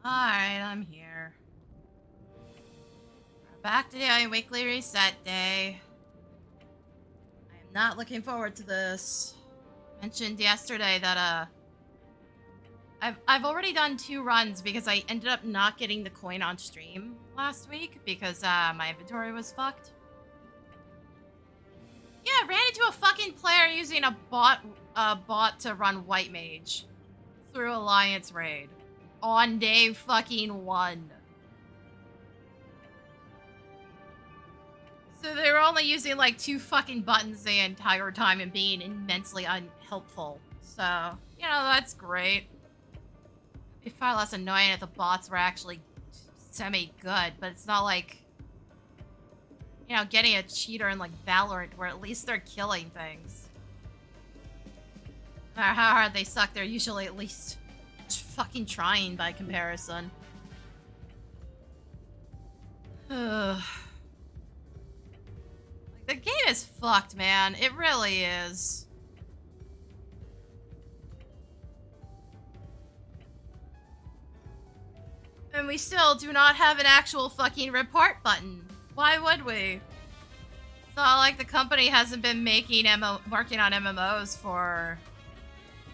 Alright, I'm here. We're back today on weekly reset day. I am not looking forward to this. I mentioned yesterday that I've already done 2 runs because I ended up not getting the coin on stream last week because my inventory was fucked. Yeah, I ran into a fucking player using a bot to run White Mage through Alliance Raid on day fucking 1. So they were only using like 2 fucking buttons the entire time and being immensely unhelpful. So, you know, that's great. It'd be far less annoying if the bots were actually semi-good, but it's not like, you know, getting a cheater in like Valorant where at least they're killing things. No matter how hard they suck, they're usually at least fucking trying by comparison. Ugh. The game is fucked, man. It really is. And we still do not have an actual fucking report button. Why would we? It's not like the company hasn't been working on MMOs for,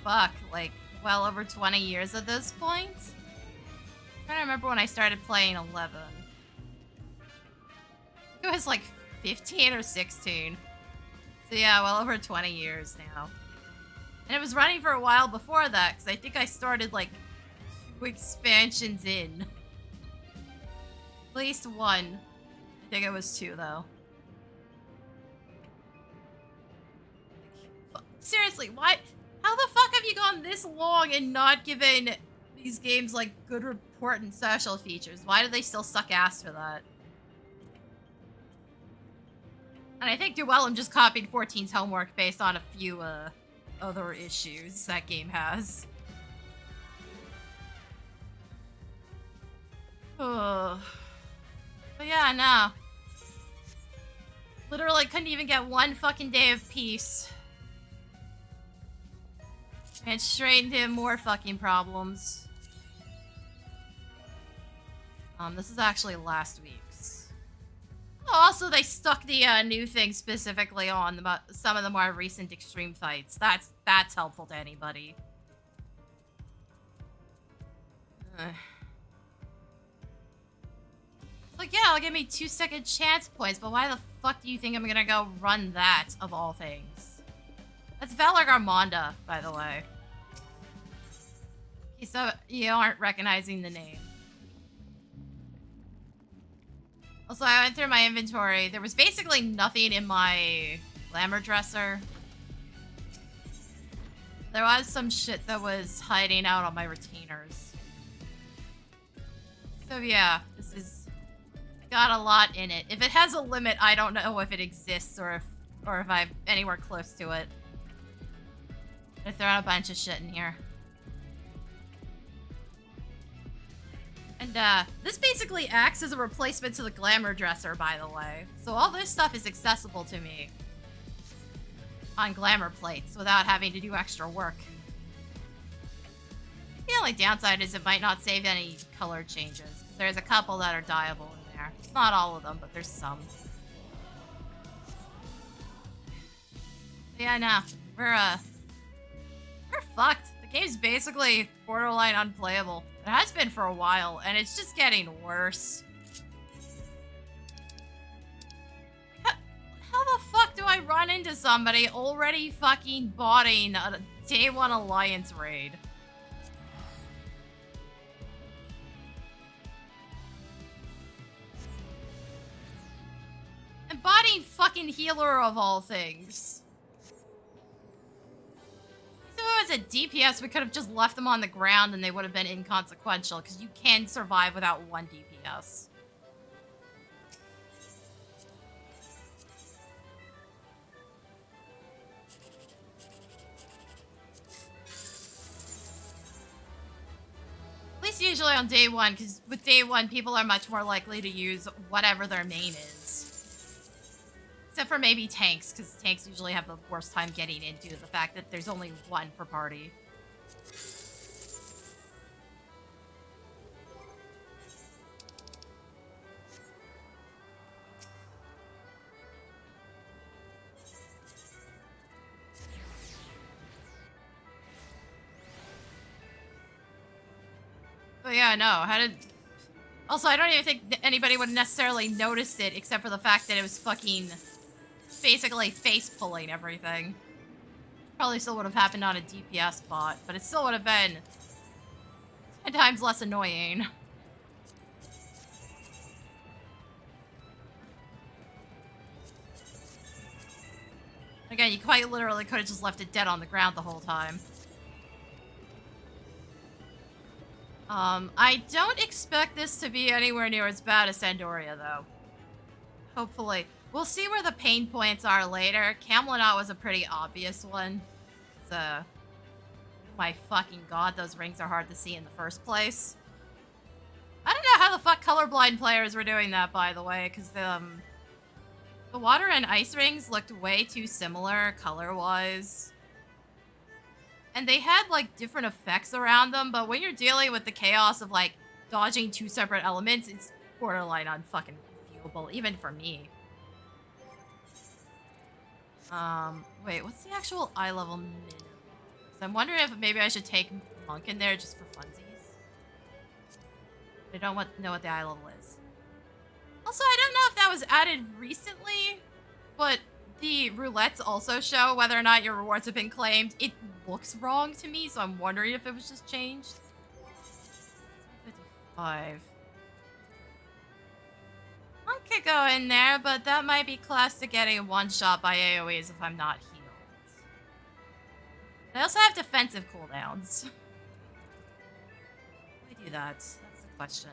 fuck, like, well over 20 years at this point. I'm trying to remember when I started playing 11. It was like 15 or 16. So yeah, well over 20 years now. And it was running for a while before that, because I think I started like 2 expansions in. At least 1. I think it was 2 though. Seriously, why? How the fuck have you gone this long and not given these games like good report and social features? Why do they still suck ass for that? And I think Duellum just copied 14's homework based on a few other issues that game has. But yeah, no. Literally couldn't even get 1 fucking day of peace. And straight into more fucking problems. This is actually last week's. Oh, also, they stuck the new thing specifically on some of the more recent extreme fights. That's helpful to anybody. Like, yeah, it'll give me 2-second chance points, but why the fuck do you think I'm gonna go run that, of all things? That's Valar Garmonda, by the way. So you aren't recognizing the name. Also, I went through my inventory. There was basically nothing in my glamour dresser. There was some shit that was hiding out on my retainers. So yeah, this is got a lot in it. If it has a limit, I don't know if it exists or if I'm anywhere close to it. I throw out a bunch of shit in here. And this basically acts as a replacement to the glamour dresser, by the way. So all this stuff is accessible to me on glamour plates without having to do extra work. The only downside is it might not save any color changes. There's a couple that are dyeable in there. It's not all of them, but there's some. Yeah, no. We're fucked. The game's basically borderline unplayable. It has been for a while, and it's just getting worse. How the fuck do I run into somebody already fucking botting a day 1 Alliance raid? And botting fucking healer of all things. If it was a DPS, we could have just left them on the ground and they would have been inconsequential, because you can survive without 1 DPS. At least usually on day 1, because with day 1, people are much more likely to use whatever their main is. Except for maybe tanks, because tanks usually have the worst time getting in due to the fact that there's only 1 per party. But yeah, no, how did... Also, I don't even think anybody would necessarily notice it, except for the fact that it was fucking... basically face-pulling everything. Probably still would have happened on a DPS bot, but it still would have been 10 times less annoying. Again, you quite literally could have just left it dead on the ground the whole time. I don't expect this to be anywhere near as bad as Sandoria, though. Hopefully. We'll see where the pain points are later. Camelot was a pretty obvious one. So, my fucking god, those rings are hard to see in the first place. I don't know how the fuck colorblind players were doing that, by the way, because the water and ice rings looked way too similar color-wise. And they had, like, different effects around them, but when you're dealing with the chaos of, like, dodging two separate elements, it's borderline unfucking viewable, even for me. Wait, what's the actual eye level minimum? So I'm wondering if maybe I should take Monk in there just for funsies. I don't know what the eye level is. Also, I don't know if that was added recently, but the roulettes also show whether or not your rewards have been claimed. It looks wrong to me, so I'm wondering if it was just changed. 55. Monk could go in there, but that might be classed to getting one shot by AoEs if I'm not healed. I also have defensive cooldowns. How do I do that? That's the question.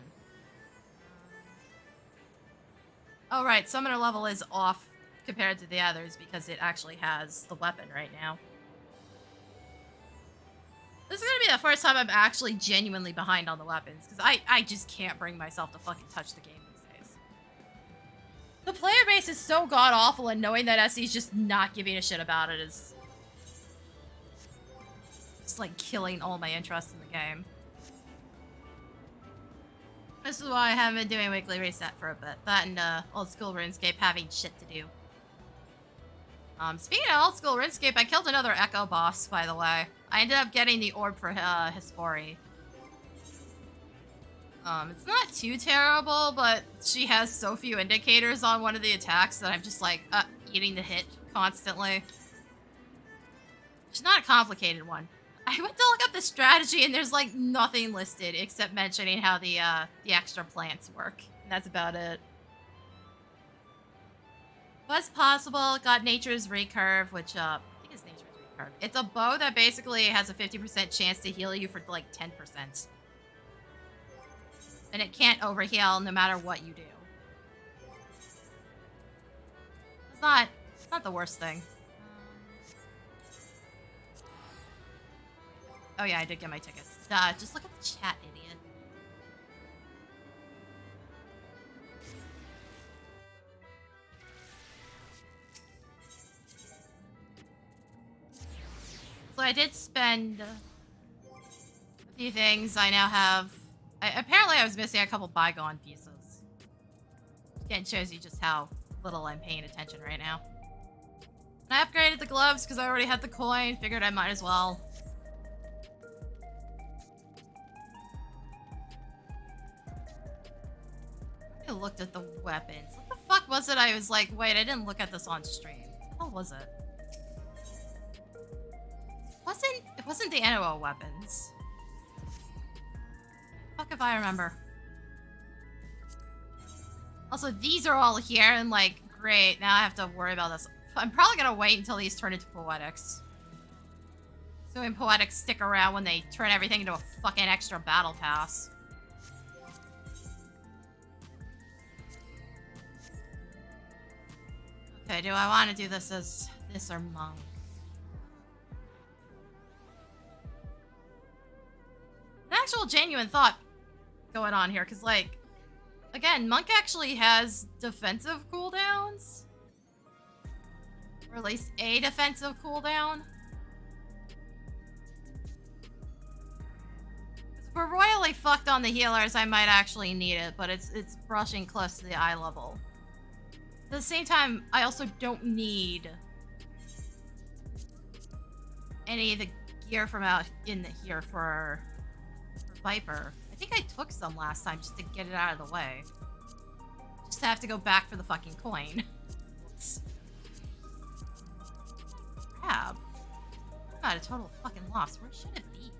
Oh, right. Summoner level is off compared to the others because it actually has the weapon right now. This is going to be the first time I'm actually genuinely behind on the weapons because I just can't bring myself to fucking touch the game these days. The player base is so god-awful, and knowing that SE's just not giving a shit about it is... it's like killing all my interest in the game. This is why I haven't been doing weekly reset for a bit. That and old school RuneScape having shit to do. Speaking of old school RuneScape, I killed another Echo boss, by the way. I ended up getting the orb for Hespori. It's not too terrible, but she has so few indicators on one of the attacks that I'm just like, eating the hit constantly. It's not a complicated one. I went to look up the strategy and there's like nothing listed except mentioning how the extra plants work. And that's about it. Was possible, got Nature's Recurve, which I think is Nature's Recurve. It's a bow that basically has a 50% chance to heal you for like 10%. And it can't overheal no matter what you do. It's not the worst thing. Oh yeah, I did get my tickets. Just look at the chat, idiot. So I did spend a few things. I now have... apparently I was missing a couple bygone pieces. Again, shows you just how little I'm paying attention right now. And I upgraded the gloves because I already had the coin. Figured I might as well. I looked at the weapons. What the fuck was it? I was like, wait, I didn't look at this on stream. What the hell was it? It wasn't the NOL weapons. Fuck if I remember. Also, these are all here, and like, great, now I have to worry about this. I'm probably gonna wait until these turn into Poetics. So when Poetics stick around when they turn everything into a fucking extra battle pass. Okay, do I want to do this as this or Monk? An actual genuine thought going on here, because, like, again, Monk actually has defensive cooldowns. Or at least a defensive cooldown. If we're royally fucked on the healers, I might actually need it, but it's brushing close to the eye level. At the same time, I also don't need any of the gear from out in here for Viper. I think I took some last time just to get it out of the way. Just to have to go back for the fucking coin. Crap. I'm at a total fucking loss. Where should it be?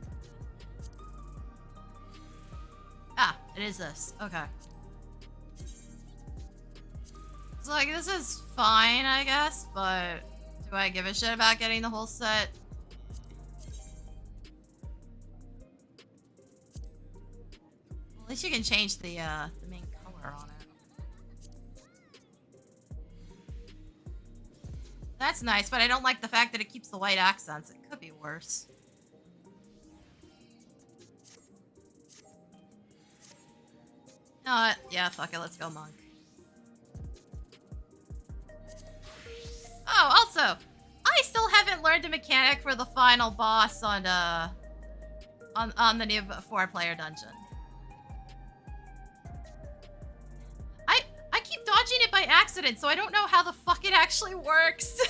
Ah, it is this. Okay. So, like, this is fine, I guess, but do I give a shit about getting the whole set? Well, at least you can change the main color on it. That's nice, but I don't like the fact that it keeps the white accents. It could be worse. Yeah, fuck it, let's go monk. Oh, also, I still haven't learned a mechanic for the final boss on the new 4-player dungeon. I keep dodging it by accident, so I don't know how the fuck it actually works.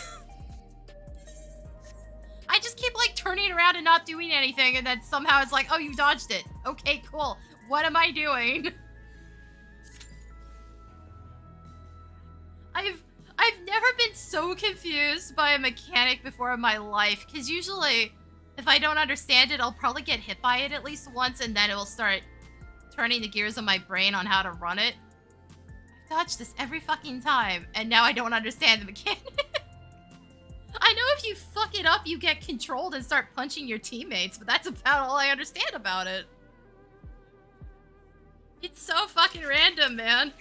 I just keep, like, turning around and not doing anything, and then somehow it's like, oh, you dodged it. Okay, cool. What am I doing? I've never been so confused by a mechanic before in my life, because usually, if I don't understand it, I'll probably get hit by it at least once, and then it will start turning the gears of my brain on how to run it. I've dodged this every fucking time, and now I don't understand the mechanic. I know if you fuck it up, you get controlled and start punching your teammates, but that's about all I understand about it. It's so fucking random, man.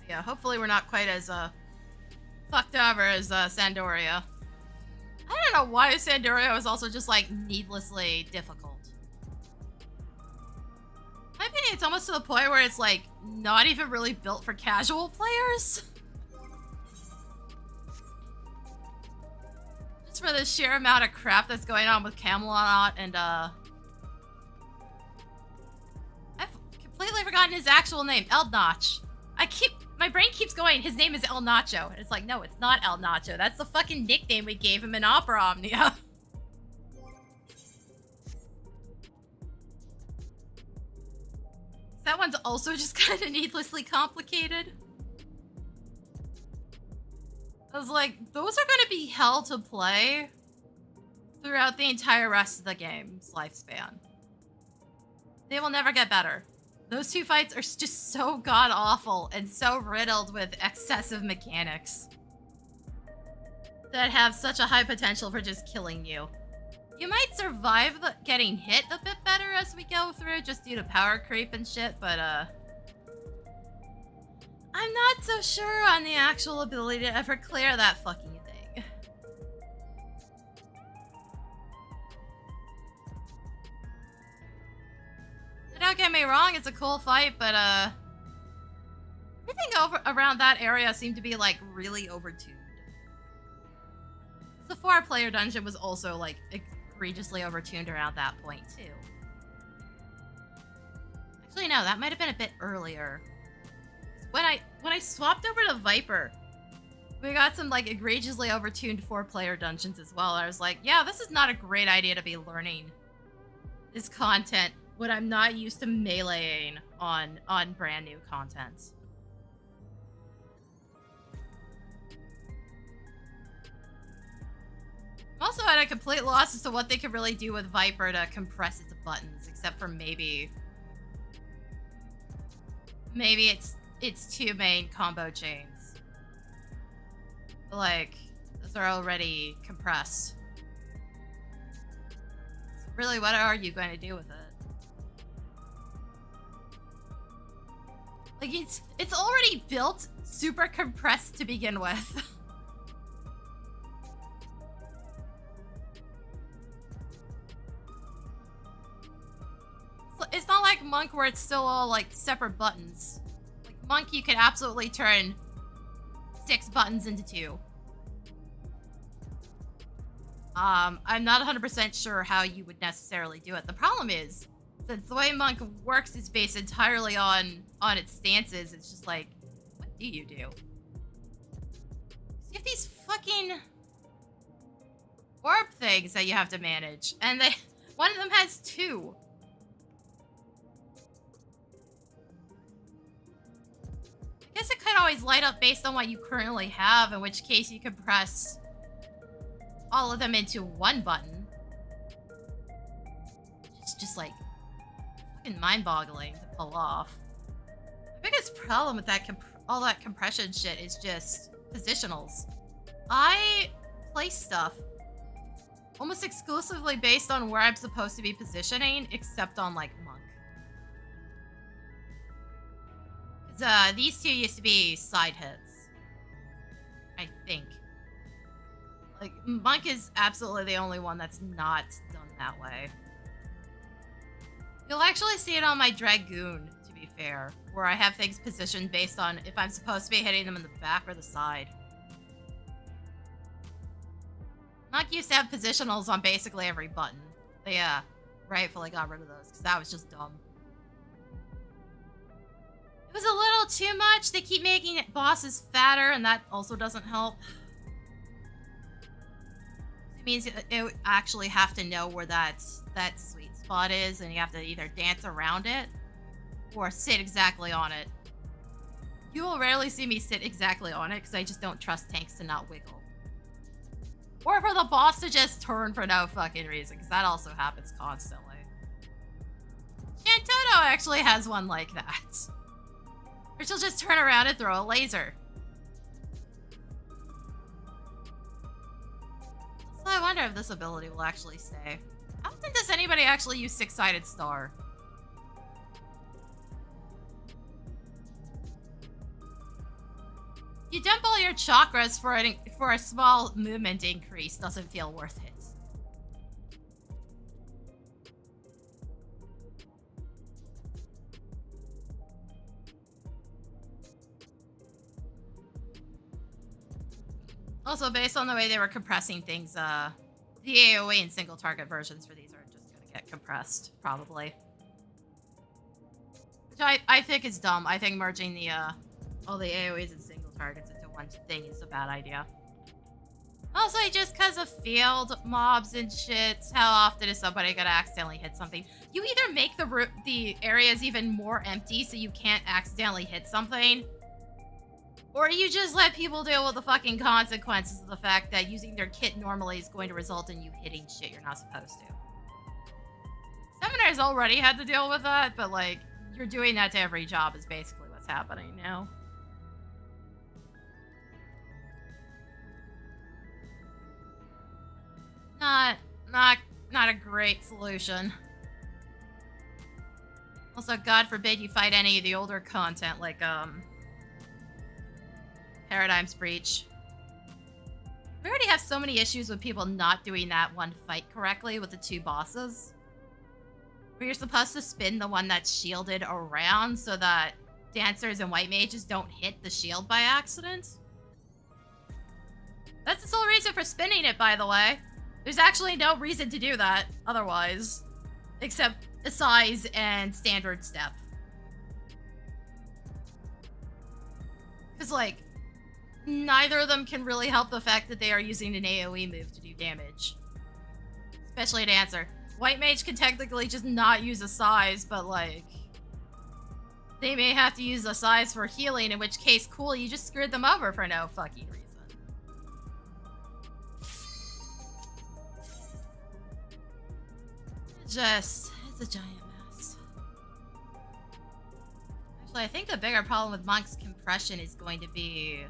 Yeah, hopefully we're not quite as fucked over as Sandoria. I don't know why Sandoria was also just, like, needlessly difficult. In my opinion, it's almost to the point where it's, like, not even really built for casual players. Just for the sheer amount of crap that's going on with Camelot and, I've completely forgotten his actual name. Eldnotch. My brain keeps going, his name is El Nacho. And it's like, no, it's not El Nacho. That's the fucking nickname we gave him in Opera Omnia. That one's also just kind of needlessly complicated. I was like, those are going to be hell to play throughout the entire rest of the game's lifespan. They will never get better. Those two fights are just so god-awful and so riddled with excessive mechanics that have such a high potential for just killing you. You might survive getting hit a bit better as we go through, just due to power creep and shit, but, I'm not so sure on the actual ability to ever clear that fucking thing. Don't get me wrong, it's a cool fight, but, everything around that area seemed to be, like, really overtuned. The 4-player dungeon was also, like, egregiously overtuned around that point, too. Actually, no, that might have been a bit earlier. When I swapped over to Viper, we got some, like, egregiously overtuned 4-player dungeons as well. I was like, yeah, this is not a great idea to be learning this content when I'm not used to meleeing on brand new content. I'm also at a complete loss as to what they could really do with Viper to compress its buttons, except for maybe it's 2 main combo chains. But, like, those are already compressed. So really, what are you going to do with it? Like, it's already built super compressed to begin with. It's not like Monk where it's still all, like, separate buttons. Like, Monk, you could absolutely turn 6 buttons into 2. I'm not 100% sure how you would necessarily do it. The problem is, since the way Monk works is based entirely on its stances, it's just like, what do you do? You have these fucking orb things that you have to manage, and one of them has 2. I guess it could always light up based on what you currently have, in which case you could press all of them into one button. It's just like fucking mind-boggling to pull off. The biggest problem with that all that compression shit is just positionals. I place stuff almost exclusively based on where I'm supposed to be positioning, except on like Monk. These 2 used to be side hits, I think. Like, Monk is absolutely the only one that's not done that way. You'll actually see it on my Dragoon, to be fair, where I have things positioned based on if I'm supposed to be hitting them in the back or the side. Monk used to have positionals on basically every button. They, rightfully got rid of those, because that was just dumb. It was a little too much. They keep making bosses fatter, and that also doesn't help. It means you actually have to know where that sweet spot is, and you have to either dance around it or sit exactly on it. You will rarely see me sit exactly on it, because I just don't trust tanks to not wiggle. Or for the boss to just turn for no fucking reason, because that also happens constantly. Shantoto actually has one like that. Or she'll just turn around and throw a laser. So I wonder if this ability will actually stay. How often does anybody actually use Six-Sided Star? You dump all your chakras for a small movement increase doesn't feel worth it. Also, based on the way they were compressing things, the AoE and single target versions for these are just gonna get compressed, probably. Which I think is dumb. I think merging all the AoEs and single targets into one thing is a bad idea. Also, just because of field mobs and shit, how often is somebody gonna accidentally hit something? You either make the areas even more empty so you can't accidentally hit something, or you just let people deal with the fucking consequences of the fact that using their kit normally is going to result in you hitting shit you're not supposed to. Summoners already had to deal with that, but like, you're doing that to every job is basically what's happening now. Not a great solution. Also, God forbid you fight any of the older content like, Paradigm's Breach. We already have so many issues with people not doing that one fight correctly with the 2 bosses. Where you're supposed to spin the one that's shielded around so that dancers and white mages don't hit the shield by accident. That's the sole reason for spinning it, by the way. There's actually no reason to do that otherwise, except the size and standard step. Because, like, neither of them can really help the fact that they are using an AoE move to do damage. Especially a dancer. White mage can technically just not use a size, but, like, they may have to use a size for healing, in which case, cool, you just screwed them over for no fucking reason. It's a giant mess. Actually, I think the bigger problem with Monk's compression is going to be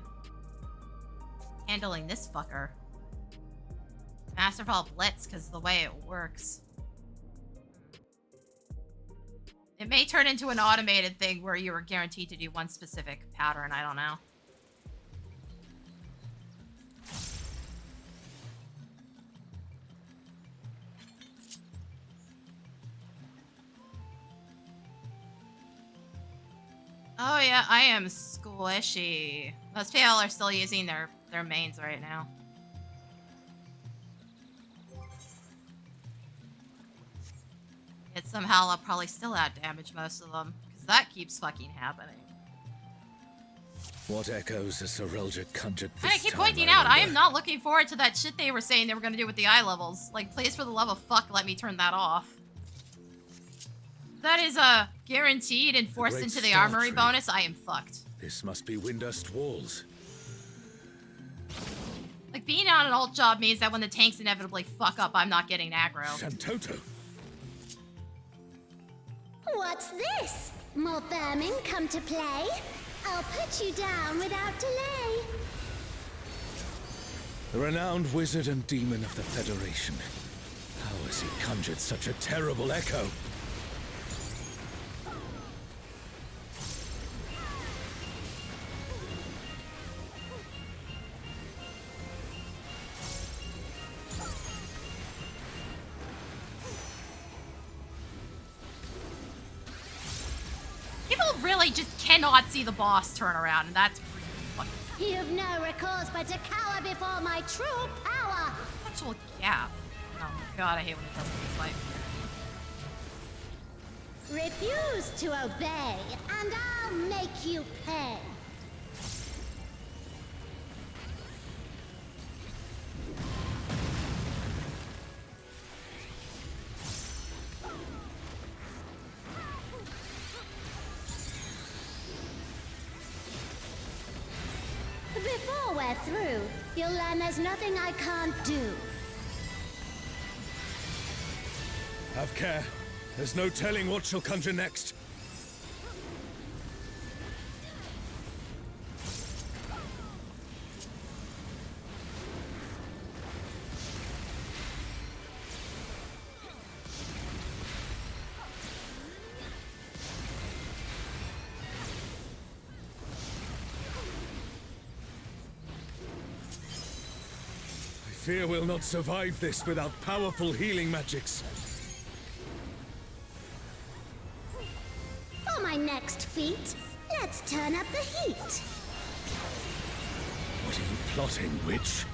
handling this fucker. Masterfall Blitz, because of the way it works. It may turn into an automated thing where you are guaranteed to do one specific pattern, I don't know. Oh yeah, I am squishy. Most people are still using their mains right now. Somehow I'll probably still out-damage most of them, because that keeps fucking happening. What echoes has Sorelja conjured this And I keep time, pointing out, I wonder? am not looking forward to that shit they were saying they were going to do with the eye levels. Like, please, for the love of fuck, let me turn that off. That is, guaranteed and forced into the star armory tree. bonus, I am fucked. This must be Windurst walls. Like, being on an alt job means that when the tanks inevitably fuck up, I'm not getting aggro. Shantoto. What's this? More vermin come to play? I'll put you down without delay. The renowned wizard and demon of the Federation. How has he conjured such a terrible echo? People really just cannot see the boss turn around, and that's really fucking You've no recourse but to cower before my true power. actual gap. Oh my god, I hate when it does this way. Refuse to obey, and I'll make you pay. Before we're through, you'll learn there's nothing I can't do. Have care. There's no telling what she'll conjure next. I fear we'll not survive this without powerful healing magics. For my next feat, let's turn up the heat. What are you plotting, witch?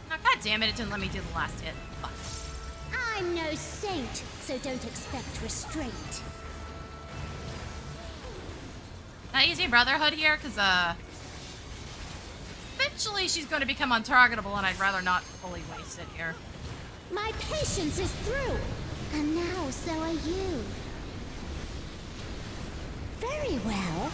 Oh, god damn it, it didn't let me do the last hit. Fuck. I'm no saint, so don't expect restraint. Not using Brotherhood here, because, eventually she's going to become untargetable, and I'd rather not fully waste it here. My patience is through, and now so are you. Very well.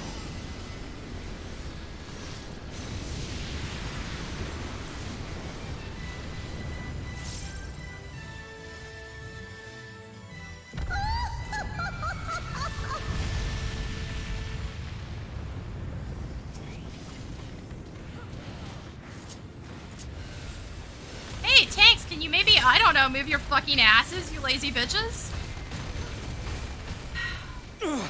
Hey, tanks, can you maybe, I don't know, move your fucking asses, you lazy bitches? Ugh,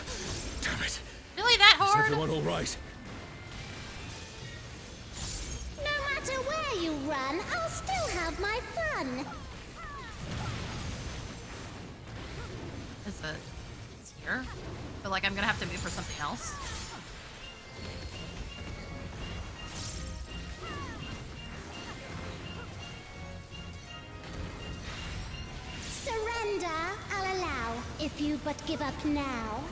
damn it. Really that Is hard? everyone all right? No matter where you run, I'll still have my fun. Is it? It's here? I feel like I'm gonna have to move for something else. Surrender, I'll allow, if you but give up now.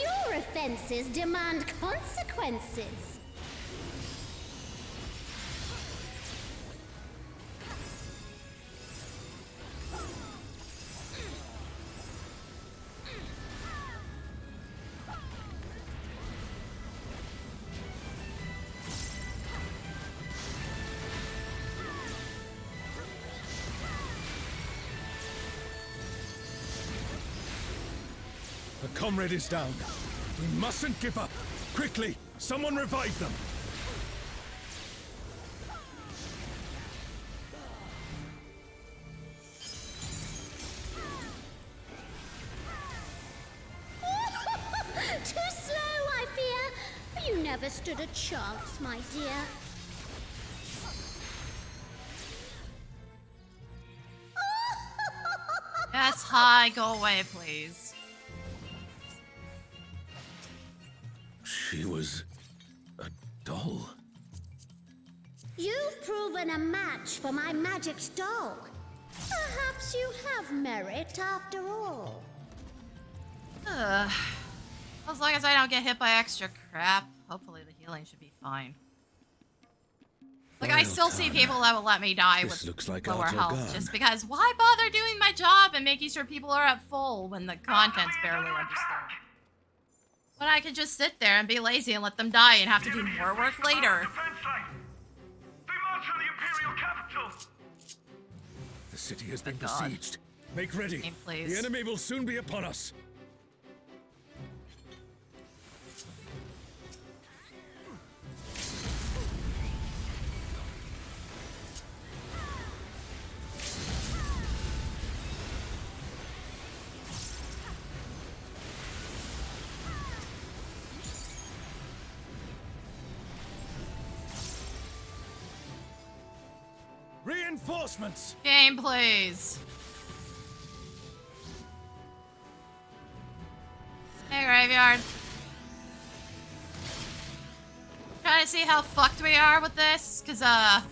Your offenses demand consequences. A comrade is down. We mustn't give up. Quickly, someone revive them. Too slow, I fear. never stood a chance, my dear. Yes, hi, go away, please. She was a doll. You've proven a match for my magic doll. Perhaps you have merit after all. As long as I don't get hit by extra crap, hopefully the healing should be fine. Like, I still see people that will let me die with lower health, just because why bother doing my job and making sure people are at full when the content's barely understood? When I could just sit there and be lazy and let them die and have to do more work later. The city has been besieged. Make ready. Game, please. The enemy will soon be upon us. Reinforcements! Game, please. Hey, Graveyard. Trying to see how fucked we are with this, because, I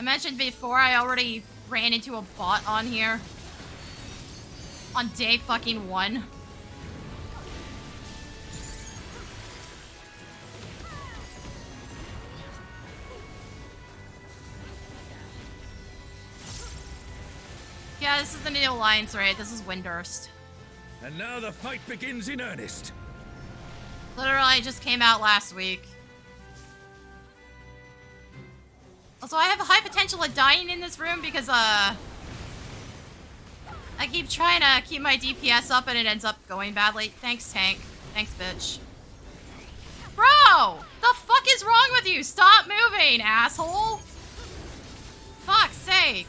mentioned before I already ran into a bot on here. On day fucking 1. Yeah, this is the new alliance raid. This is Windurst. And now the fight begins in earnest. Literally just came out last week. Also, I have a high potential of dying in this room because, I keep trying to keep my DPS up and it ends up going badly. Thanks, tank. Thanks, bitch. Bro! The fuck is wrong with you? Stop moving, asshole! Fuck's sake.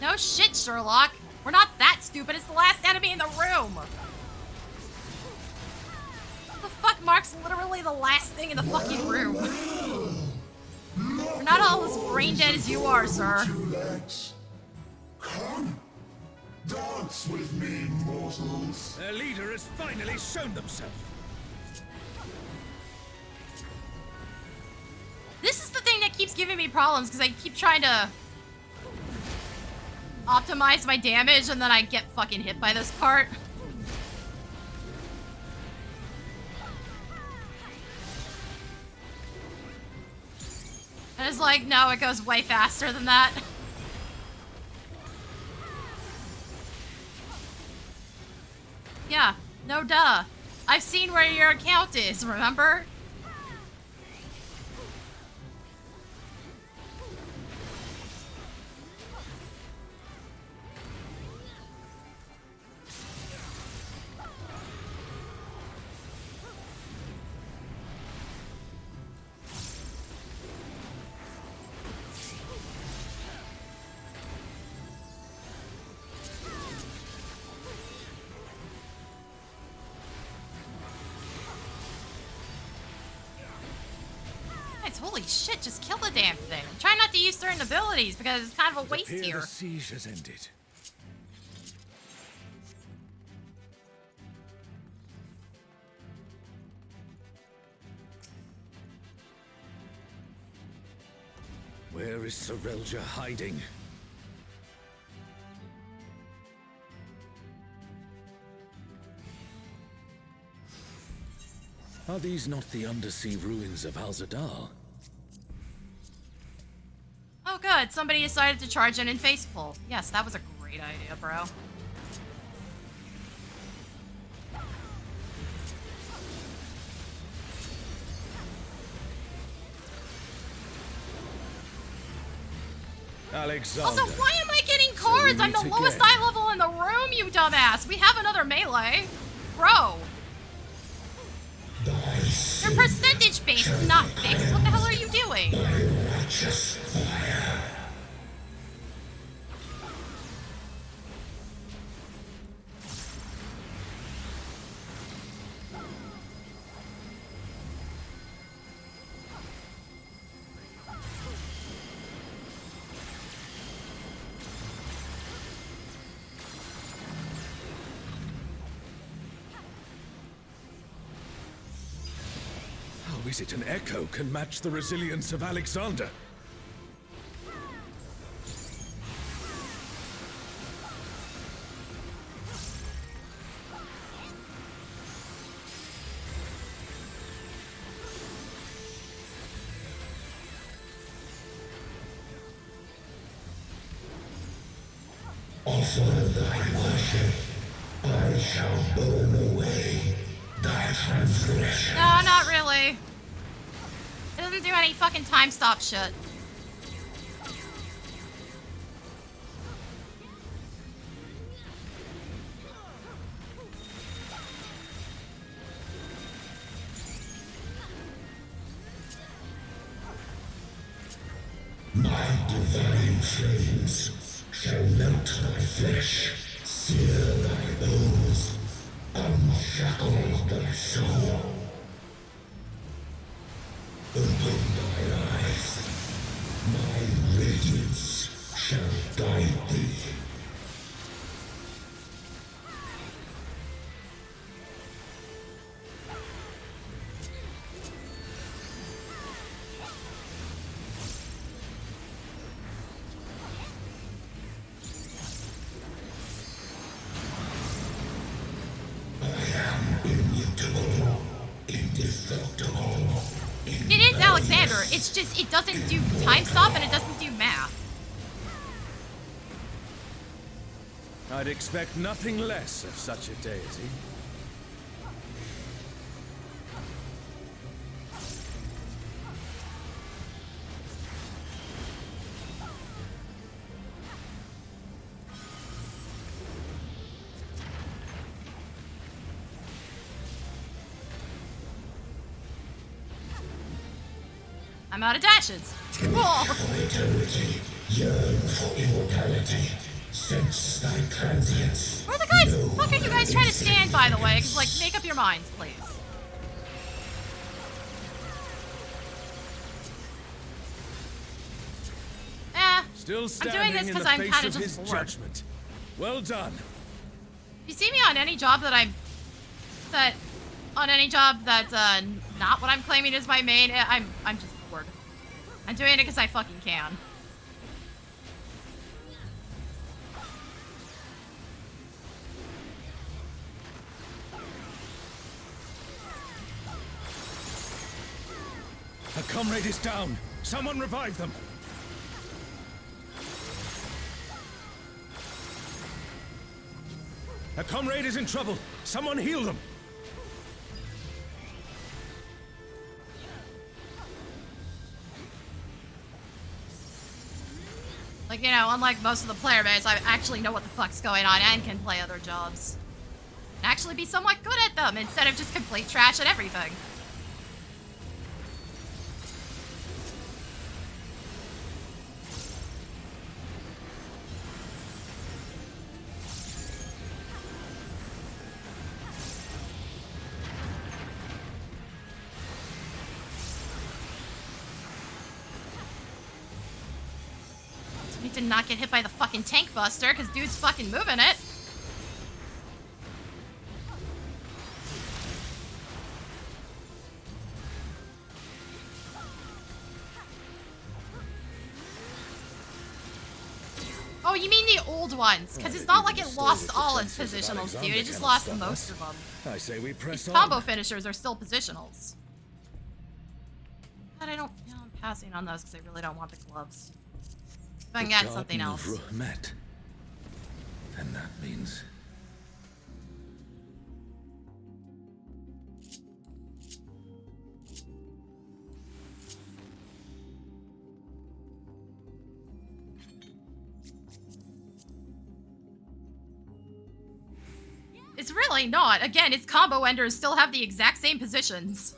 No shit, Sherlock. We're not that stupid. It's the last enemy in the room. What the fuck? Mark's literally the last thing in the fucking room. We're not all as brain dead as you are, sir. Come, dance with me, mortals. Their leader has finally shown themselves. This is the thing that keeps giving me problems, because I keep trying to optimize my damage, and then I get fucking hit by this part. And it's like, no, it goes way faster than that. Yeah, no duh. I've seen where your account is, remember? Holy shit, just kill the damn thing. Try not to use certain abilities because it's kind of a waste here. The siege has ended. Where is Sorelja hiding? Are these not the undersea ruins of Al-Zadar? Oh good, somebody decided to charge in and face pull. Yes, that was a great idea, bro. Alexander. Also, why am I getting cards? I'm the lowest eye level in the room, you dumbass. We have another melee. grow. They're percentage based, not fixed. What the hell are you doing? How is it an echo can match the resilience of Alexander? Offer thy worship, I shall burn away thy transgression. No, not really. It doesn't do any fucking time stop shit. My divine flames shall melt thy flesh, sear thy bones, unshackle thy soul. Open thy eyes, my radiance shall guide thee. It is Alexander. It's just, it doesn't do time stop and it doesn't do math. I'd expect nothing less of such a deity. I'm out of dashes. Cool. For eternity, yearn for immortality. Sense thy transience. Where the fuck are you guys trying to stand, by the way? 'Cause, like, make up your minds, please. Still I'm standing doing this in because the I'm face kind of of his just bored. judgment. Well done. If you see me on any job that's not what I'm claiming is my main, I'm just bored. I'm doing it because I fucking can. A comrade is down. Someone revive them. A comrade is in trouble. Someone heal them. Like, you know, unlike most of the player base, I actually know what the fuck's going on and can play other jobs. And actually be somewhat good at them instead of just complete trash at everything. Need to not get hit by the fucking tank buster, because dude's fucking moving it. Oh, you mean the old ones? Because it's not like it lost all its positionals, dude. It just lost most of them. I say we press These on. combo finishers are still positionals. But I'm passing on those because I really don't want the gloves. If I can get something else. Met. And that means It's really not. Again, its combo enders still have the exact same positions.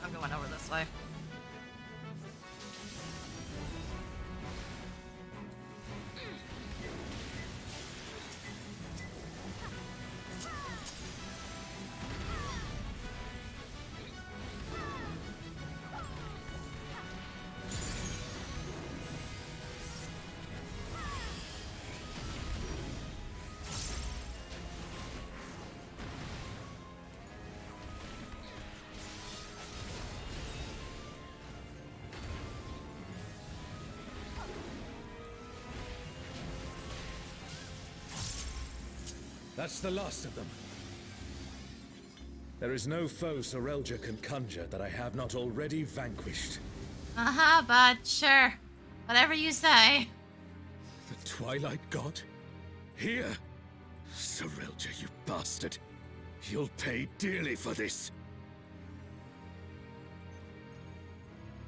I'm going over this way. That's the last of them. There is no foe Sorelja can conjure that I have not already vanquished. Uh-huh, bud. Sure. Whatever you say. The Twilight God? Here? Sorelja, you bastard. You'll pay dearly for this.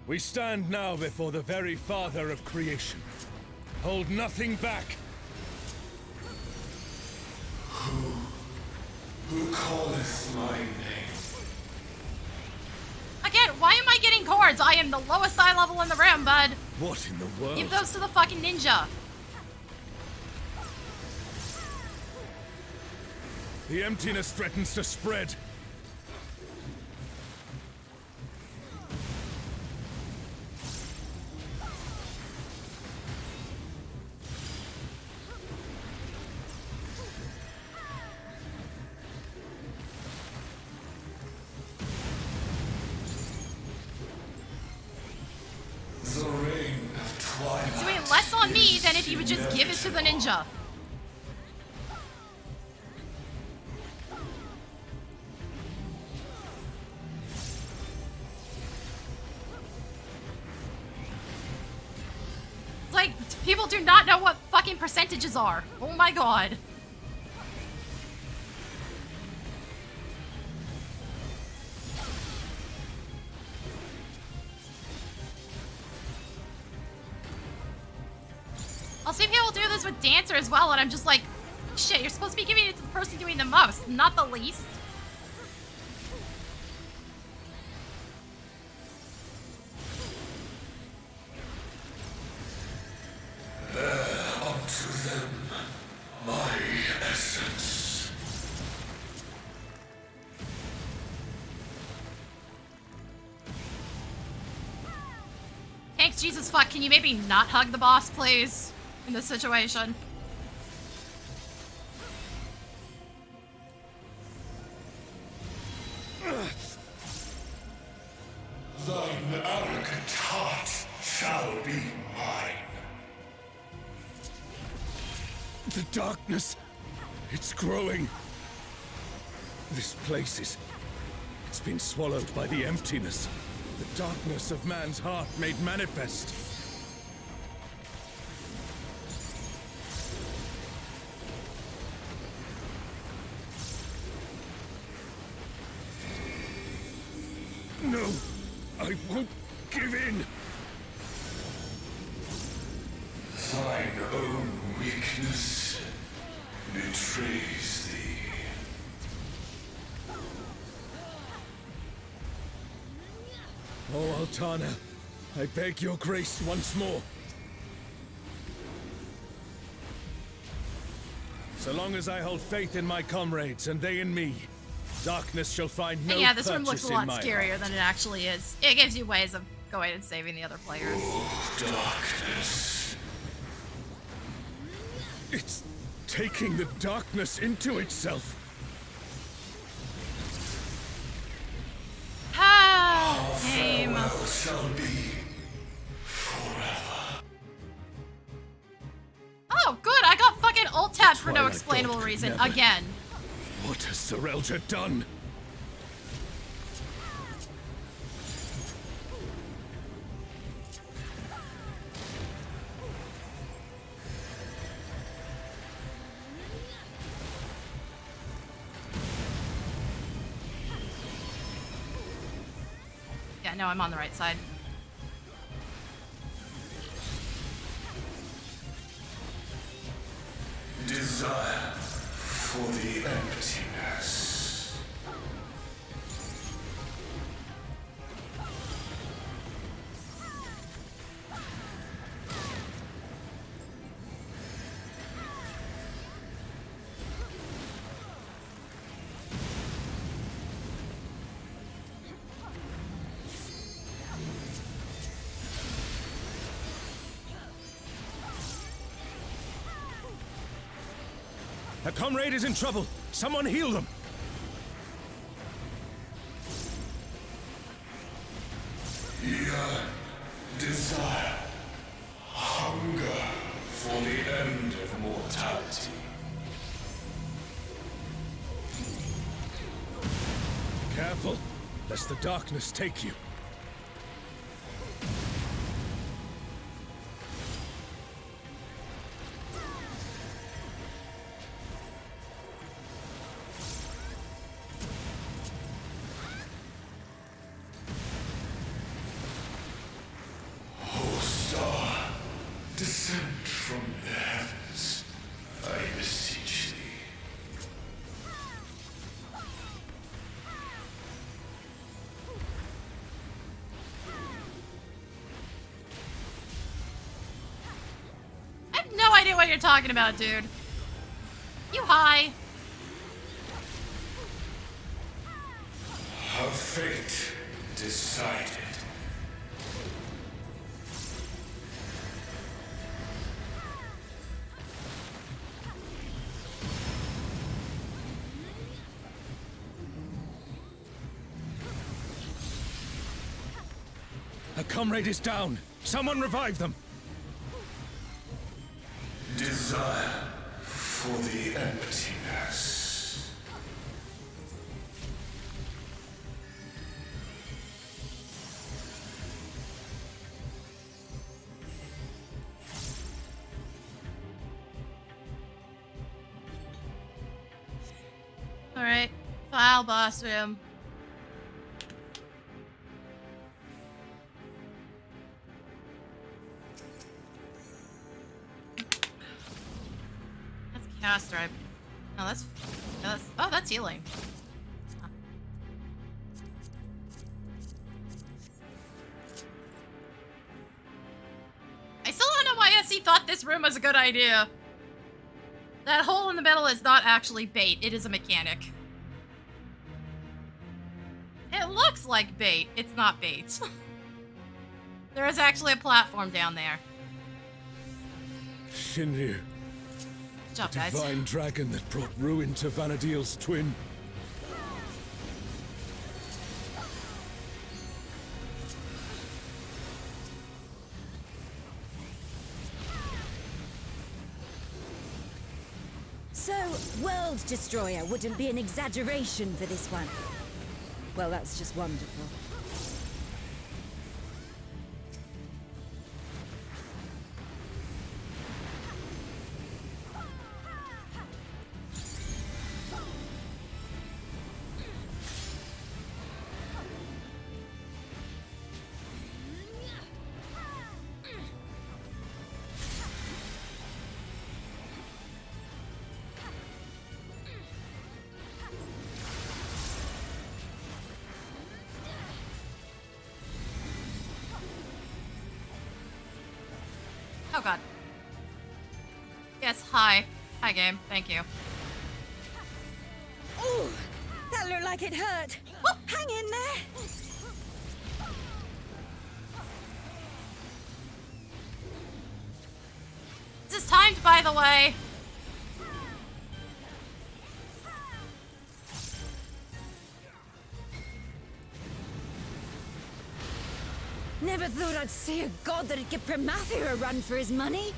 We stand now before the very Father of creation. Hold nothing back. Who calleth my name? Again, why am I getting cords? I am the lowest eye level in the room, bud. What in the world? Give those to the fucking ninja. The emptiness threatens to spread. The reign of Twilight. It's doing less on me than if you would just give it to the ninja. Like, people do not know what fucking percentages are. Oh my god. I'll see people do this with Dancer as well, and I'm just like, shit, you're supposed to be giving it to the person doing the most, not the least. Unto them my essence. Thanks, Jesus fuck, can you maybe not hug the boss, please? In this situation. Thine arrogant heart shall be mine. The darkness. It's growing. This place is... It's been swallowed by the emptiness. The darkness of man's heart made manifest. No, I won't give in. Thine own weakness betrays thee. Oh, Altana, I beg your grace once more. So long as I hold faith in my comrades and they in me, darkness shall find no And yeah, this room purchase looks a in lot my scarier heart. than it actually is. It gives you ways of going and saving the other players. Darkness. It's taking the darkness into itself. Ah, game. Farewell shall be forever. unexplainable God, reason never. again. What has Serelja done? Yeah, no, I'm on the right side. Desire for the emptiness. A comrade is in trouble. Someone heal them. Yearn, desire, hunger for the end of mortality. Careful, lest the darkness take you. O star, descend from the heavens, I beseech thee. I have no idea what you're talking about, dude. You high? Her fate decided. A comrade is down. Someone revive them. Desire for the emptiness. Alright. File boss room. That's caster. No, that's oh, that's healing. Huh. I still don't know why SE thought this room was a good idea. That hole in the middle is not actually bait. It is a mechanic. It looks like bait. It's not bait. There is actually a platform down there. Shinryu, Good job, guys. divine dragon that brought ruin to Vanadil's twin. So, World Destroyer wouldn't be an exaggeration for this one. Well, that's just wonderful. Oh god. Yes, hi. Hi, game. Thank you. Ooh, that looked like it hurt. Hang in there. This is timed, by the way. Never thought I'd see a god that'd give Pramathia a run for his money.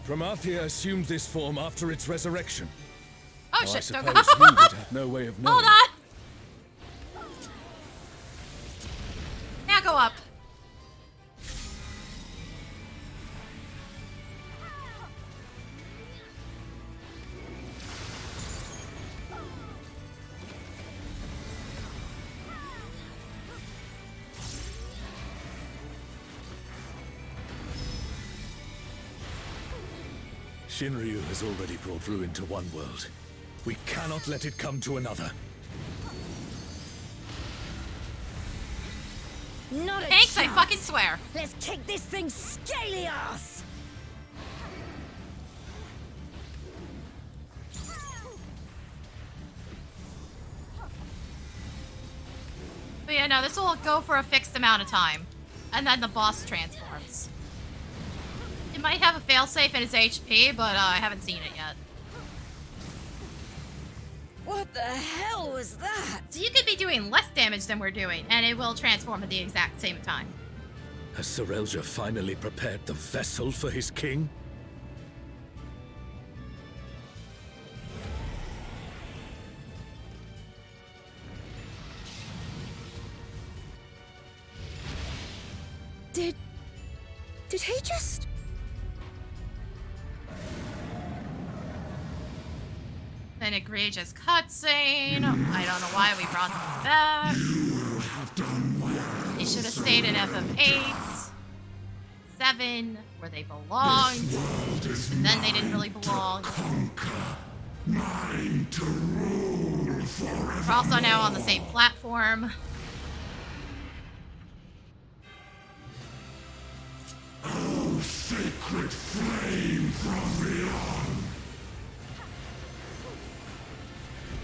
Promathia assumed this form after its resurrection. Oh Now, I shit, go suppose go. you would have no way of knowing. Hold on! Now go up. Shinryu has already brought ruin to one world. We cannot let it come to another. Not a Thanks, I chance. fucking swear. Let's kick this thing's scaly ass! But yeah, no, this will go for a fixed amount of time. And then the boss transforms. It might have a failsafe in its HP, but I haven't seen it yet. What the hell was that? So you could be doing less damage than we're doing, and it will transform at the exact same time. Has Sorelja finally prepared the vessel for his king? Did he just... An egregious cutscene. I don't know why we brought them back. They should have stayed in FF8, 7, where they belonged. Then they didn't really belong. Mine to rule forever. We're also now on the same platform. Oh, sacred flame from beyond.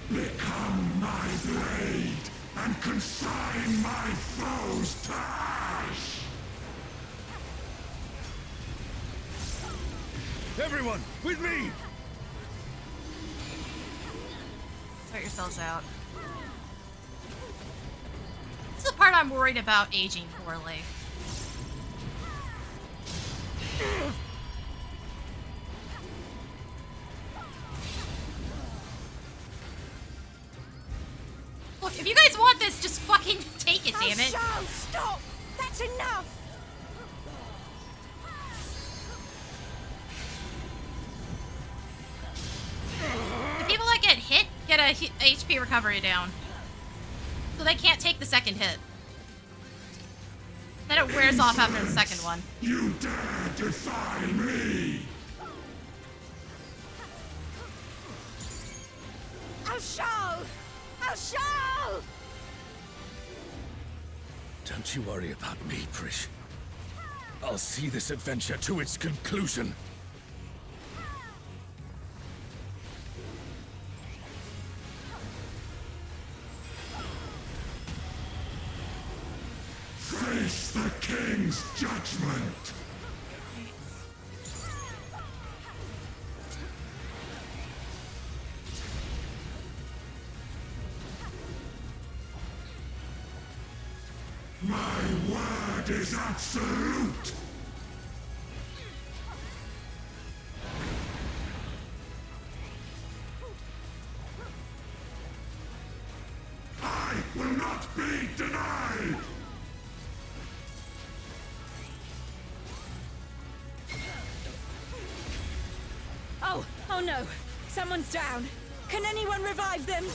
Become my blade and consign my foes to ash. Everyone, with me! Sort yourselves out. This is the part I'm worried about aging poorly. Look, if you guys want this, just fucking take it, damn it. Oh, stop! That's enough! The people that get hit get a HP recovery down. So they can't take the second hit. Then it wears off after the second one. You dare defy me! I'll show! I'll show! Don't you worry about me, Prish. I'll see this adventure to its conclusion. Face the king's judgment! My word is absolute! I will not be denied! Oh no! Someone's down! Can anyone revive them?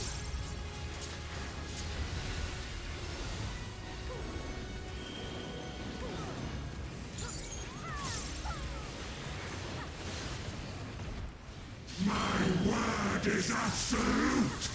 My word is absolute!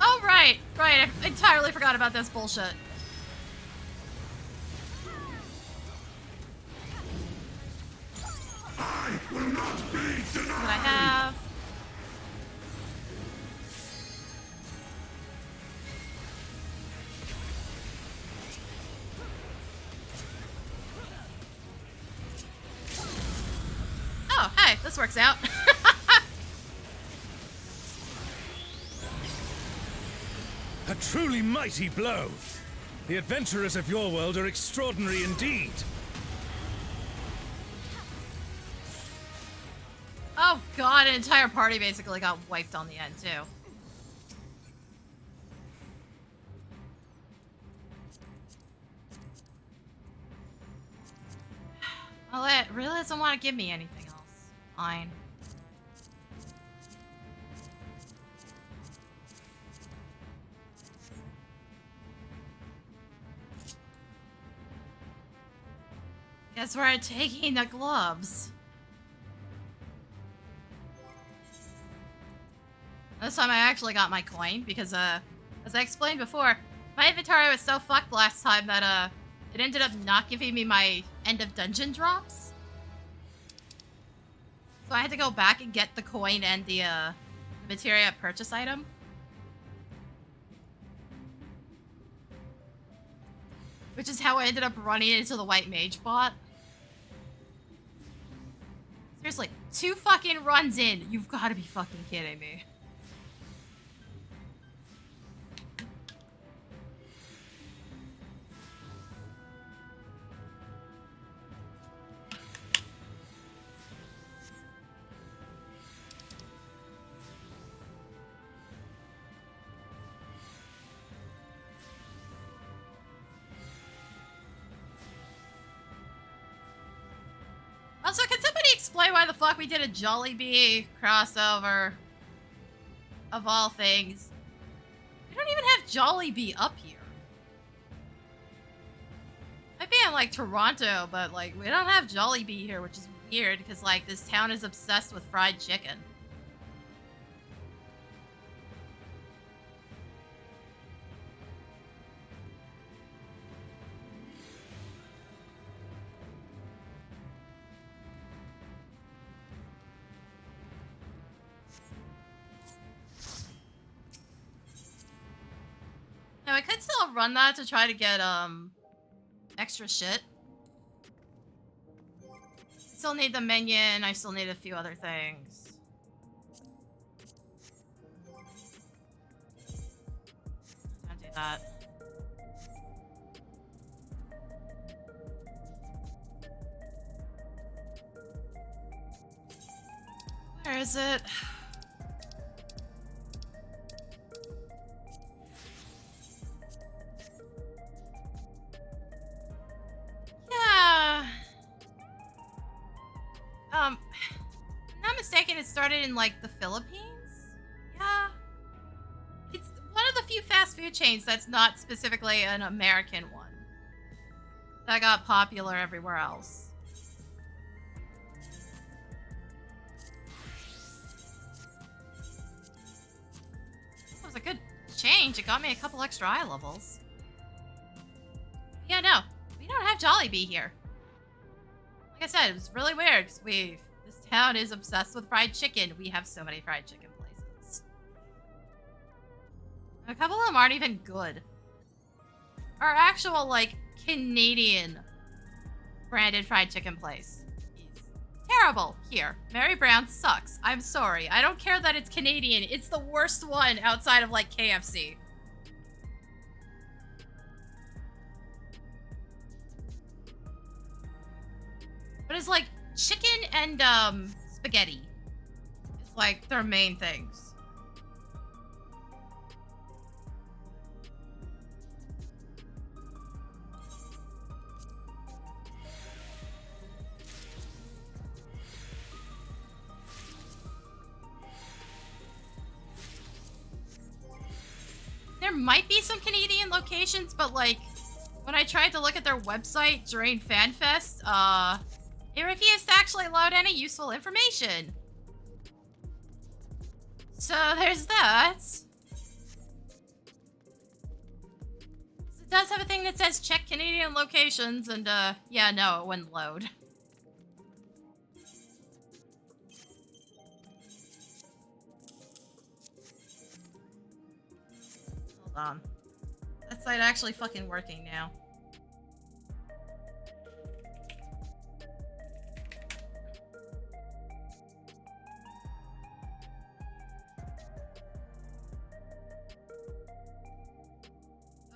Oh, right. Right, I entirely forgot about this bullshit. I will not be denied! What I have. this works out. A truly mighty blow. The adventurers of your world are extraordinary indeed. Oh god, an entire party basically got wiped on the end, too. Well, it really doesn't want to give me anything else. Fine. Guess we're taking the gloves. This time I actually got my coin because, as I explained before, my inventory was so fucked last time that, it ended up not giving me my end of dungeon drops. So I had to go back and get the coin and the materia purchase item. Which is how I ended up running into the white mage bot. Seriously, 2 fucking runs in. You've got to be fucking kidding me. Also, can somebody explain why the fuck we did a Jollibee crossover? Of all things. We don't even have Jollibee up here. Might be in, like, Toronto, but, like, we don't have Jollibee here, which is weird, because, like, this town is obsessed with fried chicken. Now, I could still run that to try to get, extra shit. Still need the minion, I still need a few other things. Don't do that. Where is it? Yeah. If I'm not mistaken, it started in, like, the Philippines? Yeah. It's one of the few fast food chains that's not specifically an American one. That got popular everywhere else. That was a good change. It got me a couple extra eye levels. Yeah, no. We don't have Jollibee here. Like I said, it was really weird because this town is obsessed with fried chicken. We have so many fried chicken places. A couple of them aren't even good. Our actual, like, Canadian branded fried chicken place is terrible here. Mary Brown sucks. I'm sorry. I don't care that it's Canadian. It's the worst one outside of, like, KFC. But it's like chicken and spaghetti. It's like their main things. There might be some Canadian locations, but like when I tried to look at their website during FanFest, it refused to actually load any useful information. So there's that. It does have a thing that says check Canadian locations, and yeah, no, it wouldn't load. Hold on. That site actually fucking working now.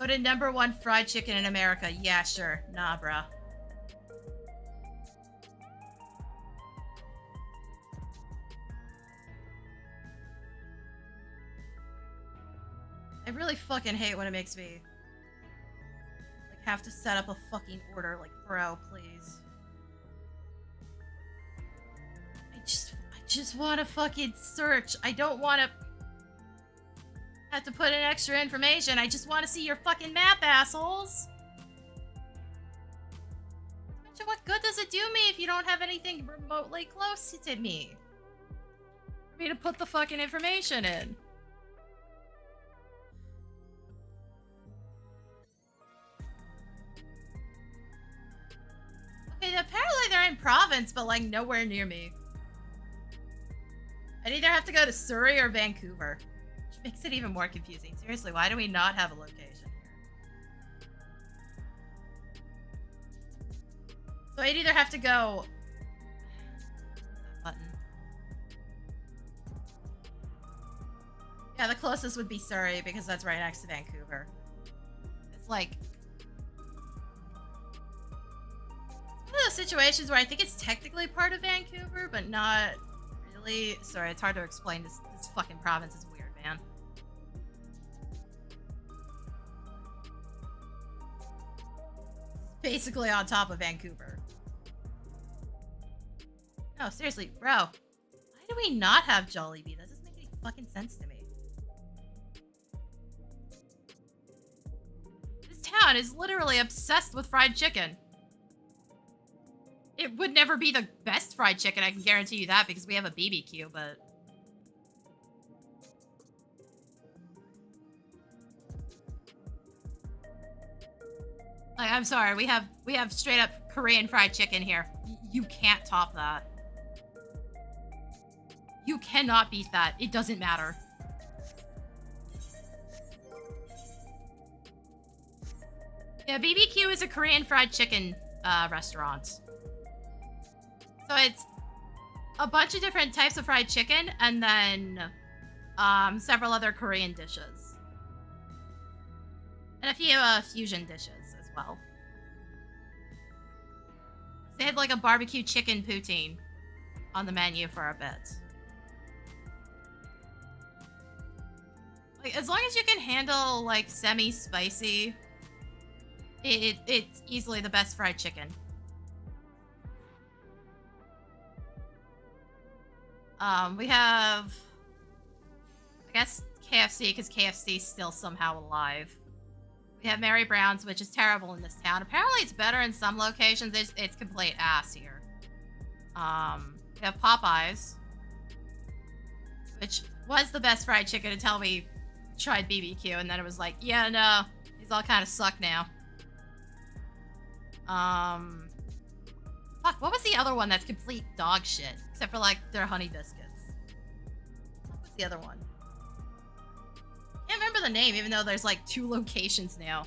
Go to #1 fried chicken in America. Yeah, sure. Nah, bruh. I really fucking hate when it makes me like have to set up a fucking order. Like, bro, please. I just want to fucking search. I don't want to have to put in extra information. I just want to see your fucking map, assholes. What good does it do me if you don't have anything remotely close to me? For me to put the fucking information in. Okay, apparently they're in province, but like nowhere near me. I'd either have to go to Surrey or Vancouver. Which makes it even more confusing. Seriously, why do we not have a location here? So I'd either have to go... Button. Yeah, the closest would be Surrey because that's right next to Vancouver. It's like... It's one of those situations where I think it's technically part of Vancouver, but not really. Sorry, it's hard to explain. This fucking province is weird, man. It's basically on top of Vancouver. No, seriously, bro. Why do we not have Jollibee? That doesn't make any fucking sense to me. This town is literally obsessed with fried chicken. It would never be the best fried chicken, I can guarantee you that, because we have a BBQ, but... Like, I'm sorry, we have straight up Korean fried chicken here. You can't top that. You cannot beat that. It doesn't matter. Yeah, BBQ is a Korean fried chicken restaurant. So it's a bunch of different types of fried chicken and then several other Korean dishes. And a few fusion dishes as well. They had like a barbecue chicken poutine on the menu for a bit. Like, as long as you can handle like semi-spicy, it's easily the best fried chicken. We have, I guess, KFC, because KFC is still somehow alive. We have Mary Brown's, which is terrible in this town. Apparently it's better in some locations. It's complete ass here. We have Popeyes, which was the best fried chicken until we tried BBQ, and then it was like, yeah, no, these all kind of suck now. Fuck, what was the other one that's complete dog shit? Except for, like, their honey biscuits. What was the other one? Can't remember the name, even though there's, like, 2 locations now.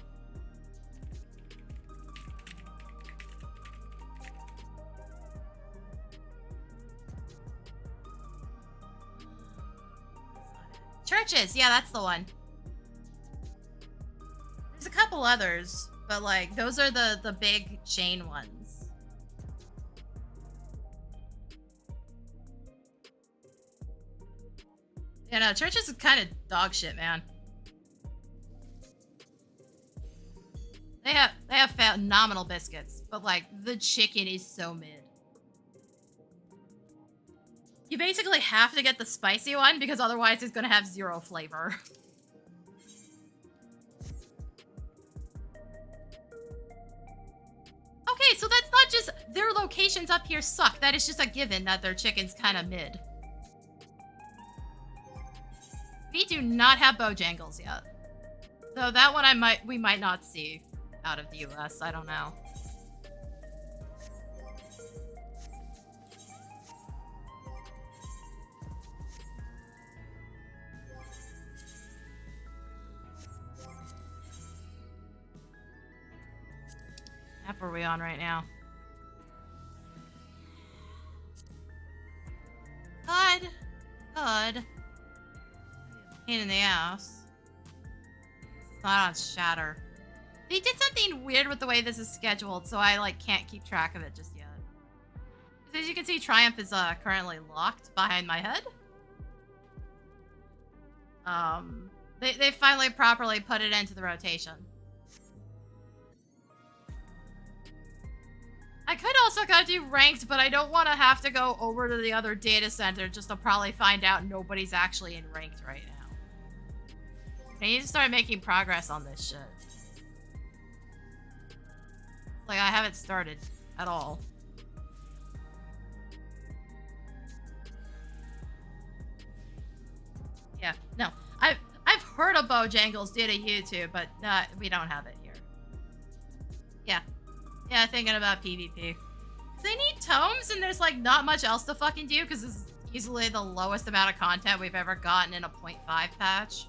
Churches! Yeah, that's the one. There's a couple others, but, like, those are the big chain ones. Yeah, no, Churches is kind of dog shit, man. They have phenomenal biscuits, but like the chicken is so mid. You basically have to get the spicy one because otherwise it's gonna have 0 flavor. Okay, so that's not just their locations up here suck. That is just a given that their chicken's kind of mid. We do not have Bojangles yet. Though that one we might not see out of the US. I don't know. What app are we on right now? Good. Pain in the ass. It's not on Shatter. They did something weird with the way this is scheduled, so I like can't keep track of it just yet. As you can see, Triumph is currently locked behind my head. They finally properly put it into the rotation. I could also go do ranked, but I don't want to have to go over to the other data center just to probably find out nobody's actually in ranked right now. I need to start making progress on this shit. Like, I haven't started at all. Yeah, no. I've heard of Bojangles did a YouTube, but we don't have it here. Yeah. Yeah, thinking about PvP. They need tomes, and there's like not much else to fucking do because this is easily the lowest amount of content we've ever gotten in a 0.5 patch.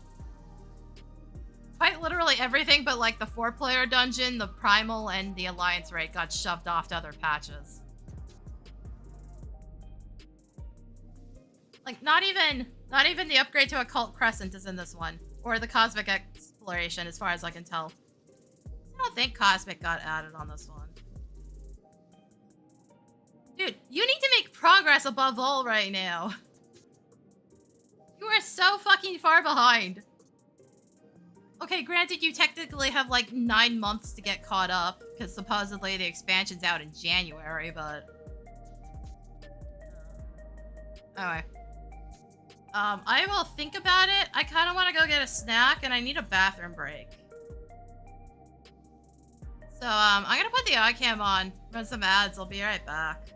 Quite literally everything but like the 4-player dungeon, the primal, and the alliance raid got shoved off to other patches. Like not even the upgrade to Occult Crescent is in this one, or the Cosmic Exploration, as far as I can tell. I don't think Cosmic got added on this one. Dude, you need to make progress above all right now. You are so fucking far behind. Okay, granted you technically have like 9 months to get caught up, because supposedly the expansion's out in January, but... Anyway. I will think about it. I kind of want to go get a snack, and I need a bathroom break. So, I'm gonna put the iCam on, run some ads, I'll be right back.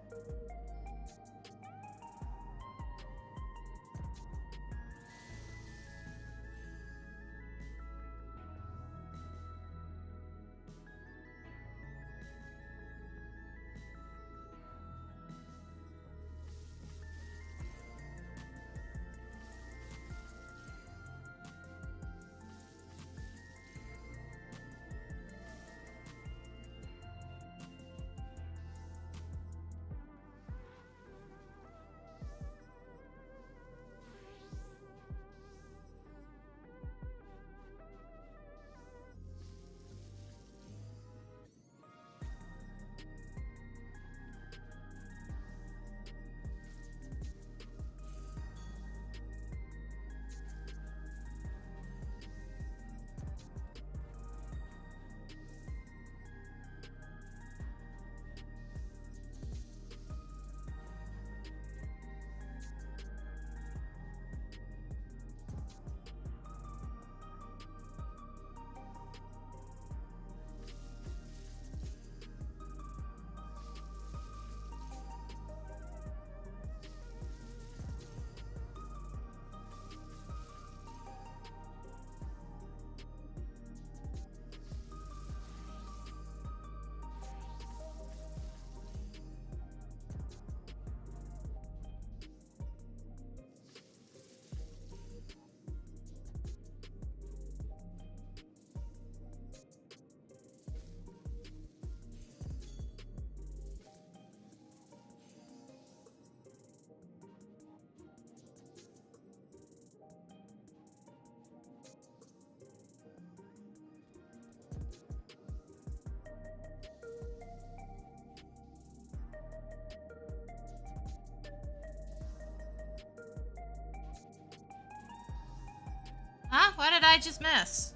Huh? What did I just miss?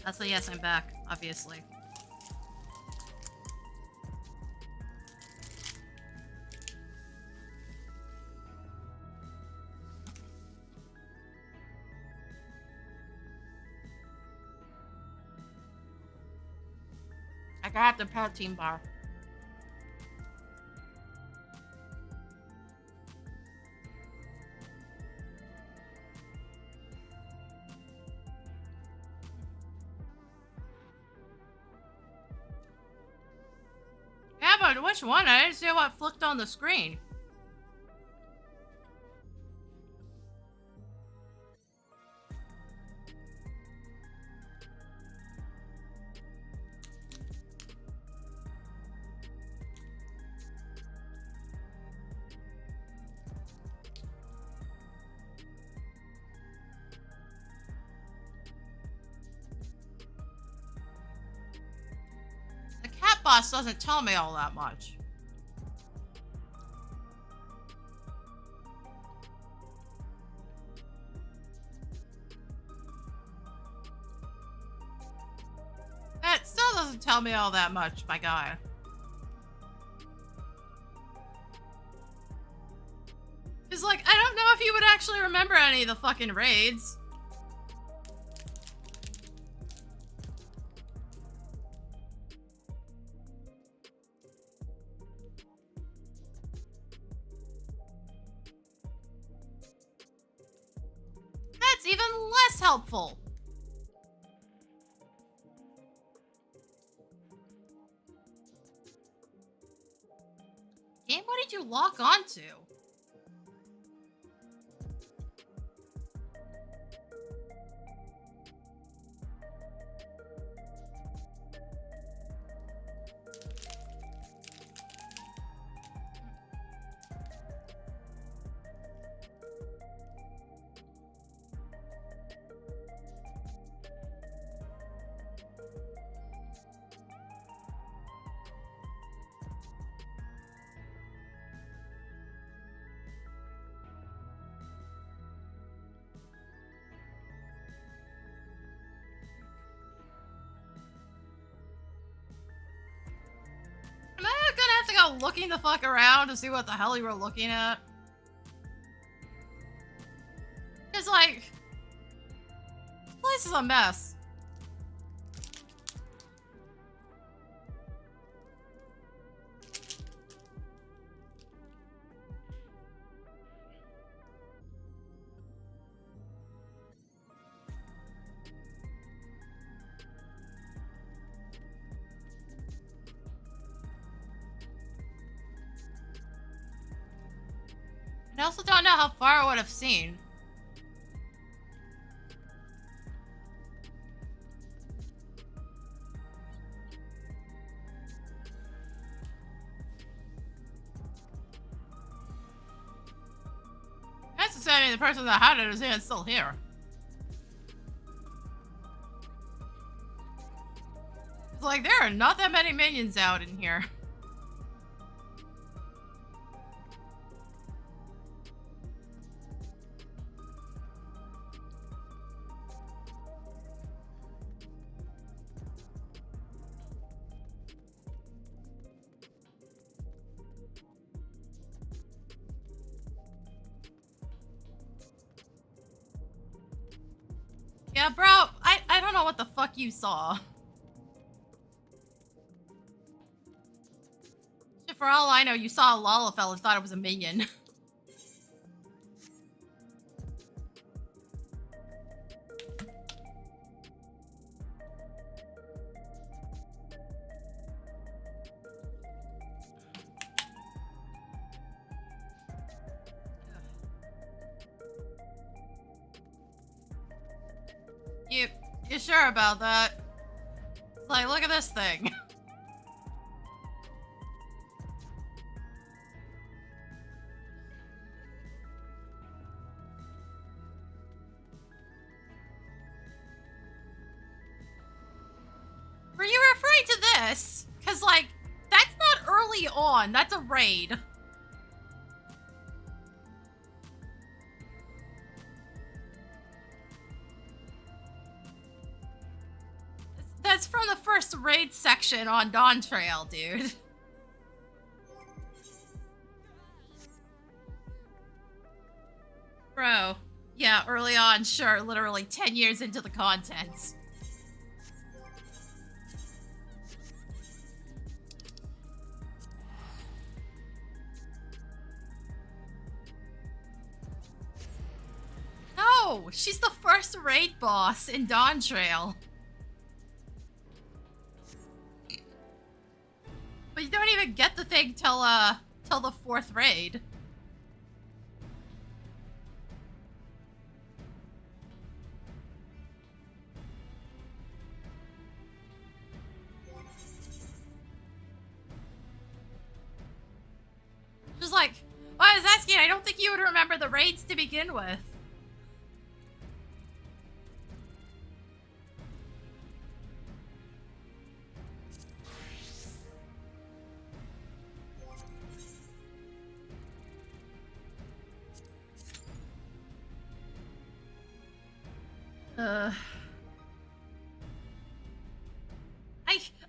That's a yes, I'm back, obviously. I grabbed the protein bar. Yeah, but which one? I didn't see what flicked on the screen. that boss doesn't tell me all that much. That still doesn't tell me all that much, my guy. Cause like, I don't know if you would actually remember any of the fucking raids. That's even less helpful. Game, what did you lock onto? Am I gonna have to go looking the fuck around to see what the hell you were looking at? It's like, this place is a mess. I also don't know how far I would have seen. That's to say the person that had it is still here. It's like there are not that many minions out in here. Yeah, bro, I don't know what the fuck you saw. Shit, for all I know, you saw a Lalafell and thought it was a minion. You sure about that? Like, look at this thing. Were you referring to this? Cause like, that's not early on, that's a raid. That's from the first raid section on Dawntrail, dude. Bro, yeah, early on, sure, literally 10 years into the contents. No, she's the first raid boss in Dawntrail. But you don't even get the thing till the 4th raid. Just like, well, I was asking, I don't think you would remember the raids to begin with.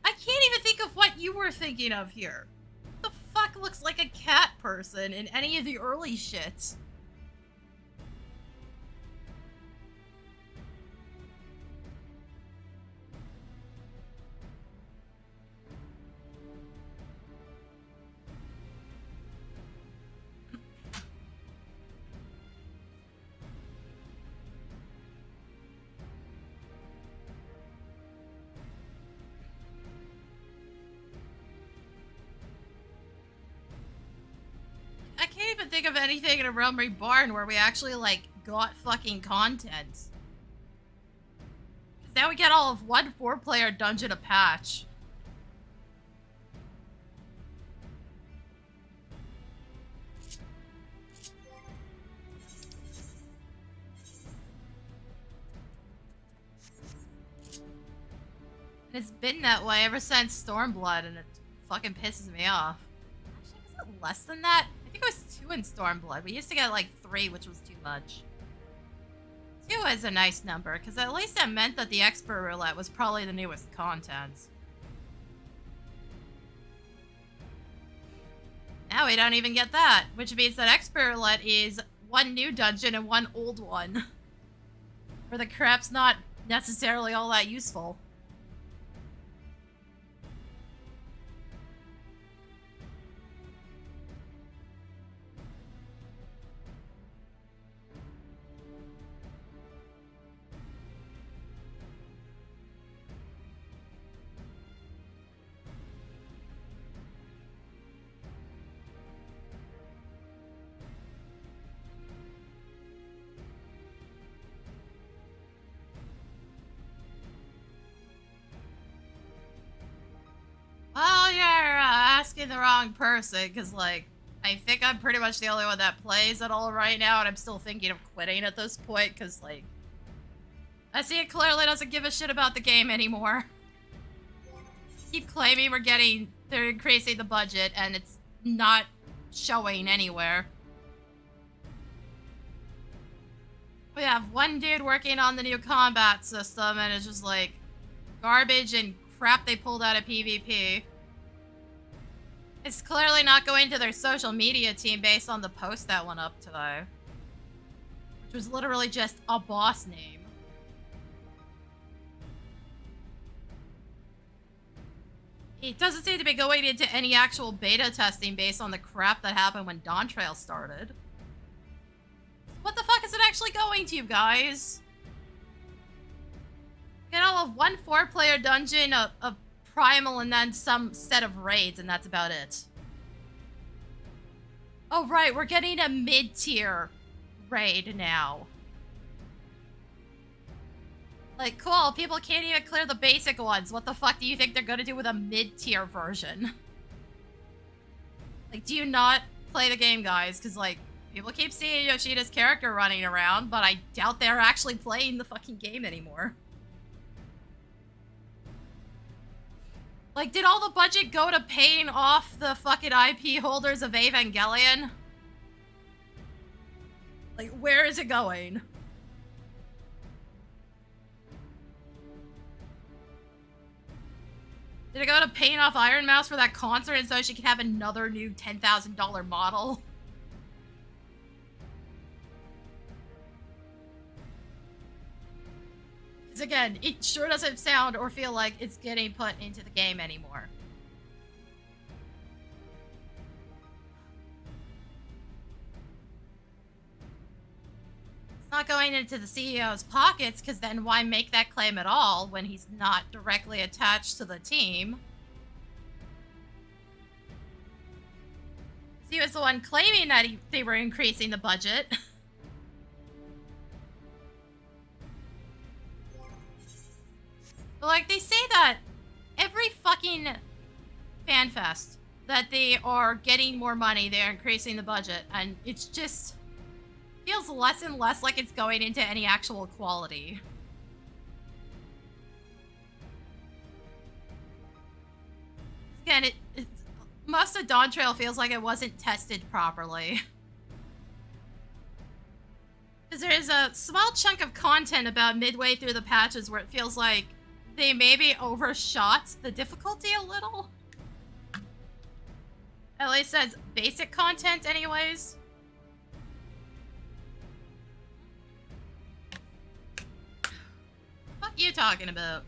I can't even think of what you were thinking of here. What the fuck looks like a cat person in any of the early shits? I can't even think of anything in a Realm Reborn where we actually, like, got fucking content. 'Cause now we get all of one 4-player dungeon a patch. And it's been that way ever since Stormblood, and it fucking pisses me off. Actually, was it less than that? I think it was 2 in Stormblood. We used to get like 3, which was too much. 2 is a nice number, because at least that meant that the Expert Roulette was probably the newest content. Now we don't even get that, which means that Expert Roulette is 1 new dungeon and 1 old one. Where the crap's not necessarily all that useful. Well, you're asking the wrong person, because, like, I think I'm pretty much the only one that plays at all right now, and I'm still thinking of quitting at this point, because, like, I see it clearly doesn't give a shit about the game anymore. Keep claiming they're increasing the budget, and it's not showing anywhere. We have one dude working on the new combat system, and it's just, like, garbage and crap they pulled out of PvP. It's clearly not going to their social media team based on the post that went up today. Which was literally just a boss name. It doesn't seem to be going into any actual beta testing based on the crap that happened when Dawntrail started. So what the fuck is it actually going to, you guys? Get all of 1 4-player dungeon, a primal, and then some set of raids, and that's about it. Oh right, we're getting a mid-tier raid now. Like, cool, people can't even clear the basic ones. What the fuck do you think they're gonna do with a mid-tier version? Like, do you not play the game, guys? Because, like, people keep seeing Yoshida's character running around, but I doubt they're actually playing the fucking game anymore. Like, did all the budget go to paying off the fucking IP holders of Evangelion? Like, where is it going? Did it go to paying off Iron Mouse for that concert and so she could have another new $10,000 model? Because again, it sure doesn't sound or feel like it's getting put into the game anymore. It's not going into the CEO's pockets, because then why make that claim at all when he's not directly attached to the team? He was the one claiming that they were increasing the budget. But, like, they say that every fucking FanFest that they are getting more money, they're increasing the budget, and it's just feels less and less like it's going into any actual quality. Again, most of Dawntrail feels like it wasn't tested properly. Because there's a small chunk of content about midway through the patches where it feels like they maybe overshot the difficulty a little. At least as basic content anyways. What you talking about?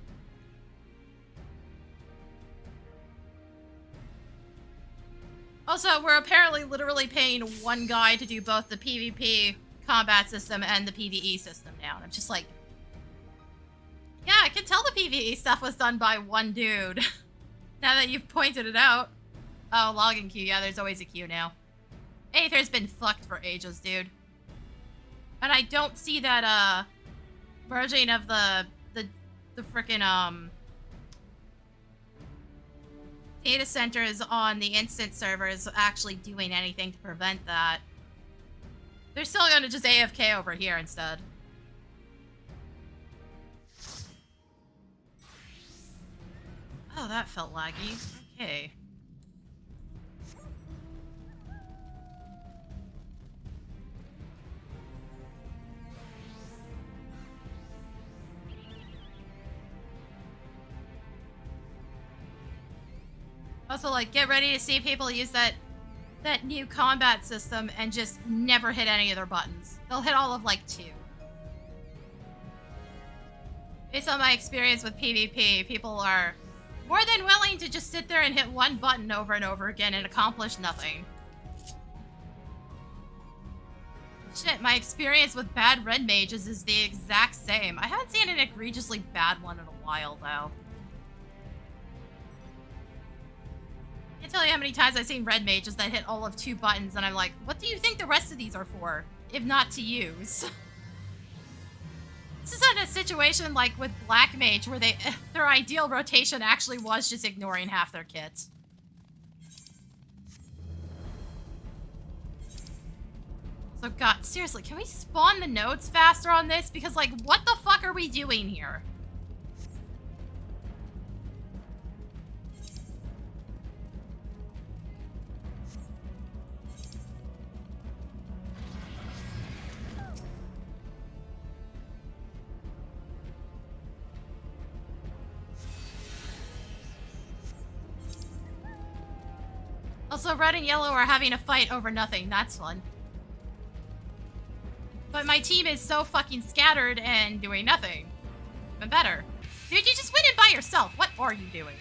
Also, we're apparently literally paying one guy to do both the PvP combat system and the PvE system now. And I'm just like, yeah, I can tell the PvE stuff was done by one dude. Now that you've pointed it out. Oh, login queue. Yeah, there's always a queue now. Aether's been fucked for ages, dude. And I don't see that, merging of the frickin', data centers on the instant servers actually doing anything to prevent that. They're still gonna just AFK over here instead. Oh, that felt laggy. Okay. Also, like, get ready to see people use that new combat system and just never hit any of their buttons. They'll hit all of, like, 2. Based on my experience with PvP, people are more than willing to just sit there and hit one button over and over again and accomplish nothing. Shit, my experience with bad red mages is the exact same. I haven't seen an egregiously bad one in a while, though. I can't tell you how many times I've seen red mages that hit all of 2 buttons, and I'm like, what do you think the rest of these are for, if not to use? This isn't a situation like with black mage, where their ideal rotation actually was just ignoring half their kits. So god, seriously, can we spawn the nodes faster on this? Because, like, what the fuck are we doing here? Also, red and yellow are having a fight over nothing. That's fun. But my team is so fucking scattered and doing nothing. Even better. Dude, you just went in by yourself. What are you doing?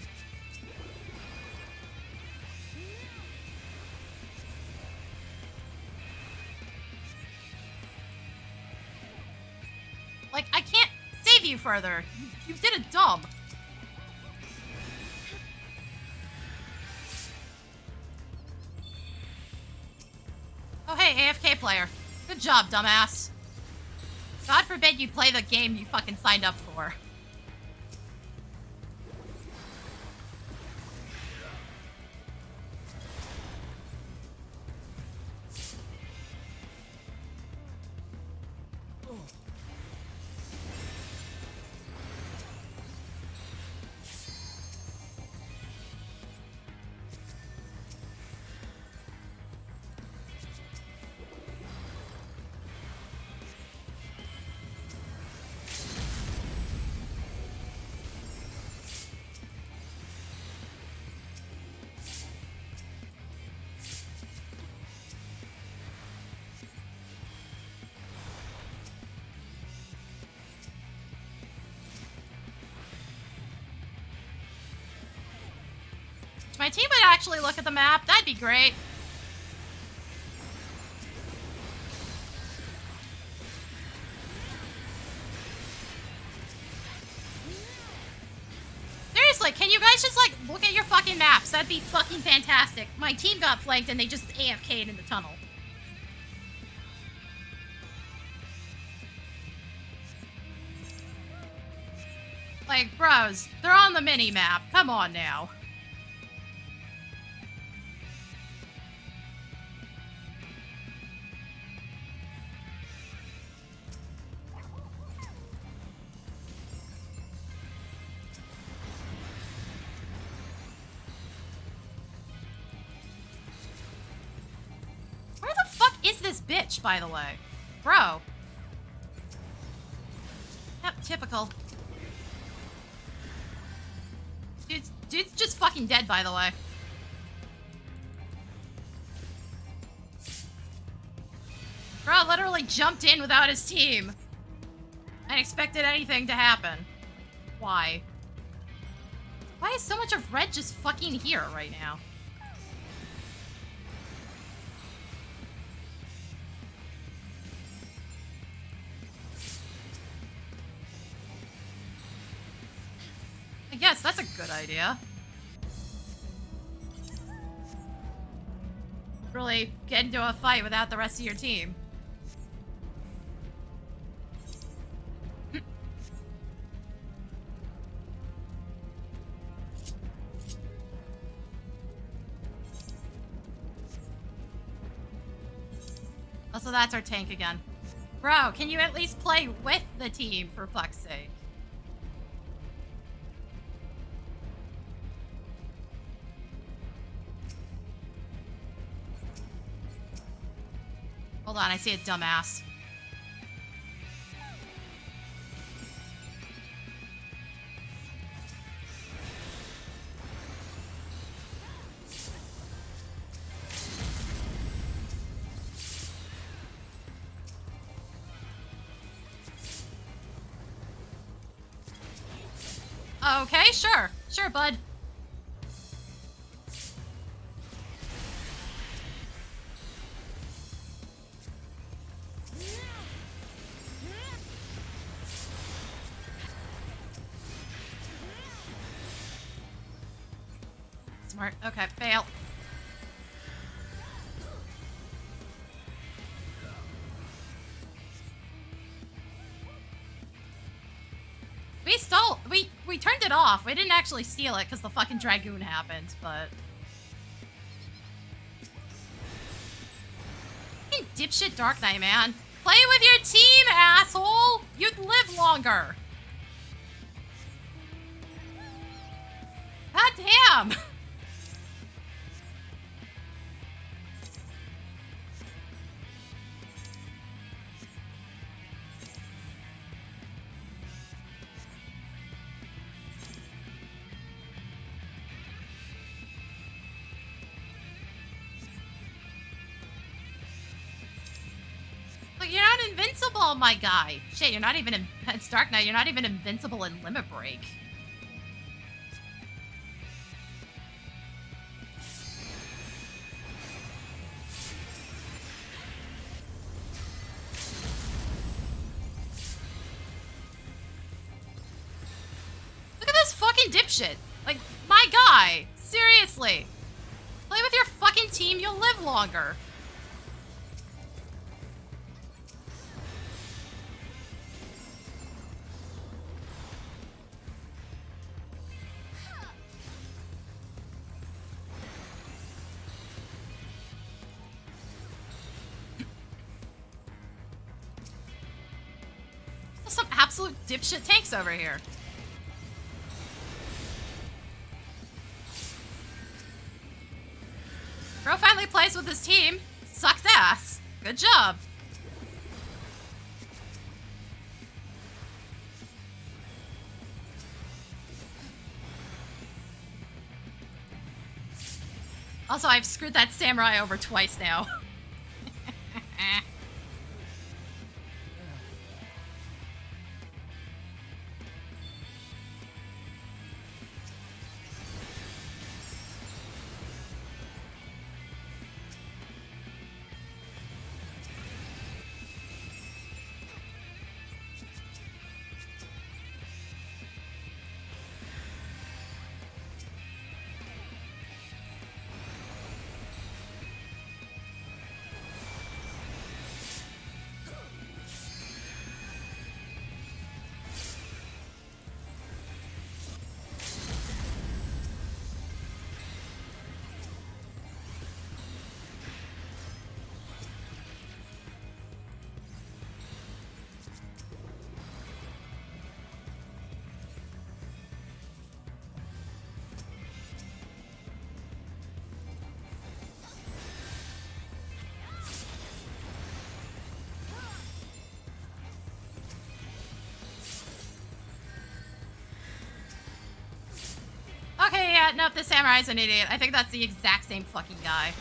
Like, I can't save you further. You did it dumb. Oh, hey, AFK player. Good job, dumbass. God forbid you play the game you fucking signed up for. If my team would actually look at the map, that'd be great. Seriously, can you guys just, like, look at your fucking maps? That'd be fucking fantastic. My team got flanked and they just AFK'd in the tunnel. Like, bros, they're on the mini-map. Come on now. Where the fuck is this bitch, by the way? Bro. Typical. Dude's just fucking dead, by the way. Bro literally jumped in without his team. And expected anything to happen. Why? Why is so much of red just fucking here right now? I guess that's a good idea. Really get into a fight without the rest of your team. Also, that's our tank again. Bro, can you at least play with the team, for fuck's sake? Hold on, I see a dumbass. Okay, sure. Sure, bud. Smart. Okay, fail. We turned it off. We didn't actually steal it because the fucking Dragoon happened, but... Fucking dipshit Dark Knight, man. Play with your team, asshole! You'd live longer! God damn! You're not invincible, my guy. Shit, you're not even in... It's Dark Knight. You're not even invincible in Limit Break. Look at this fucking dipshit. Like, my guy. Seriously. Play with your fucking team. You'll live longer. Some absolute dipshit tanks over here. Bro finally plays with his team. Sucks ass. Good job. Also, I've screwed that samurai over twice now. Yeah, nope, the samurai's an idiot. I think that's the exact same fucking guy.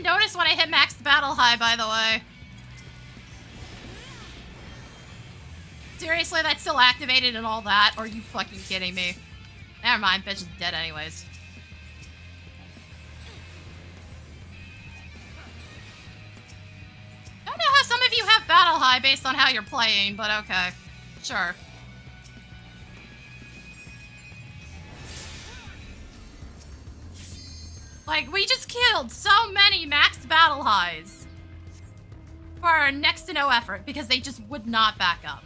Notice when I hit max battle high, by the way. Seriously, that's still activated and all that? Or are you fucking kidding me? Never mind, bitch is dead anyways. I don't know how some of you have battle high based on how you're playing, but okay. Sure. Like, we just killed so many maxed battle highs for next to no effort because they just would not back up.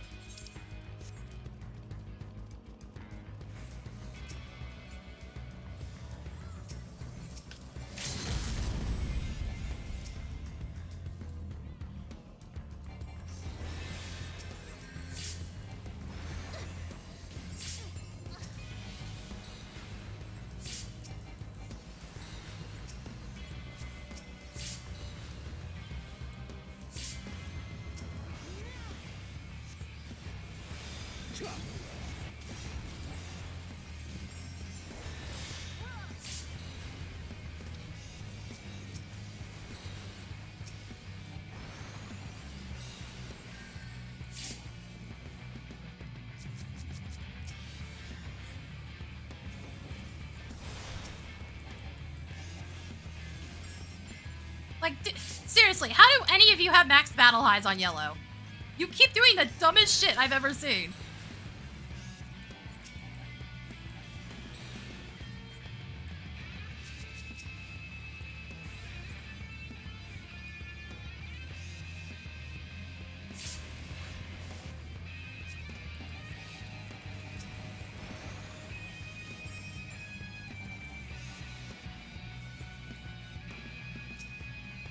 Like, seriously, how do any of you have max battle highs on yellow? You keep doing the dumbest shit I've ever seen.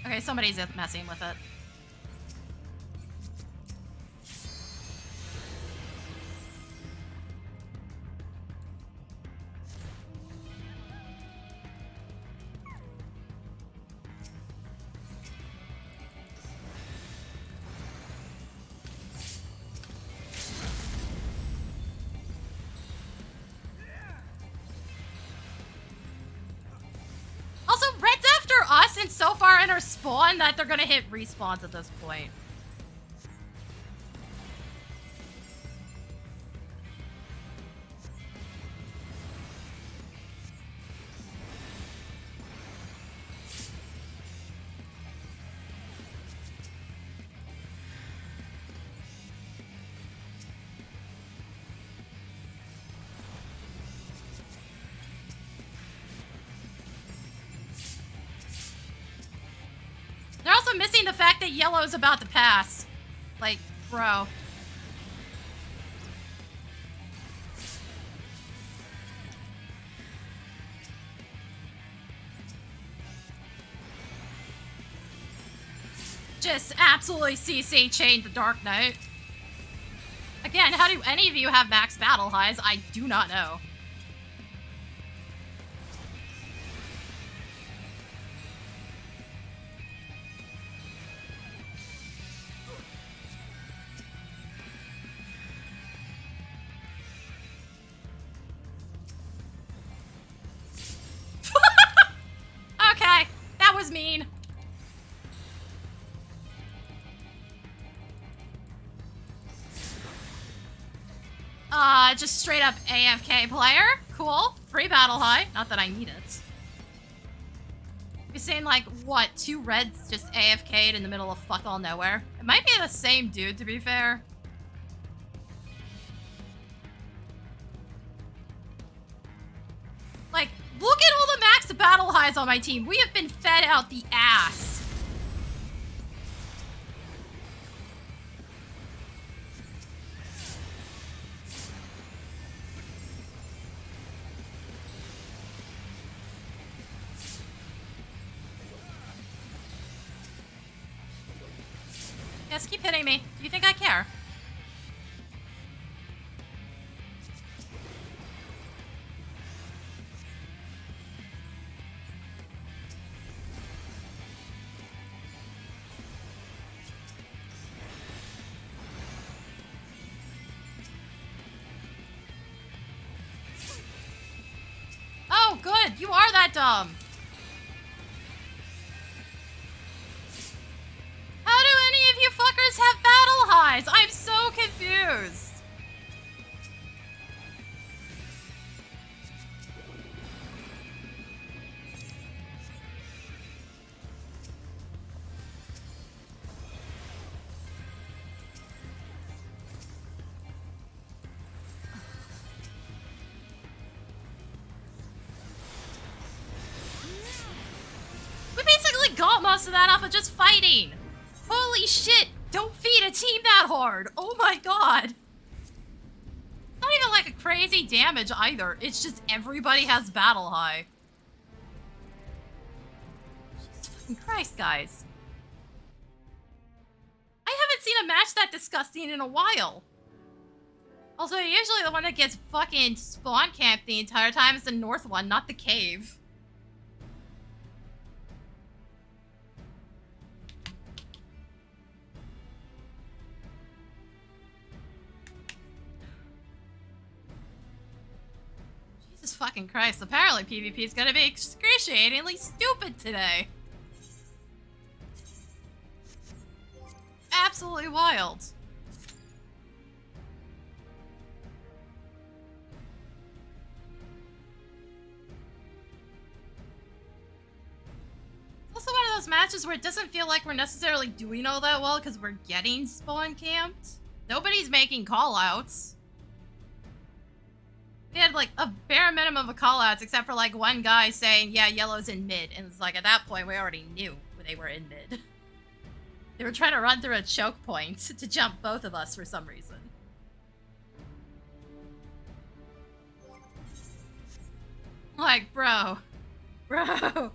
Okay, somebody's messing with it. And so far in our spawn that they're gonna hit respawns at this point. Missing the fact that yellow's about to pass. Like, bro. Just absolutely CC chained the Dark Knight. Again, how do any of you have max battle highs? I do not know. Mean. Just straight up AFK player. Cool. Free battle high. Not that I need it. You're saying like, what, 2 reds just AFK'd in the middle of fuck all nowhere? It might be the same dude, to be fair. Like, look at all the max battle highs on my team. We have been fed out the ass. Just keep hitting me. Do you think I care? Oh, good. You are that dumb. How do any of you fuckers have battle highs? I'm so confused. We basically got most of that off of just fighting. Holy shit! Don't feed a team that hard! Oh my god! It's not even like a crazy damage either. It's just everybody has battle high. Jesus fucking Christ, guys. I haven't seen a match that disgusting in a while. Also, usually the one that gets fucking spawn camped the entire time is the north one, not the cave. Jesus fucking Christ, apparently PvP is gonna be excruciatingly stupid today. Absolutely wild. It's also one of those matches where it doesn't feel like we're necessarily doing all that well because we're getting spawn camped. Nobody's making callouts. We had like a bare minimum of callouts except for like one guy saying, yeah, yellow's in mid. And it's like at that point we already knew they were in mid. They were trying to run through a choke point to jump both of us for some reason. Like, bro. And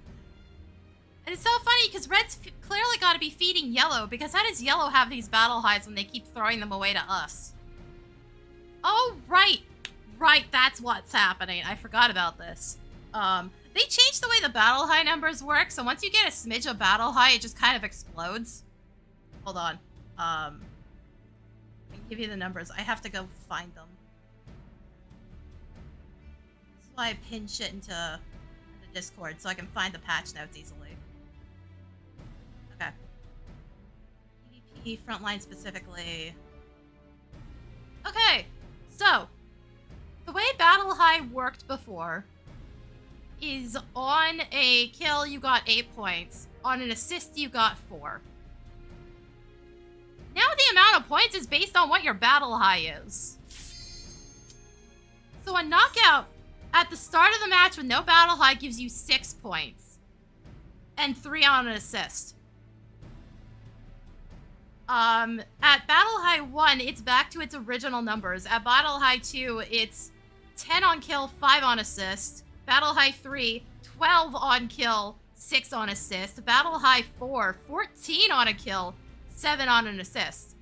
it's so funny because red's clearly got to be feeding yellow because how does yellow have these battle hides when they keep throwing them away to us? Oh, right. Right, that's what's happening. I forgot about this. They changed the way the battle high numbers work, so once you get a smidge of battle high, it just kind of explodes. Hold on. I can give you the numbers. I have to go find them. This is why I pin shit into the Discord, so I can find the patch notes easily. Okay. PvP, Frontline specifically. Okay, so the way Battle High worked before is on a kill you got 8 points, on an assist you got 4. Now the amount of points is based on what your Battle High is. So a knockout at the start of the match with no Battle High gives you 6 points, and 3 on an assist. At Battle High 1, it's back to its original numbers. At Battle High 2, it's 10 on kill, 5 on assist. Battle High 3, 12 on kill, 6 on assist. Battle High 4, 14 on a kill, 7 on an assist.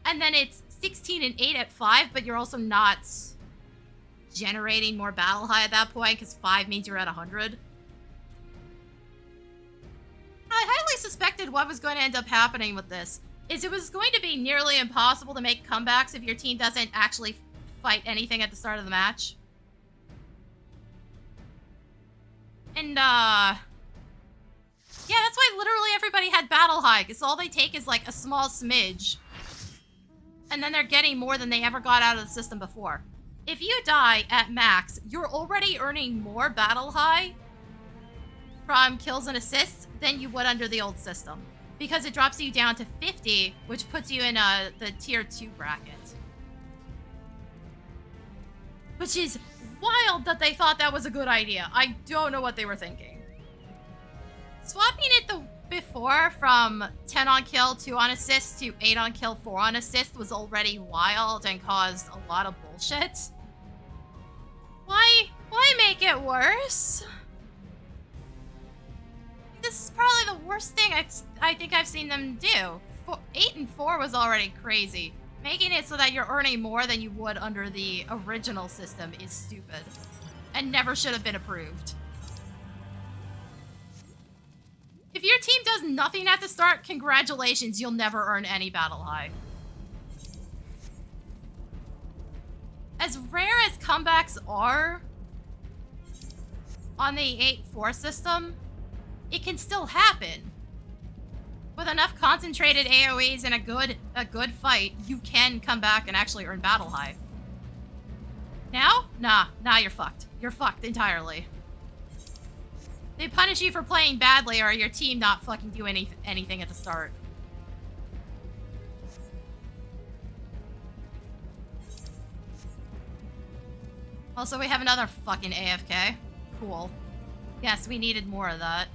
And then it's 16 and 8 at 5, but you're also not generating more Battle High at that point, because 5 means you're at 100. I highly suspected what was going to end up happening with this is it was going to be nearly impossible to make comebacks if your team doesn't actually fight anything at the start of the match. And, yeah, that's why literally everybody had Battle High, because all they take is, like, a small smidge. And then they're getting more than they ever got out of the system before. If you die at max, you're already earning more Battle High from kills and assists than you would under the old system. Because it drops you down to 50, which puts you in the tier 2 bracket. Which is wild that they thought that was a good idea. I don't know what they were thinking. Swapping it before from 10 on kill, 2 on assist to 8 on kill, 4 on assist was already wild and caused a lot of bullshit. Why make it worse? This is probably the worst thing I think I've seen them do. 8 and 4 was already crazy. Making it so that you're earning more than you would under the original system is stupid. And never should have been approved. If your team does nothing at the start, congratulations, you'll never earn any battle high. As rare as comebacks are on the 8-4 system, it can still happen. With enough concentrated AoEs and a good fight, you can come back and actually earn battle high. Now? Nah, you're fucked. You're fucked entirely. They punish you for playing badly or your team not fucking do anything at the start. Also, we have another fucking AFK. Cool. Yes, we needed more of that.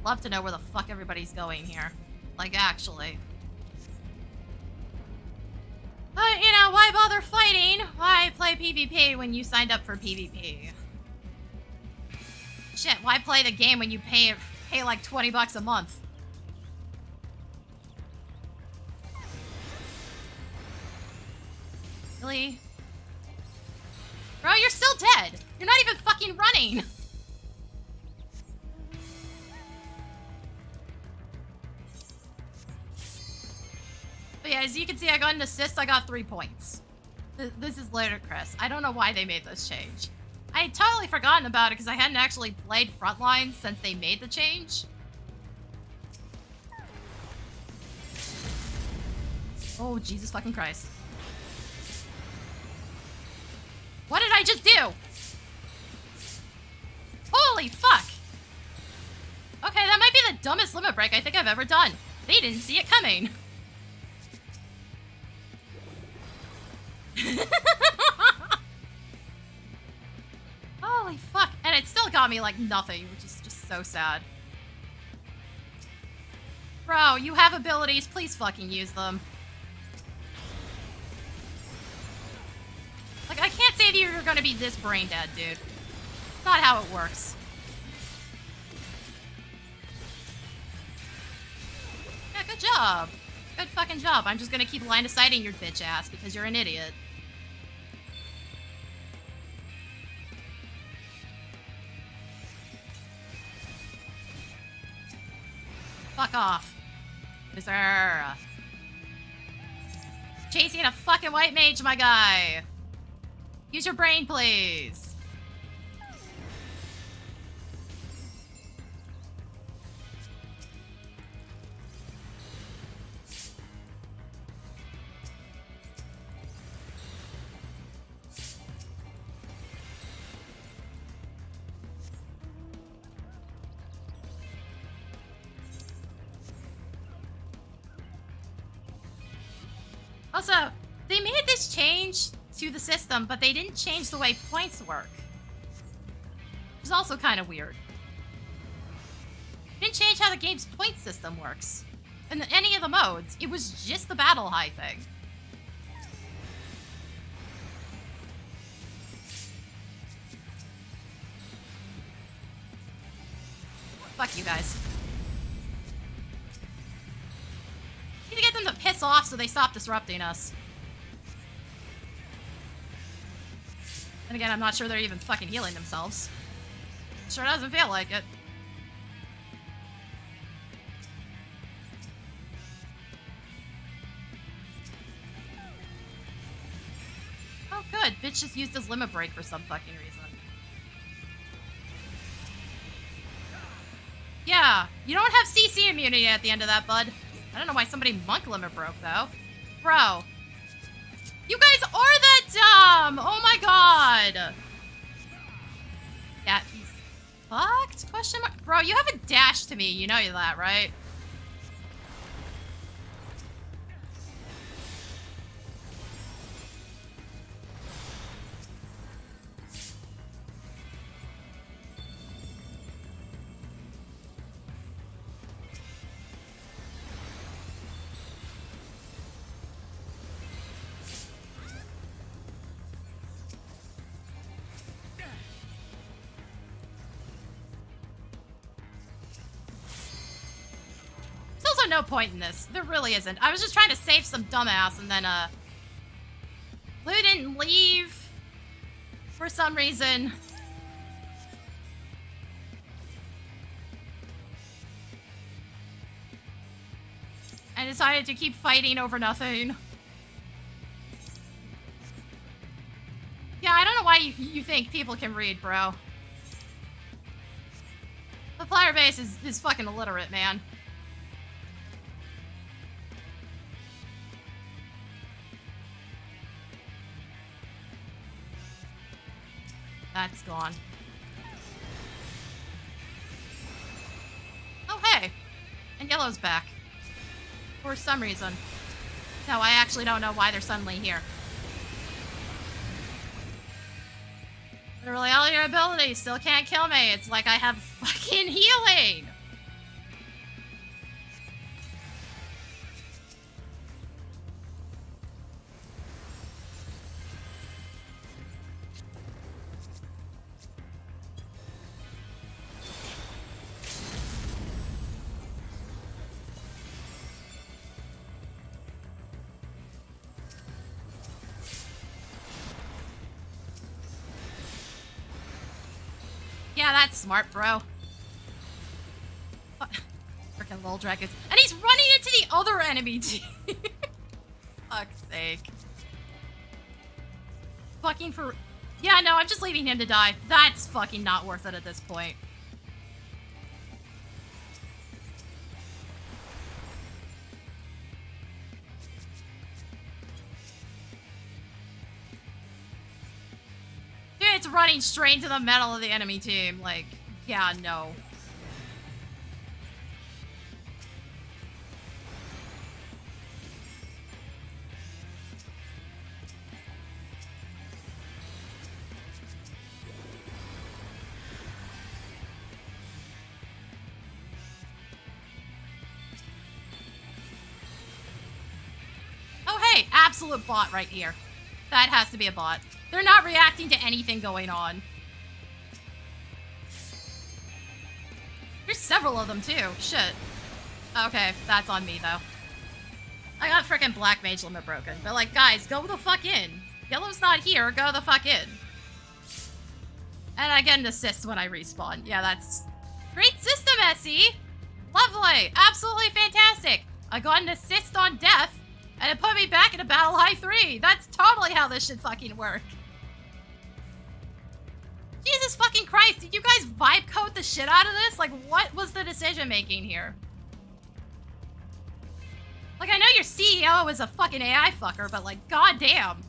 Love to know where the fuck everybody's going here. Like, actually. But, you know, why bother fighting? Why play PvP when you signed up for PvP? Shit, why play the game when you pay like 20 bucks a month? Really? Bro, you're still dead. You're not even fucking running. But yeah, as you can see, I got an assist. I got 3 points. This is ludicrous. I don't know why they made this change. I had totally forgotten about it because I hadn't actually played Frontlines since they made the change. Oh, Jesus fucking Christ. What did I just do? Holy fuck! Okay, that might be the dumbest limit break I think I've ever done. They didn't see it coming. Holy fuck. And it still got me like nothing, which is just so sad. Bro, you have abilities, please fucking use them. Like, I can't say that you're gonna be this brain dead, dude. It's not how it works. Yeah, good job. Good fucking job. I'm just gonna keep line of sighting your bitch ass because you're an idiot. Fuck off. Loser. Chasing a fucking white mage, my guy. Use your brain, please. Also, they made this change to the system, but they didn't change the way points work. Which is also kind of weird. They didn't change how the game's point system works. In any of the modes, it was just the battle high thing. Fuck you guys. Need to get them to piss off so they stop disrupting us. And again, I'm not sure they're even fucking healing themselves. Sure doesn't feel like it. Oh good, bitch just used his limit break for some fucking reason. Yeah, you don't have CC immunity at the end of that, bud. I don't know why somebody monk limit broke, though. Bro. You guys are that dumb! Oh my god! Yeah, he's fucked? Question mark? Bro, you have a dash to me. You know that, right? no point in this. There really isn't. I was just trying to save some dumbass, and then, Lou didn't leave for some reason. I decided to keep fighting over nothing. Yeah, I don't know why you think people can read, bro. The player base is fucking illiterate, man. That's gone. Oh, hey. And yellow's back. For some reason. No, I actually don't know why they're suddenly here. Literally all your abilities still can't kill me. It's like I have fucking healing. Yeah, that's smart, bro. Freaking lol dragons. And he's running into the other enemy team. Fuck's sake. Fucking for... Yeah, no, I'm just leaving him to die. That's fucking not worth it at this point. Dude, it's running straight into the middle of the enemy team. Like, yeah, no. Oh, hey, absolute bot right here. That has to be a bot. They're not reacting to anything going on. There's several of them, too. Shit. Okay, that's on me, though. I got frickin' Black Mage Limit broken. But, like, guys, go the fuck in. Yellow's not here. Go the fuck in. And I get an assist when I respawn. Yeah, that's... Great system, Essie! Lovely! Absolutely fantastic! I got an assist on death, and it put me back into Battle High 3! That's totally how this should fucking work. Jesus fucking Christ, did you guys vibe code the shit out of this? Like, what was the decision making here? Like, I know your CEO is a fucking AI fucker, but like, goddamn.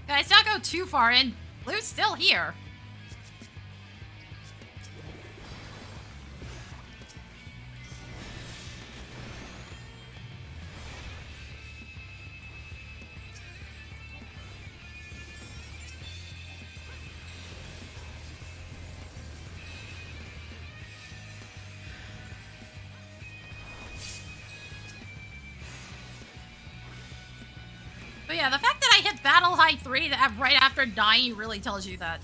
Guys, don't go too far in. Blue's still here. But yeah, the fact that I hit Battle High 3 right after dying really tells you that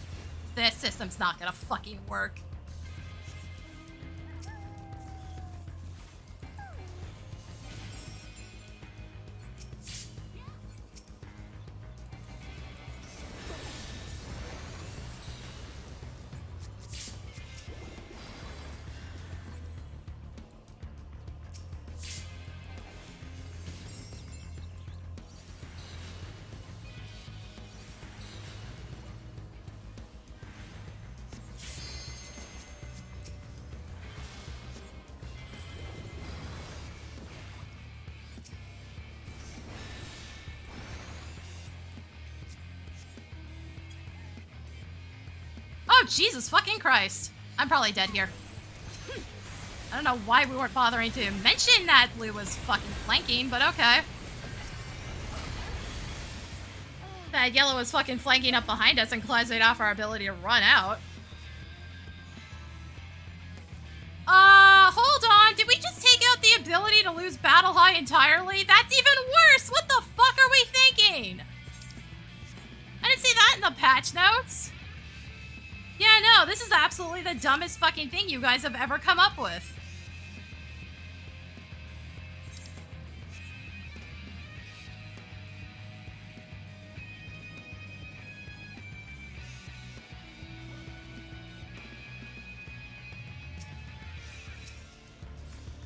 this system's not gonna fucking work. Oh, Jesus fucking Christ. I'm probably dead here. I don't know why we weren't bothering to mention that Blue was fucking flanking, but okay. That Yellow was fucking flanking up behind us and closing off our ability to run out. Hold on. Did we just take out the ability to lose Battle High entirely? That's even worse! What the fuck are we thinking? I didn't see that in the patch notes. Yeah, no, this is absolutely the dumbest fucking thing you guys have ever come up with.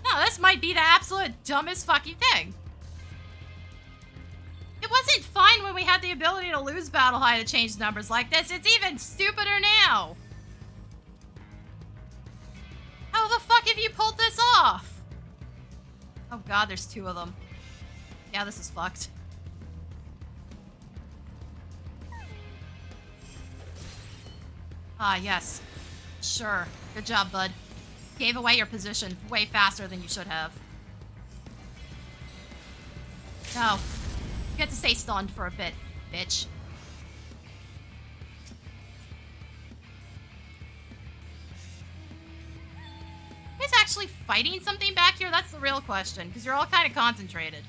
No, this might be the absolute dumbest fucking thing. It wasn't fine when we had the ability to lose Battle High to change numbers like this. It's even stupider now. How the fuck have you pulled this off? Oh god, there's two of them. Yeah, this is fucked. Ah, yes. Sure. Good job, bud. Gave away your position way faster than you should have. No. You get to stay stunned for a bit, bitch. You guys actually fighting something back here? That's the real question, because you're all kind of concentrated.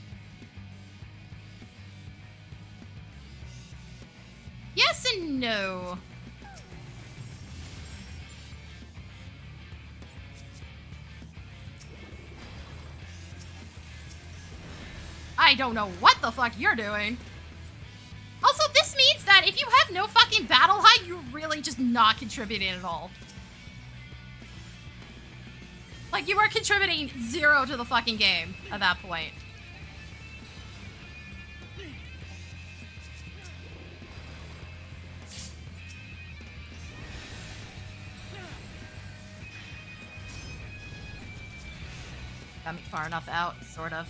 Yes and no. I don't know what the fuck you're doing. Also, this means that if you have no fucking Battle High, you're really just not contributing at all. Like, you are contributing 0 to the fucking game at that point. Got me far enough out, sort of.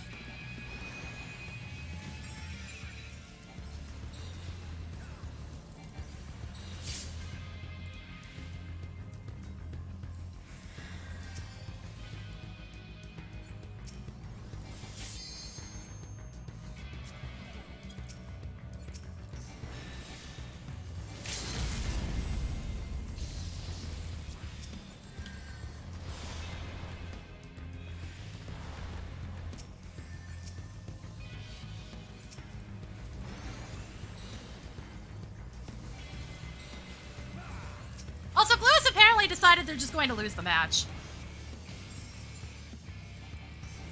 Also, Blue has apparently decided they're just going to lose the match.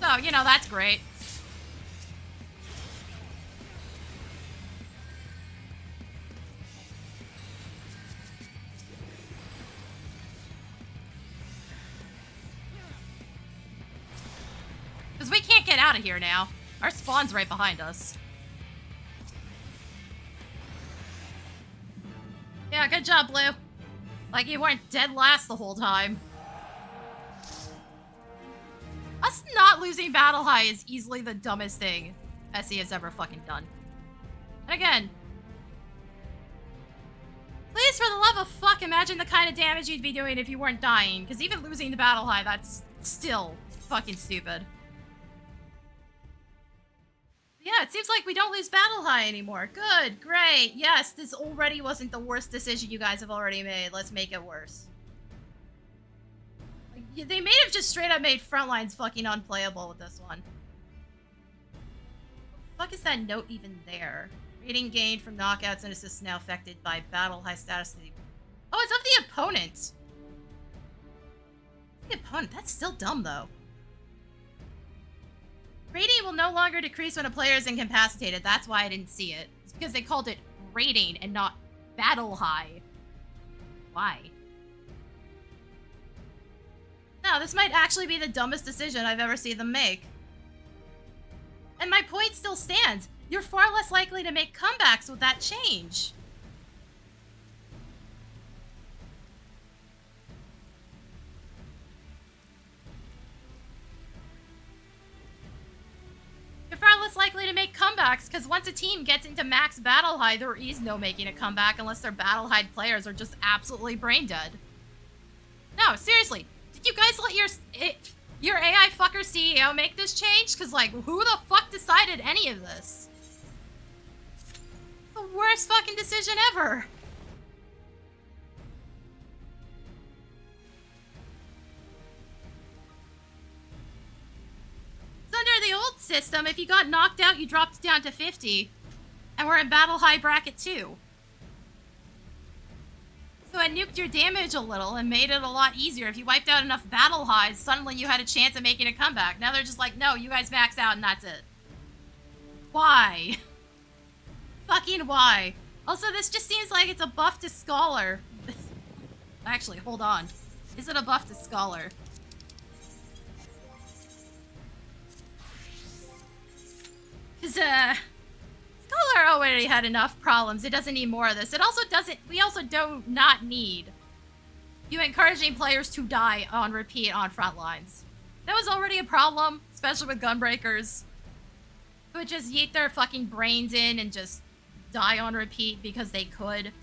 So, you know, that's great. Because we can't get out of here now. Our spawn's right behind us. Yeah, good job, Blue. Like you weren't dead last the whole time. Us not losing Battle High is easily the dumbest thing SE has ever fucking done. And again, please, for the love of fuck, imagine the kind of damage you'd be doing if you weren't dying. Because even losing the Battle High, that's still fucking stupid. Yeah, it seems like we don't lose Battle High anymore. Good, great, yes, this already wasn't the worst decision you guys have already made. Let's make it worse. Like, they may have just straight up made Frontlines fucking unplayable with this one. What the fuck is that note even there? Rating gained from knockouts and assists now affected by Battle High status. Oh, it's of the opponent. The opponent, that's still dumb though. Rating will no longer decrease when a player is incapacitated. That's why I didn't see it. It's because they called it rating and not Battle High. Why? No, this might actually be the dumbest decision I've ever seen them make. And my point still stands. You're far less likely to make comebacks with that change. You're far less likely to make comebacks, because once a team gets into max battle high, there is no making a comeback unless their battle high players are just absolutely brain dead. No, seriously, did you guys let your AI fucker CEO make this change? Because, like, who the fuck decided any of this? The worst fucking decision ever. Under the old system, if you got knocked out, you dropped down to 50. And we're in battle high bracket 2. So it nuked your damage a little and made it a lot easier. If you wiped out enough battle highs, suddenly you had a chance of making a comeback. Now they're just like, no, you guys max out and that's it. Why? Fucking why? Also, this just seems like it's a buff to Scholar. Actually, hold on. Is it a buff to Scholar? Because, Scholar already had enough problems. It doesn't need more of this. It also doesn't... We also do not need you encouraging players to die on repeat on Frontlines. That was already a problem, especially with Gunbreakers, who would just yeet their fucking brains in and just die on repeat because they could,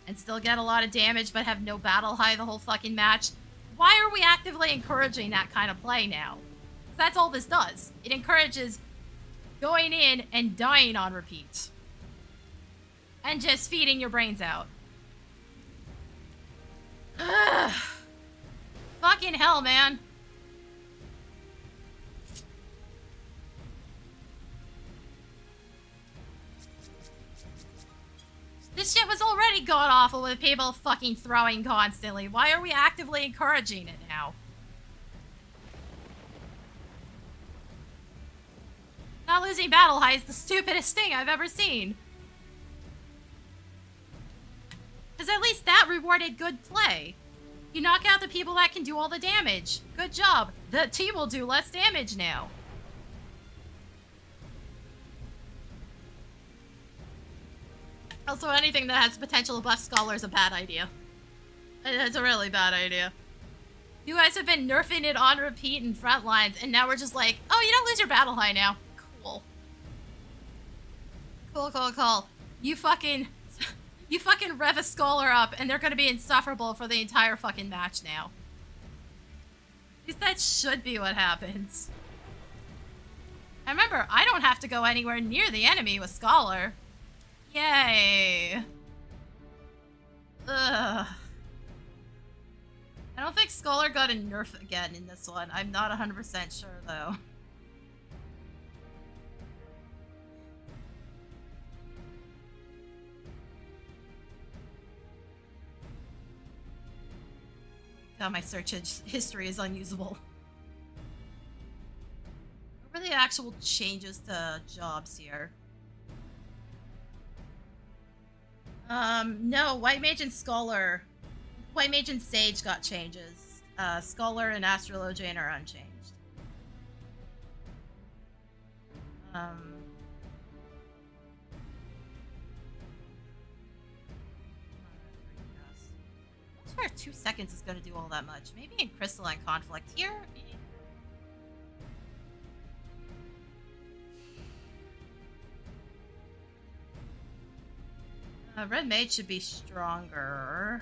and still get a lot of damage but have no battle high the whole fucking match. Why are we actively encouraging that kind of play now? That's all this does. It encourages going in and dying on repeat. And just feeding your brains out. Ugh. Fucking hell, man. This shit was already god-awful with people fucking throwing constantly. Why are we actively encouraging it now? Not losing battle high is the stupidest thing I've ever seen. Because at least that rewarded good play. You knock out the people that can do all the damage. Good job. The team will do less damage now. Also, anything that has potential to buff Scholar is a bad idea. It's a really bad idea. You guys have been nerfing it on repeat in Frontlines, and now we're just like, oh, you don't lose your battle high now. Cool. Cool. You fucking rev a Scholar up, and they're gonna be insufferable for the entire fucking match now. At least that should be what happens. And remember, I don't have to go anywhere near the enemy with Scholar. Yay. Ugh. I don't think Scholar got a nerf again in this one. I'm not 100% sure, though. God, my search history is unusable. What were the actual changes to jobs here? No, White Mage and Scholar. White Mage and Sage got changes. Scholar and Astrologian are unchanged. I'm sure 2 seconds is gonna do all that much. Maybe in Crystalline Conflict here. Red Mage should be stronger.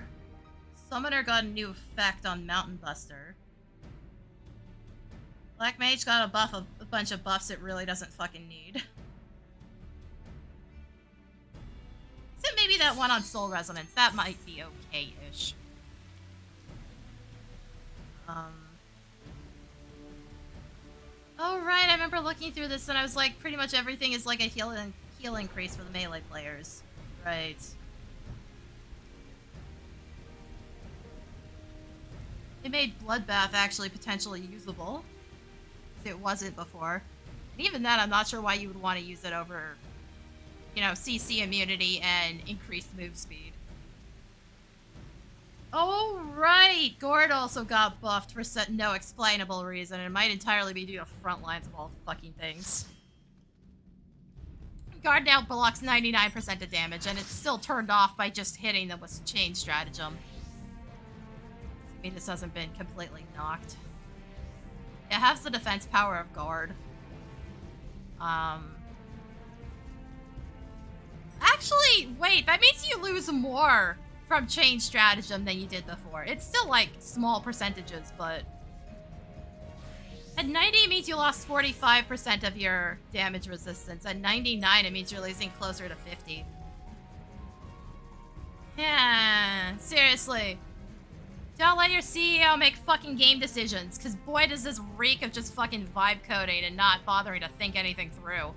Summoner got a new effect on Mountain Buster. Black Mage got a bunch of buffs it really doesn't fucking need. Except maybe that one on Soul Resonance. That might be okay-ish. Oh right, I remember looking through this and I was like, pretty much everything is like a heal increase for the melee players. Right. It made Bloodbath actually potentially usable. It wasn't before. And even then, I'm not sure why you would want to use it over, you know, CC immunity and increased move speed. Oh, right! Gord also got buffed for no explainable reason, and it might entirely be due to Frontlines of all fucking things. Guard now blocks 99% of damage, and it's still turned off by just hitting them with chain stratagem. I mean, this hasn't been completely knocked. It has the defense power of Guard. Actually, wait, that means you lose more from change stratagem than you did before. It's still like small percentages, but at 90 it means you lost 45% of your damage resistance. At 99 it means you're losing closer to 50. Yeah, seriously. Don't let your CEO make fucking game decisions, because boy does this reek of just fucking vibe coding and not bothering to think anything through.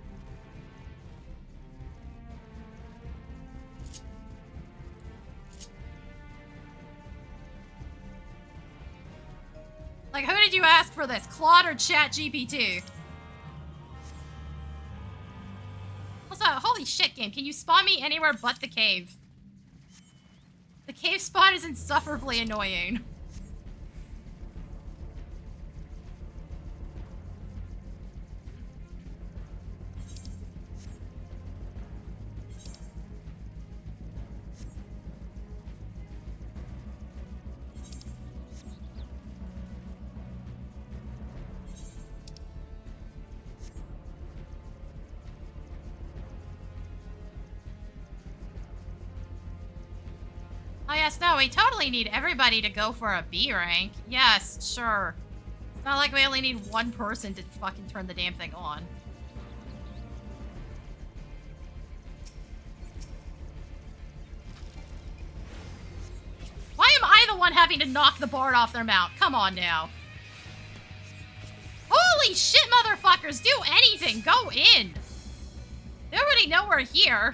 Like, who did you ask for this? Claude or ChatGPT? Also, holy shit, game. Can you spawn me anywhere but the cave? The cave spawn is insufferably annoying. Oh yes, no, we totally need everybody to go for a B rank. Yes, sure. It's not like we only need one person to fucking turn the damn thing on. Why am I the one having to knock the bard off their mount? Come on now. Holy shit, motherfuckers! Do anything! Go in! They already know we're here.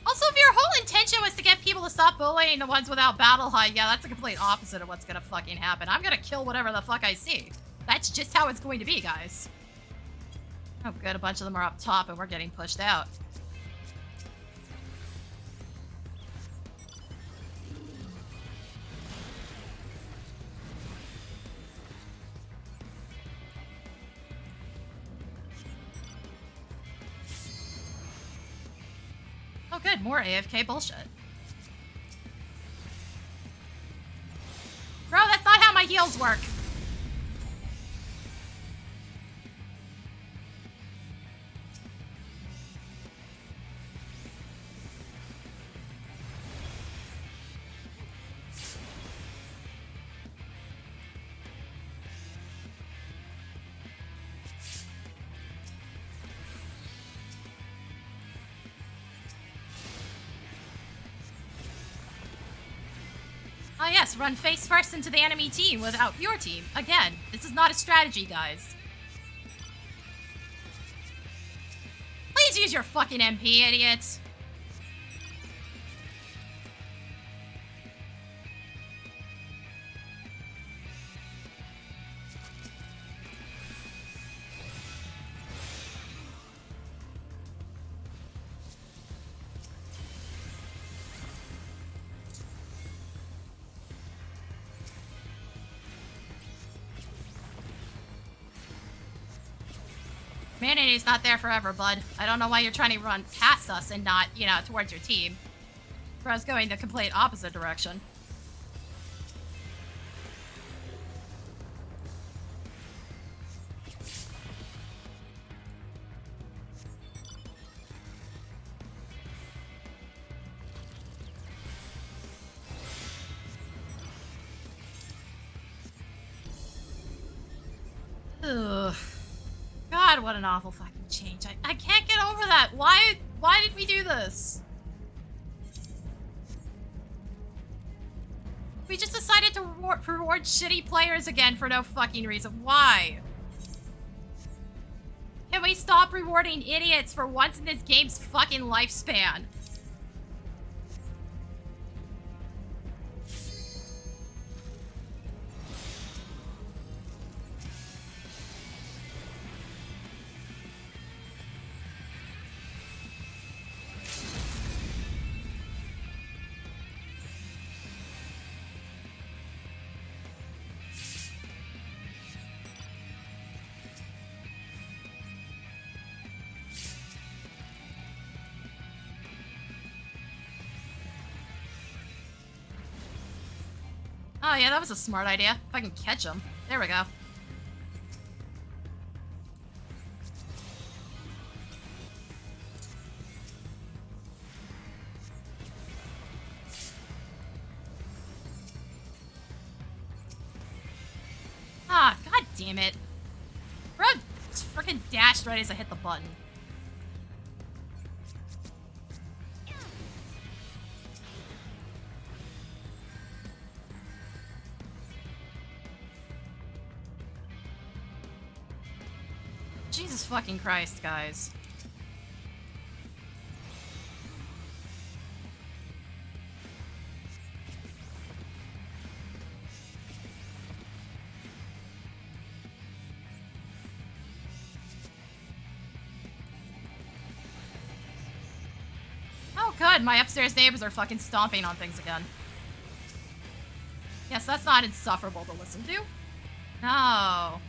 Also, if your whole intention was to get people to stop bullying the ones without battle height, yeah, that's the complete opposite of what's gonna fucking happen. I'm gonna kill whatever the fuck I see. That's just how it's going to be, guys. Oh good, a bunch of them are up top and we're getting pushed out. Oh good, more AFK bullshit. Bro, that's not how my heals work. Oh yes, run face first into the enemy team without your team. Again, this is not a strategy, guys. Please use your fucking MP, idiots. Humanity's not there forever, bud. I don't know why you're trying to run past us and not, you know, towards your team. For us going the complete opposite direction. Ugh. God, what an awful fucking change. I can't get over that. Why did we do this? We just decided to reward shitty players again for no fucking reason. Why? Can we stop rewarding idiots for once in this game's fucking lifespan? Oh yeah, that was a smart idea. If I can catch him. There we go. Ah, god damn it. Bro, just freaking dashed right as I hit the button. Jesus fucking Christ, guys. Oh good, my upstairs neighbors are fucking stomping on things again. Yes, that's not insufferable to listen to. No.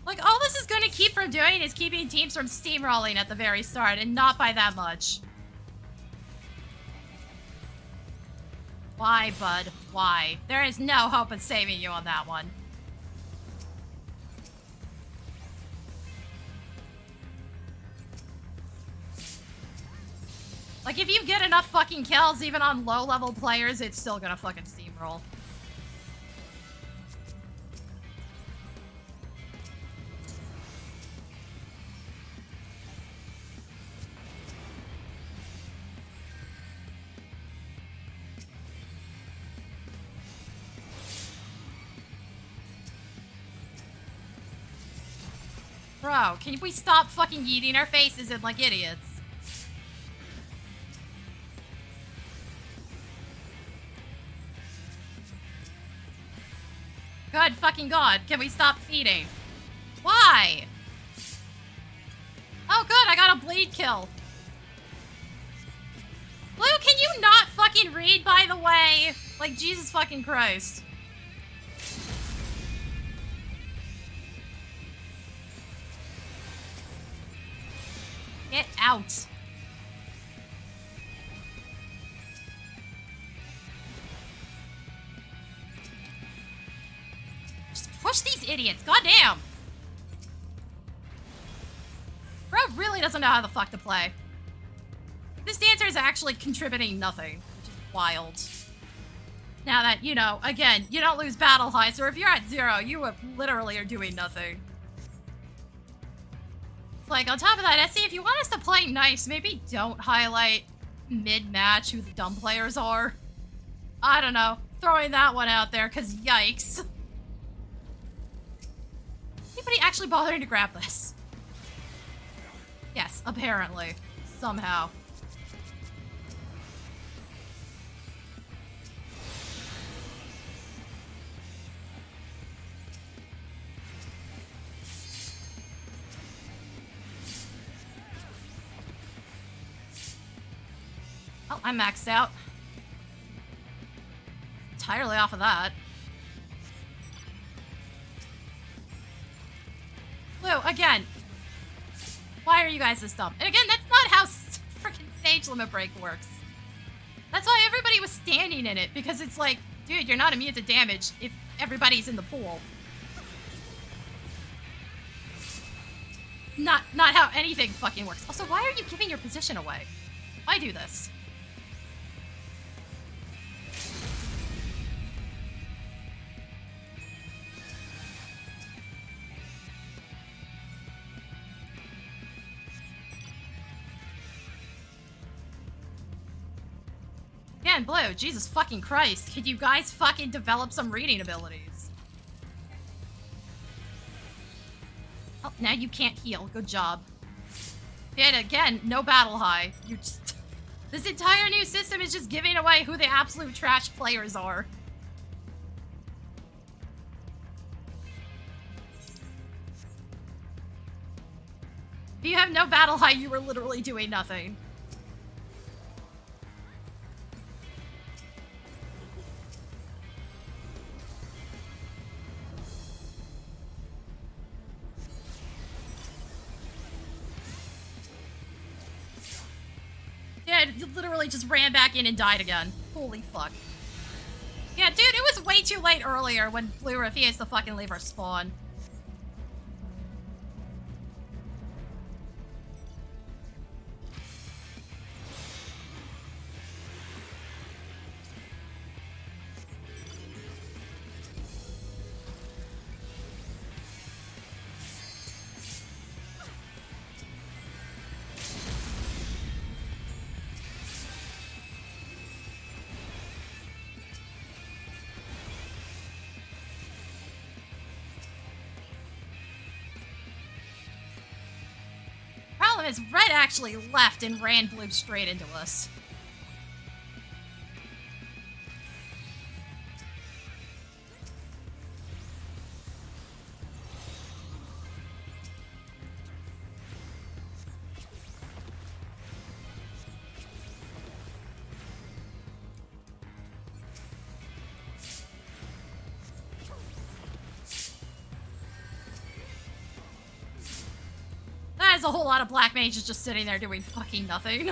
Like, all this is going to keep from doing is keeping teams from steamrolling at the very start, and not by that much. Why, bud? Why? There is no hope of saving you on that one. Like, if you get enough fucking kills, even on low-level players, it's still gonna fucking steamroll. Bro, can we stop fucking yeeting our faces in like idiots? Good fucking god, can we stop feeding? Why? Oh good, I got a bleed kill. Blue, can you not fucking read, by the way? Like, Jesus fucking Christ. Get out. Just push these idiots. Goddamn. Bro really doesn't know how the fuck to play. This dancer is actually contributing nothing, which is wild. Now that, you know, again, you don't lose battle heights, or if you're at 0, you literally are doing nothing. Like, on top of that, Essie, if you want us to play nice, maybe don't highlight mid-match who the dumb players are. I don't know. Throwing that one out there, because yikes. Anybody actually bothering to grab this? Yes, apparently. Somehow. Oh, I'm maxed out. Entirely off of that. Blue, again. Why are you guys this dumb? And again, that's not how freaking stage limit break works. That's why everybody was standing in it, because it's like, dude, you're not immune to damage if everybody's in the pool. Not how anything fucking works. Also, why are you giving your position away? Why do this? Again, Blue, Jesus fucking Christ. Could you guys fucking develop some reading abilities? Oh, now you can't heal. Good job. Yet again, no battle high. You just... This entire new system is just giving away who the absolute trash players are. If you have no battle high, you were literally doing nothing. Yeah, you literally just ran back in and died again. Holy fuck. Yeah, dude, it was way too late earlier when Blue refused to fucking leave her spawn. Problem is, Red actually left and ran Blue straight into us. That is a whole lot of black mages just sitting there doing fucking nothing.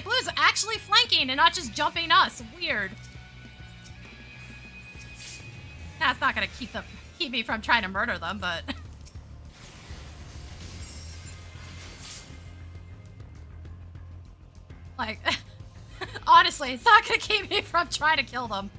Blue's actually flanking and not just jumping us. Weird. That's not gonna keep me from trying to murder them, but like honestly, it's not gonna keep me from trying to kill them.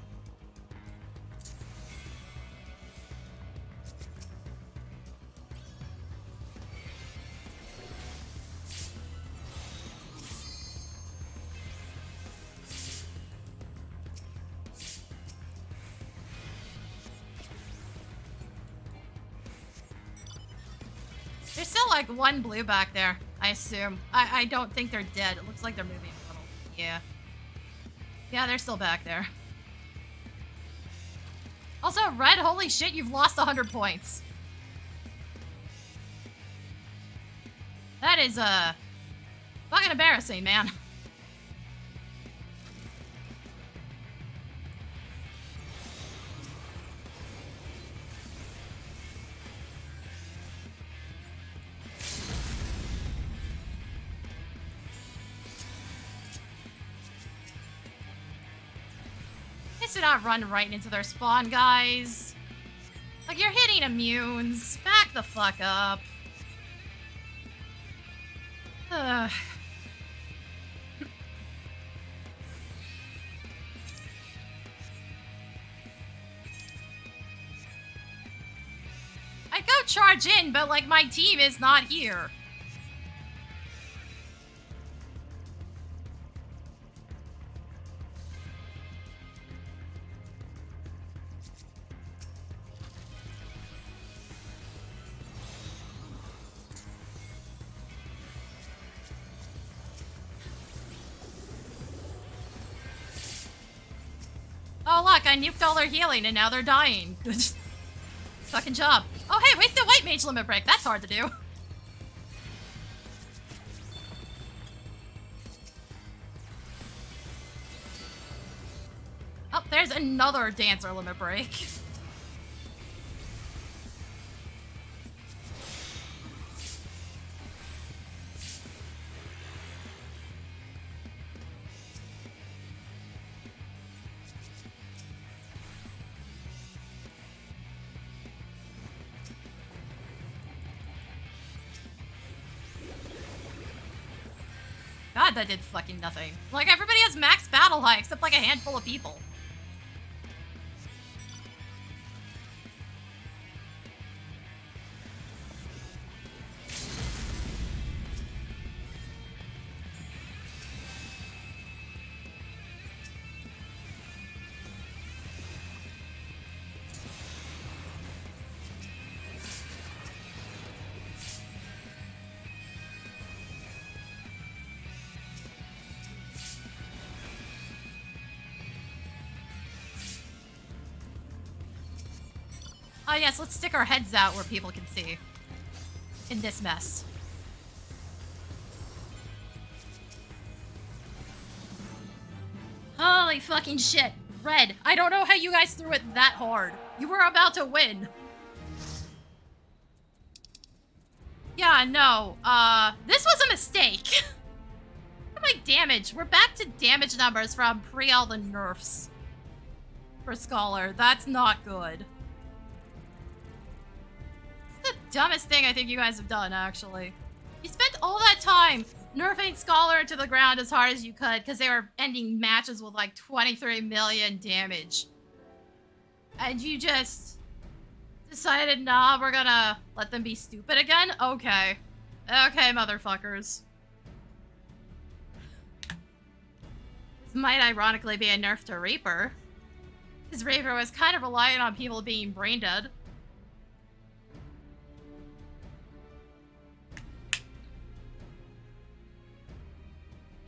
There's still like one blue back there, I assume. I don't think they're dead. It looks like they're moving a little. Yeah. Yeah, they're still back there. Also, Red, holy shit, you've lost 100 points. That is, fucking embarrassing, man. Do not run right into their spawn, guys. Like, you're hitting immunes. Back the fuck up. Ugh. I'd go charge in, but, like, my team is not here. Oh look, I nuked all their healing and now they're dying. Good fucking job. Oh Oh, hey, wasted white mage limit break. That's hard to do. Oh, there's another dancer limit break. God, that did fucking nothing. Like, everybody has max battle high except like a handful of people. Oh yes, let's stick our heads out where people can see. In this mess. Holy fucking shit. Red, I don't know how you guys threw it that hard. You were about to win. Yeah, no, this was a mistake. Look at my damage. We're back to damage numbers from pre all the nerfs. For Scholar, that's not good. The dumbest thing I think you guys have done, actually. You spent all that time nerfing Scholar into the ground as hard as you could because they were ending matches with like 23 million damage. And you just decided, nah, we're gonna let them be stupid again? Okay. Okay, motherfuckers. This might ironically be a nerf to Reaper. Because Reaper was kind of reliant on people being brain dead.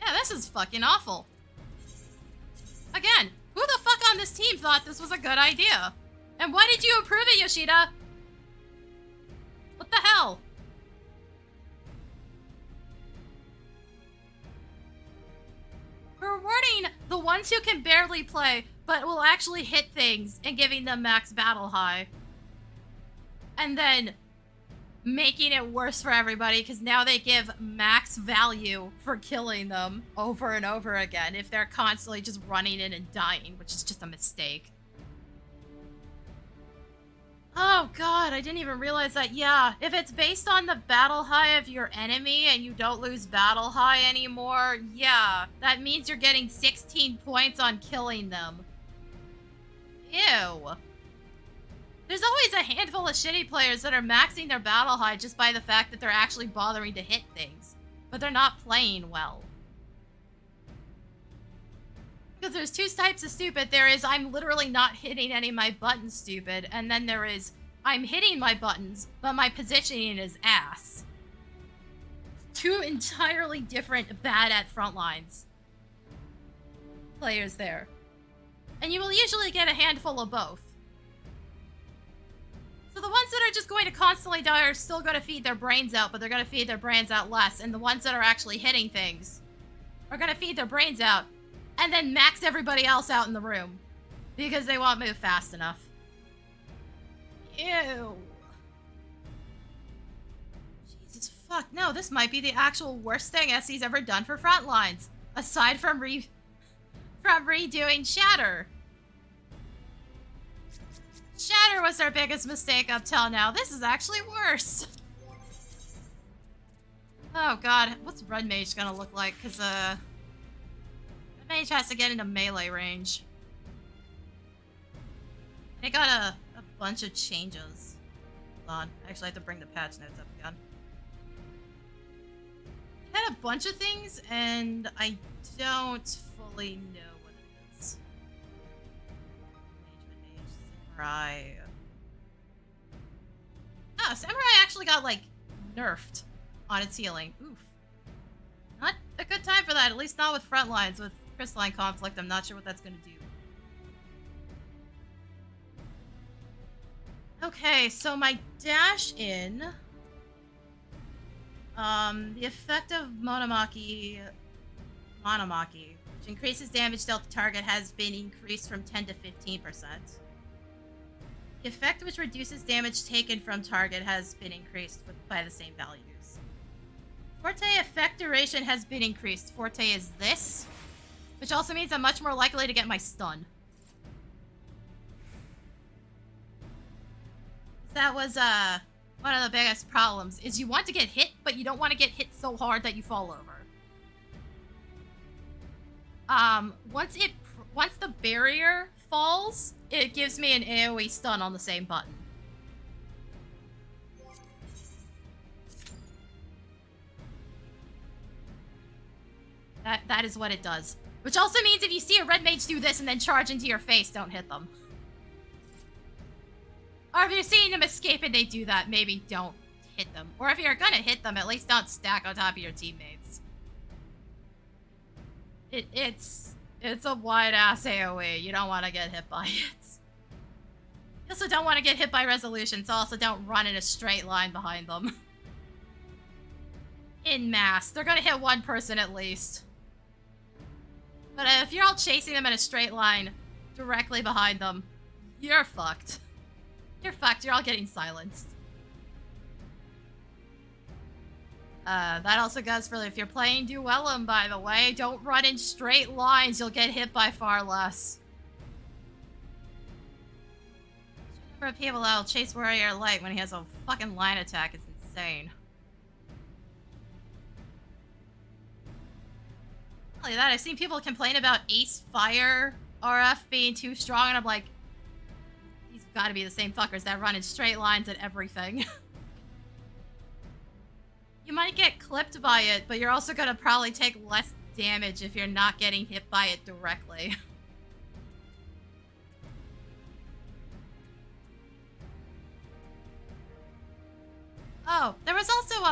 Yeah, this is fucking awful. Again, who the fuck on this team thought this was a good idea? And why did you approve it, Yoshida? What the hell? Rewarding the ones who can barely play, but will actually hit things and giving them max battle high. And then making it worse for everybody because now they give max value for killing them over and over again if they're constantly just running in and dying, which is just a mistake. Oh god, I didn't even realize that. Yeah, if it's based on the battle high of your enemy and you don't lose battle high anymore, yeah, that means you're getting 16 points on killing them. Ew. There's always a handful of shitty players that are maxing their battle high just by the fact that they're actually bothering to hit things. But they're not playing well. Because there's two types of stupid. There is, I'm literally not hitting any of my buttons stupid. And then there is, I'm hitting my buttons, but my positioning is ass. Two entirely different bad at Frontlines players there. And you will usually get a handful of both. So the ones that are just going to constantly die are still going to feed their brains out, but they're going to feed their brains out less. And the ones that are actually hitting things are going to feed their brains out and then max everybody else out in the room because they won't move fast enough. Ew. Jesus fuck. No, this might be the actual worst thing SC's ever done for Frontlines. Aside from redoing Shatter. Shatter was their biggest mistake up till now. This is actually worse. Oh god, what's Red Mage gonna look like? Because, Red Mage has to get into melee range. They got a bunch of changes. Hold on, I actually have to bring the patch notes up again. It had a bunch of things, and I don't fully know. Samurai. Oh, Samurai actually got, like, nerfed on its healing. Oof. Not a good time for that, at least not with Frontlines. With Crystalline Conflict, I'm not sure what that's gonna do. Okay, so my dash in. The effect of Monomaki, which increases damage dealt to target, has been increased from 10 to 15%. The effect which reduces damage taken from target has been increased by the same values. Forte effect duration has been increased. Forte is this, which also means I'm much more likely to get my stun. That was, one of the biggest problems, is you want to get hit, but you don't want to get hit so hard that you fall over. Once the barrier falls, it gives me an AoE stun on the same button. That is what it does. Which also means if you see a red mage do this and then charge into your face, don't hit them. Or if you're seeing them escape and they do that, maybe don't hit them. Or if you're gonna hit them, at least don't stack on top of your teammates. It's a wide-ass AoE. You don't want to get hit by it. You also don't want to get hit by resolution, so also don't run in a straight line behind them. In mass. They're gonna hit one person at least. But if you're all chasing them in a straight line directly behind them, you're fucked. You're fucked. You're all getting silenced. That also goes for if you're playing Duellum, by the way. Don't run in straight lines. You'll get hit by far less. The number of people that'll chase Warrior Light when he has a fucking line attack is insane. Not only that, I've seen people complain about Ace Fire RF being too strong, and I'm like, these gotta be the same fuckers that run in straight lines at everything. You might get clipped by it, but you're also gonna probably take less damage if you're not getting hit by it directly. Oh, there was also,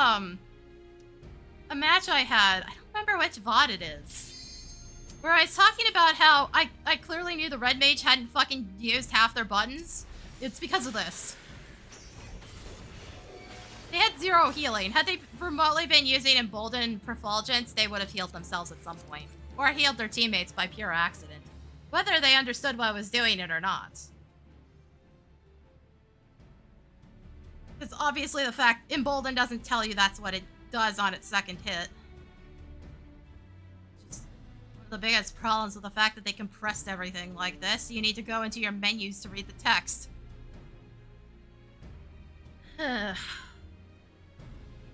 a match I had. I don't remember which VOD it is. Where I was talking about how I clearly knew the red mage hadn't fucking used half their buttons. It's because of this. They had 0 healing. Had they remotely been using Emboldened Perfulgence, they would have healed themselves at some point. Or healed their teammates by pure accident. Whether they understood what I was doing it or not. Because obviously the fact Emboldened doesn't tell you that's what it does on its second hit. Just one of the biggest problems with the fact that they compressed everything like this. You need to go into your menus to read the text.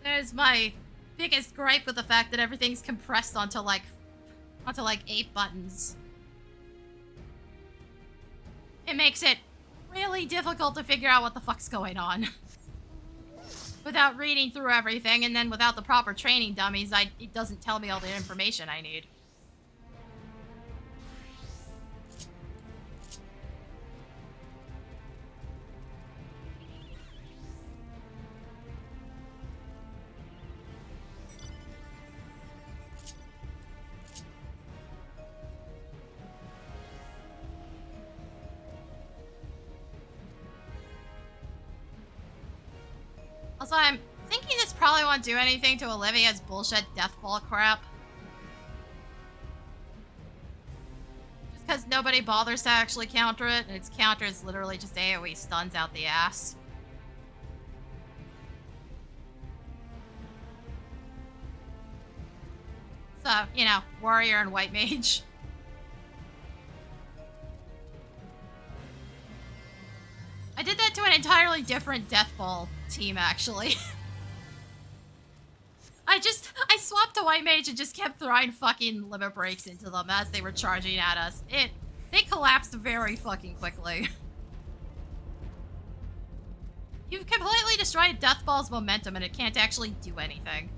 There's my biggest gripe with the fact that everything's compressed onto like 8 buttons. It makes it really difficult to figure out what the fuck's going on. Without reading through everything, and then without the proper training dummies, it doesn't tell me all the information I need. Also, I'm thinking this probably won't do anything to Olivia's bullshit death ball crap. Just because nobody bothers to actually counter it, and its counter is literally just AoE stuns out the ass. So, you know, warrior and white mage. I did that to an entirely different death ball team, actually. I swapped to white mage and just kept throwing fucking limit breaks into them as they were charging at us. They collapsed very fucking quickly. You've completely destroyed death ball's momentum and it can't actually do anything.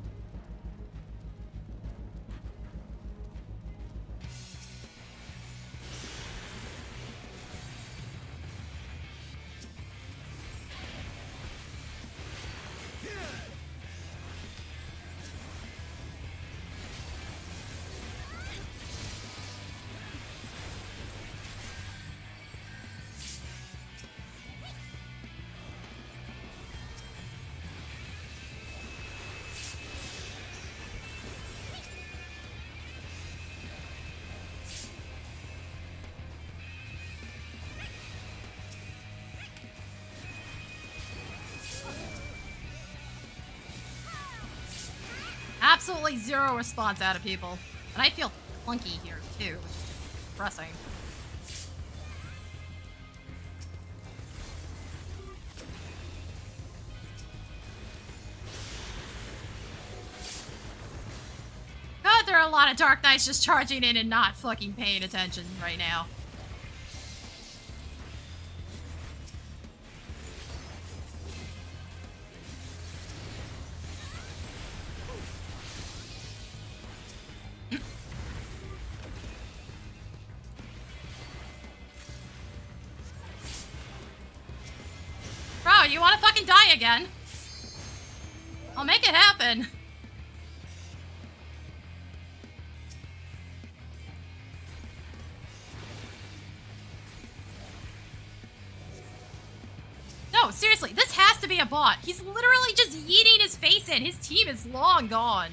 absolutely zero response out of people. And I feel clunky here, too, which is depressing. God, there are a lot of Dark Knights just charging in and not fucking paying attention right now. Bro, you wanna fucking die again? I'll make it happen. No, seriously, this has to be a bot. He's literally just yeeting his face in. His team is long gone.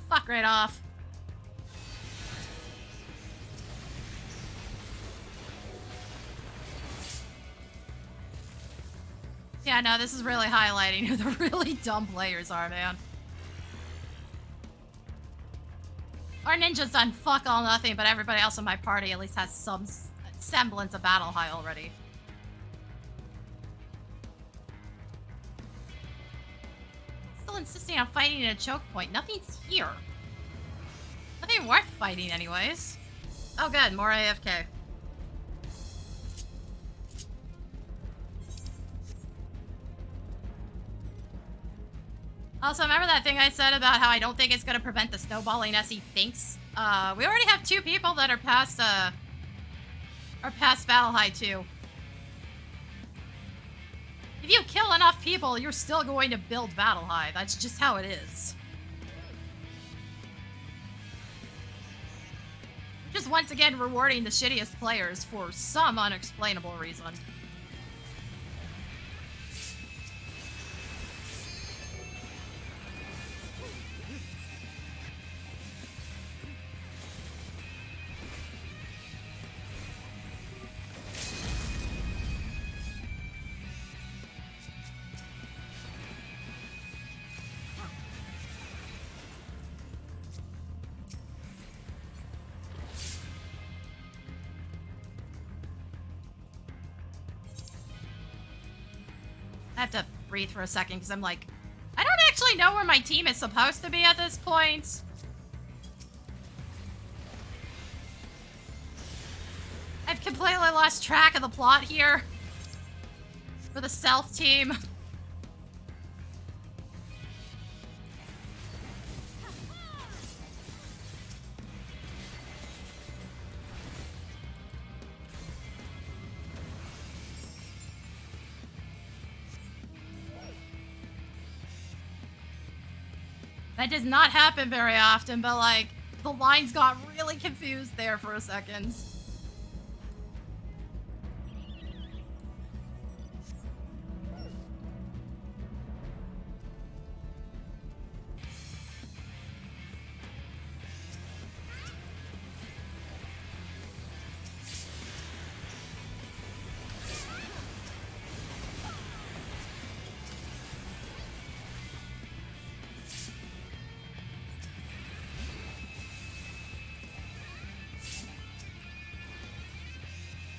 Fuck right off. Yeah, no, this is really highlighting who the really dumb players are, man. Our ninja's done fuck all nothing, but everybody else in my party at least has some semblance of battle high already. Still insisting on fighting at a choke point. Nothing's here. Nothing worth fighting anyways. Oh good, more AFK. Also, remember that thing I said about how I don't think it's gonna prevent the snowballing as he thinks? We already have 2 people that are past battle high 2. If you kill enough people, you're still going to build battle high. That's just how it is. Just once again rewarding the shittiest players for some unexplainable reason. I have to breathe for a second because I'm like, I don't actually know where my team is supposed to be at this point. I've completely lost track of the plot here for the stealth team. That does not happen very often, but like, the lines got really confused there for a second.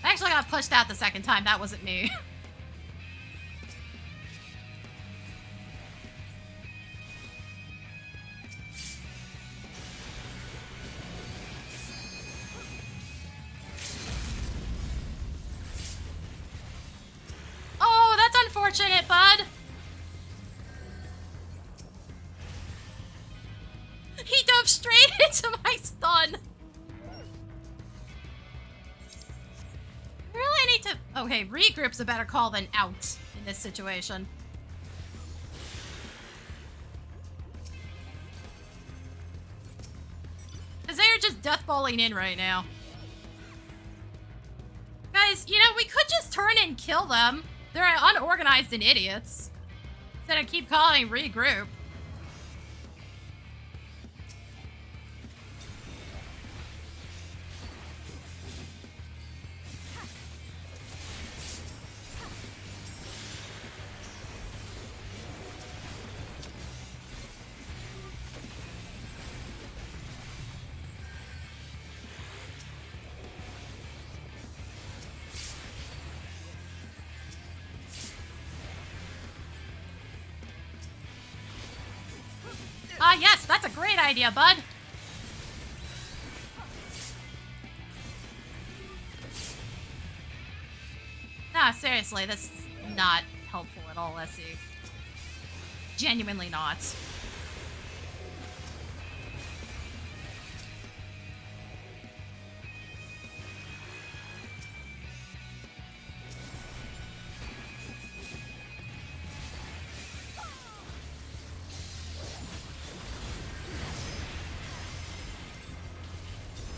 I actually got pushed out the second time. That wasn't me. Oh, that's unfortunate, bud. to... Okay, regroup's a better call than out in this situation. Because they are just deathballing in right now. Guys, you know, we could just turn and kill them. They're unorganized and idiots. Instead of keep calling regroup. Ah, yes, that's a great idea, bud. Nah, seriously, this is not helpful at all, Essie. Genuinely not.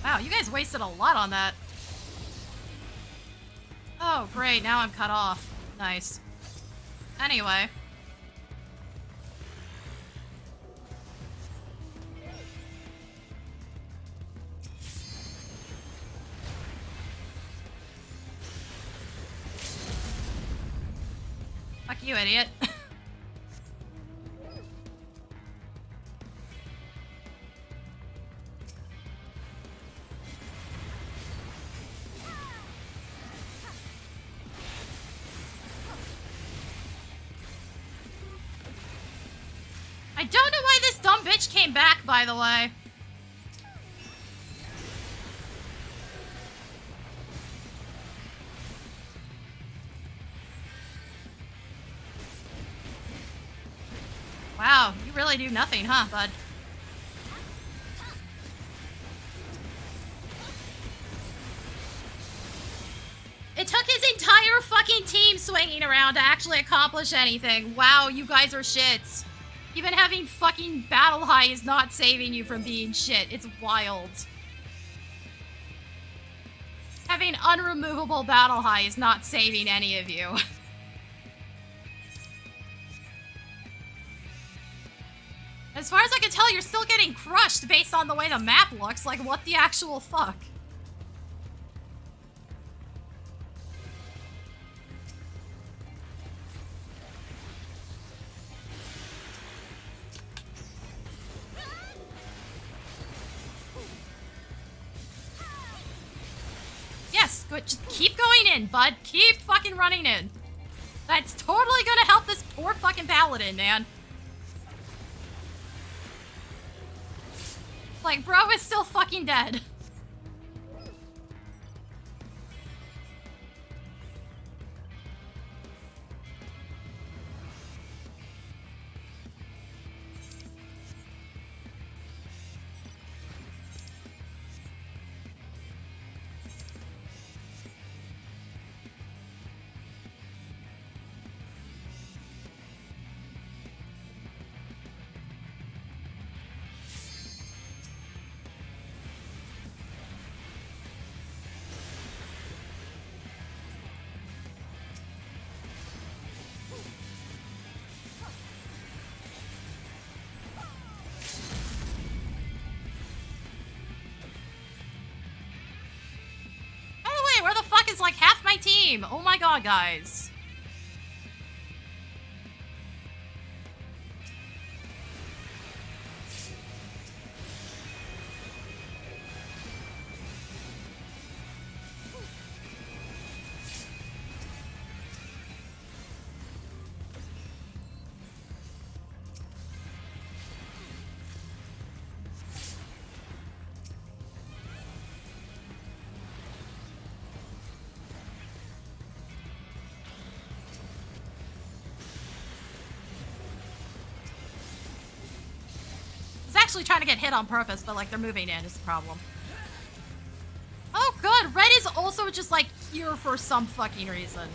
Wow, you guys wasted a lot on that. Oh, great. Now I'm cut off. Nice. Anyway. Fuck you, idiot. I don't know why this dumb bitch came back, by the way. Wow, you really do nothing, huh, bud? It took his entire fucking team swinging around to actually accomplish anything. Wow, you guys are shits. Even having fucking battle high is not saving you from being shit. It's wild. Having unremovable battle high is not saving any of you. As far as I can tell, you're still getting crushed based on the way the map looks. Like, what the actual fuck? Yes, good. Just keep going in, bud. Keep fucking running in. That's totally gonna help this poor fucking paladin, man. Like, bro is still fucking dead. Where the fuck is like half my team? Oh my god, guys. Actually trying to get hit on purpose, but like they're moving in is the problem. Oh good, red is also just like here for some fucking reason.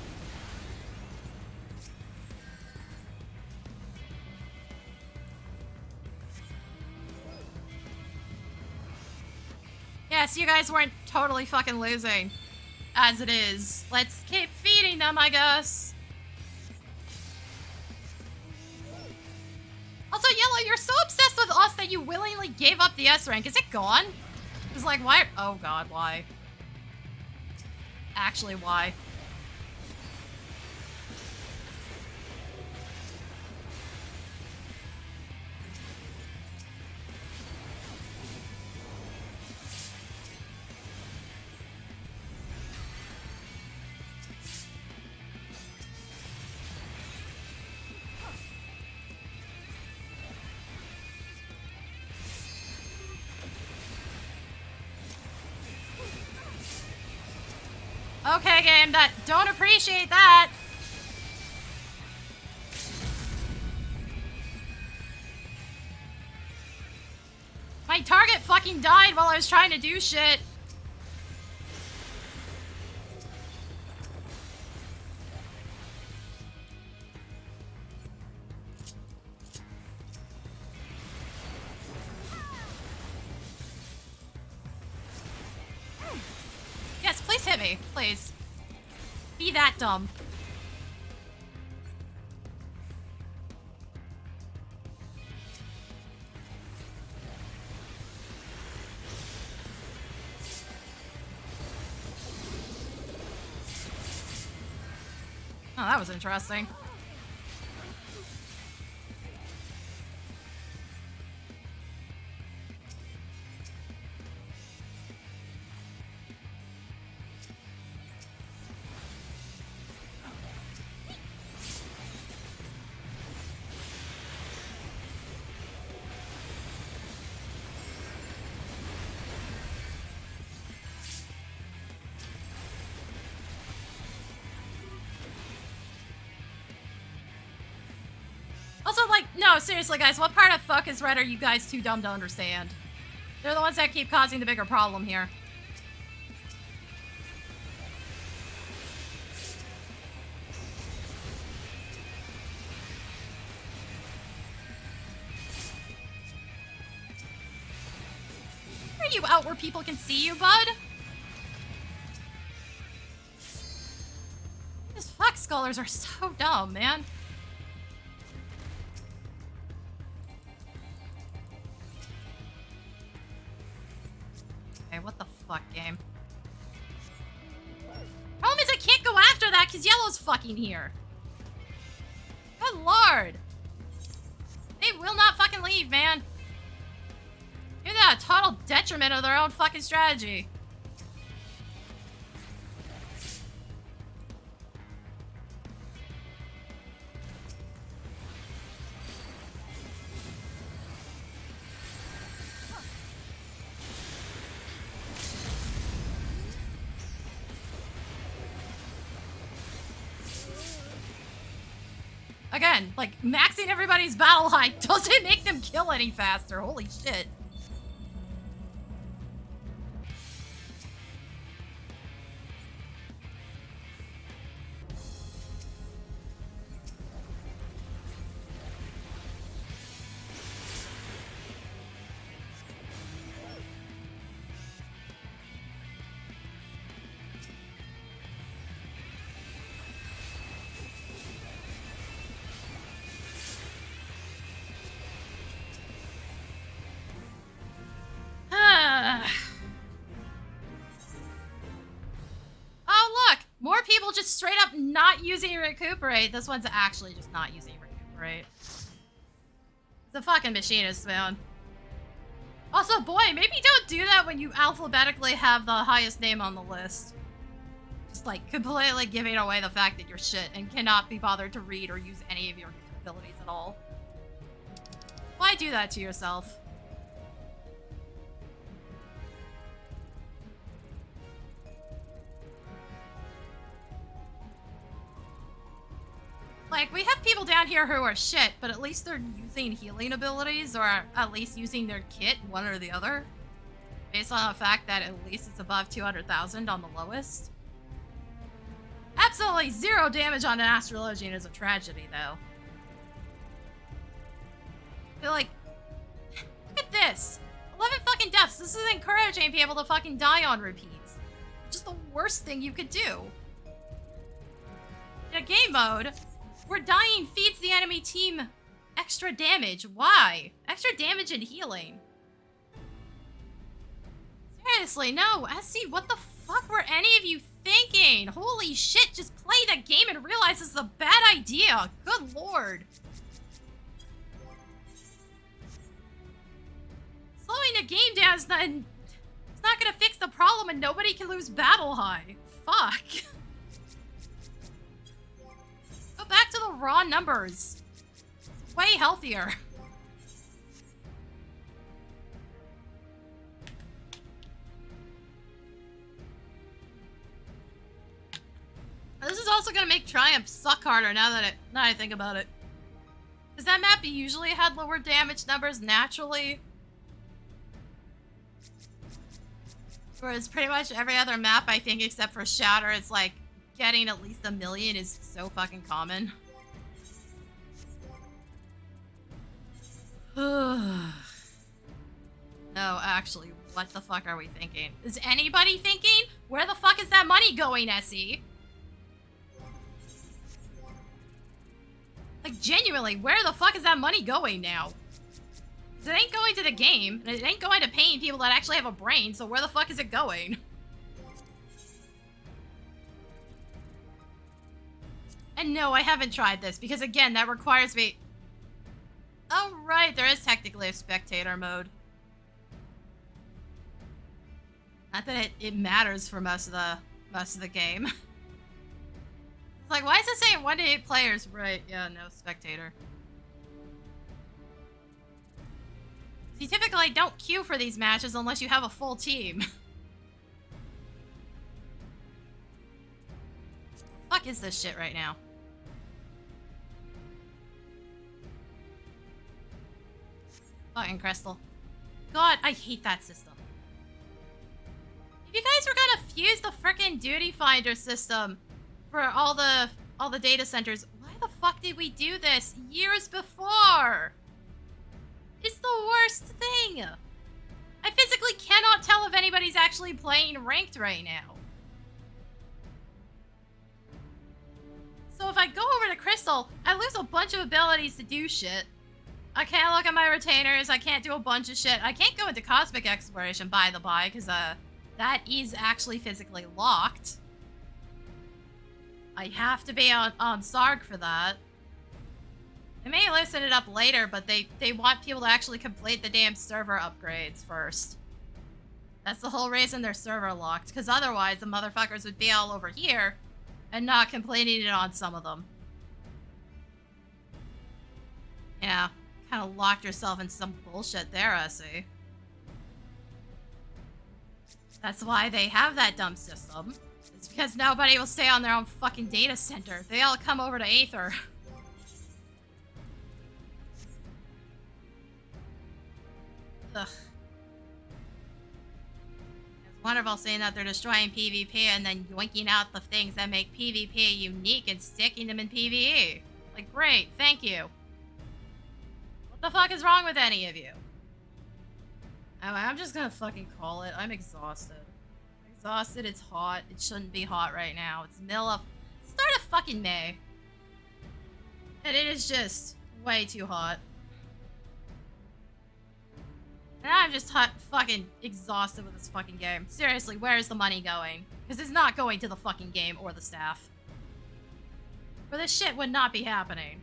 Yes, you guys weren't totally fucking losing. As it is. Let's keep feeding them, I guess. Also, Yellow, you're so obsessed with us that you willingly gave up the S rank. Is it gone? It's like, why? Oh god, why? Actually, why? Okay, game, that don't appreciate that. My target fucking died while I was trying to do shit. Yes, please hit me, please. Be that dumb. Oh, that was interesting. Also, like, no, seriously, guys, what part of Focus Red are you guys too dumb to understand? They're the ones that keep causing the bigger problem here. Are you out where people can see you, bud? These fuck scholars are so dumb, man. What the fuck, game? Problem is I can't go after that because Yellow's fucking here. Good lord. They will not fucking leave, man. You're that a total detriment of their own fucking strategy. Again, like, maxing everybody's battle height doesn't make them kill any faster. Holy shit. People just straight up not using recuperate. This one's actually just not using recuperate. It's a fucking machinist, man. Also, boy, maybe don't do that when you alphabetically have the highest name on the list. Just like completely giving away the fact that you're shit and cannot be bothered to read or use any of your abilities at all. Why do that to yourself? Like, we have people down here who are shit, but at least they're using healing abilities, or at least using their kit, one or the other. Based on the fact that at least it's above 200,000 on the lowest. Absolutely 0 damage on an Astrologian is a tragedy, though. I feel like, look at this. 11 fucking deaths. This is encouraging people to fucking die on repeats. Just the worst thing you could do. In a game mode, where dying feeds the enemy team extra damage. Why? Extra damage and healing. Seriously, no. SC, what the fuck were any of you thinking? Holy shit, just play the game and realize this is a bad idea. Good lord. Slowing the game down is not, it's not gonna fix the problem and nobody can lose battle high. Fuck. Go back to the raw numbers. It's way healthier. This is also gonna make Triumph suck harder now that I think about it. Because that map usually had lower damage numbers naturally. Whereas pretty much every other map, I think, except for Shatter, it's like getting at least 1 million is so fucking common. No, actually, what the fuck are we thinking? Is anybody thinking? Where the fuck is that money going, SE? Like, genuinely, where the fuck is that money going now? It ain't going to the game, and it ain't going to paying people that actually have a brain, so where the fuck is it going? And no, I haven't tried this, because again, that requires me... Oh, right, there is technically a spectator mode. Not that it matters for most of the game. It's like, why is it saying 1 to 8 players? Right, yeah, no, spectator. You typically don't queue for these matches unless you have a full team. Fuck is this shit right now? Fucking Crystal. God, I hate that system. If you guys were gonna fuse the frickin' Duty Finder system for all the data centers, why the fuck did we do this years before? It's the worst thing. I physically cannot tell if anybody's actually playing ranked right now. So if I go over to Crystal, I lose a bunch of abilities to do shit. I can't look at my retainers, I can't do a bunch of shit. I can't go into Cosmic Exploration, by the by, because that is actually physically locked. I have to be on Sarg for that. They may loosen it up later, but they want people to actually complete the damn server upgrades first. That's the whole reason they're server locked, because otherwise the motherfuckers would be all over here and not completing it on some of them. Yeah, kind of locked yourself in some bullshit there, I see. That's why they have that dumb system. It's because nobody will stay on their own fucking data center. They all come over to Aether. Ugh. It's wonderful seeing that they're destroying PvP and then yoinking out the things that make PvP unique and sticking them in PvE. Like, great, thank you. What the fuck is wrong with any of you? Anyway, I'm just gonna fucking call it. I'm exhausted. Exhausted, it's hot. It shouldn't be hot right now. It's start of fucking May. And it is just way too hot. And I'm just fucking exhausted with this fucking game. Seriously, where is the money going? Because it's not going to the fucking game or the staff. Or this shit would not be happening.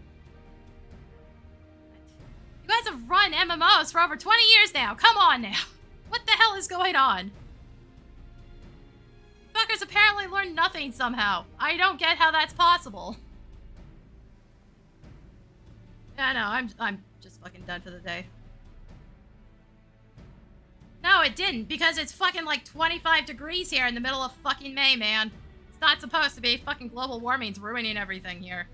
You guys have run MMOs for over 20 years now. Come on now. What the hell is going on? Fuckers apparently learned nothing somehow. I don't get how that's possible. Yeah, no, I'm just fucking done for the day. No, it didn't, because it's fucking like 25 degrees here in the middle of fucking May, man. It's not supposed to be. Fucking global warming's ruining everything here.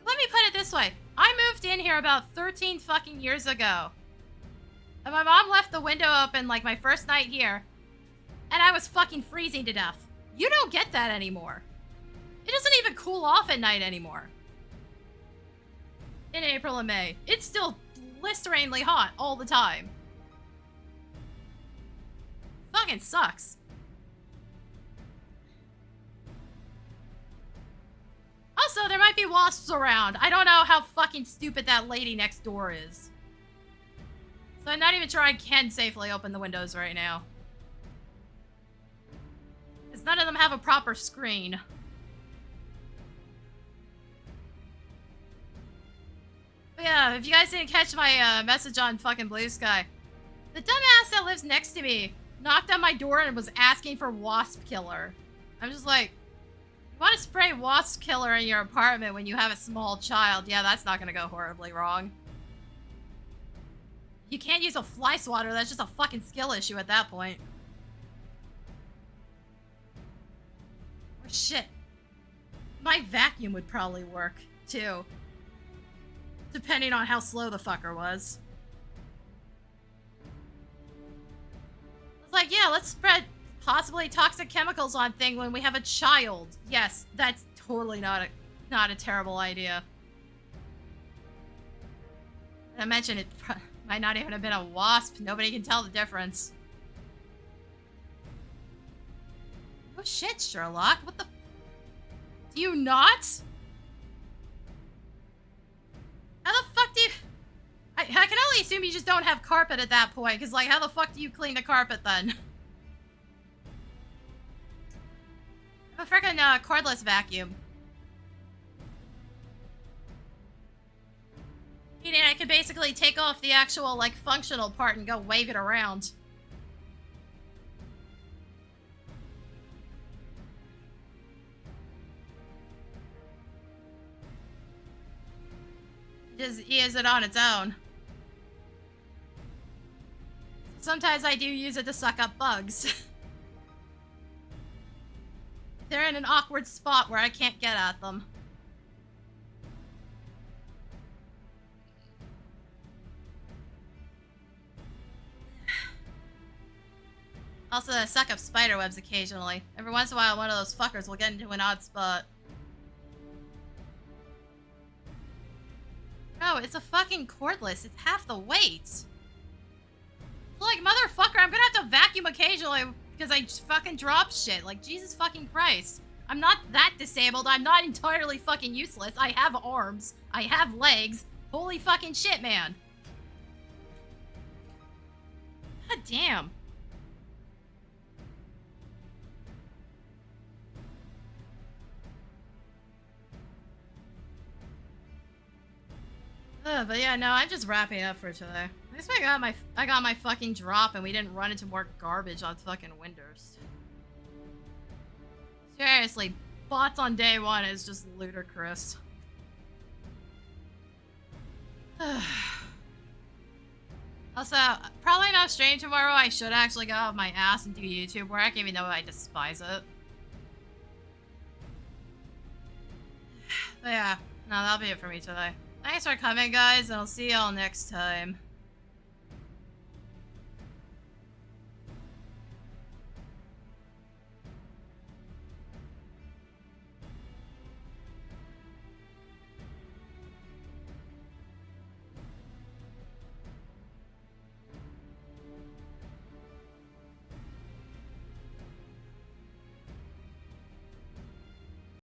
Let me put it this way. I moved in here about 13 fucking years ago. And my mom left the window open like my first night here. and I was fucking freezing to death. You don't get that anymore. It doesn't even cool off at night anymore. In April and May. It's still blisteringly hot all the time. Fucking sucks. Also, there might be wasps around. I don't know how fucking stupid that lady next door is. So I'm not even sure I can safely open the windows right now. Because none of them have a proper screen. But yeah, if you guys didn't catch my message on fucking Blue Sky, the dumbass that lives next to me knocked on my door and was asking for wasp killer. I'm just like, you want to spray wasp killer in your apartment when you have a small child? Yeah, that's not going to go horribly wrong. You can't use a fly swatter. That's just a fucking skill issue at that point. Or shit. My vacuum would probably work, too. Depending on how slow the fucker was. It's like, yeah, let's spread possibly toxic chemicals on thing when we have a child. Yes, that's totally not a terrible idea. I mentioned it might not even have been a wasp. Nobody can tell the difference. Oh shit, Sherlock. What the? Do you not? How the fuck do you... I can only assume you just don't have carpet at that point, because, like, how the fuck do you clean the carpet then? I have a frickin' cordless vacuum. Meaning I could basically take off the actual, like, functional part and go wave it around. Just use it on its own. Sometimes I do use it to suck up bugs. They're in an awkward spot where I can't get at them. Also, I suck up spider webs occasionally. Every once in a while, one of those fuckers will get into an odd spot. No, it's a fucking cordless. It's half the weight. So, like, motherfucker, I'm gonna have to vacuum occasionally because I just fucking drop shit. Like, Jesus fucking Christ. I'm not that disabled. I'm not entirely fucking useless. I have arms. I have legs. Holy fucking shit, man. God damn. But yeah, no, I'm just wrapping up for today. At least I got my fucking drop and we didn't run into more garbage on fucking Windurst. Seriously, bots on day one is just ludicrous. Also, probably not stream tomorrow. I should actually go off my ass and do YouTube work, even though I despise it. But yeah, no, that'll be it for me today. Thanks for coming, guys, and I'll see y'all next time.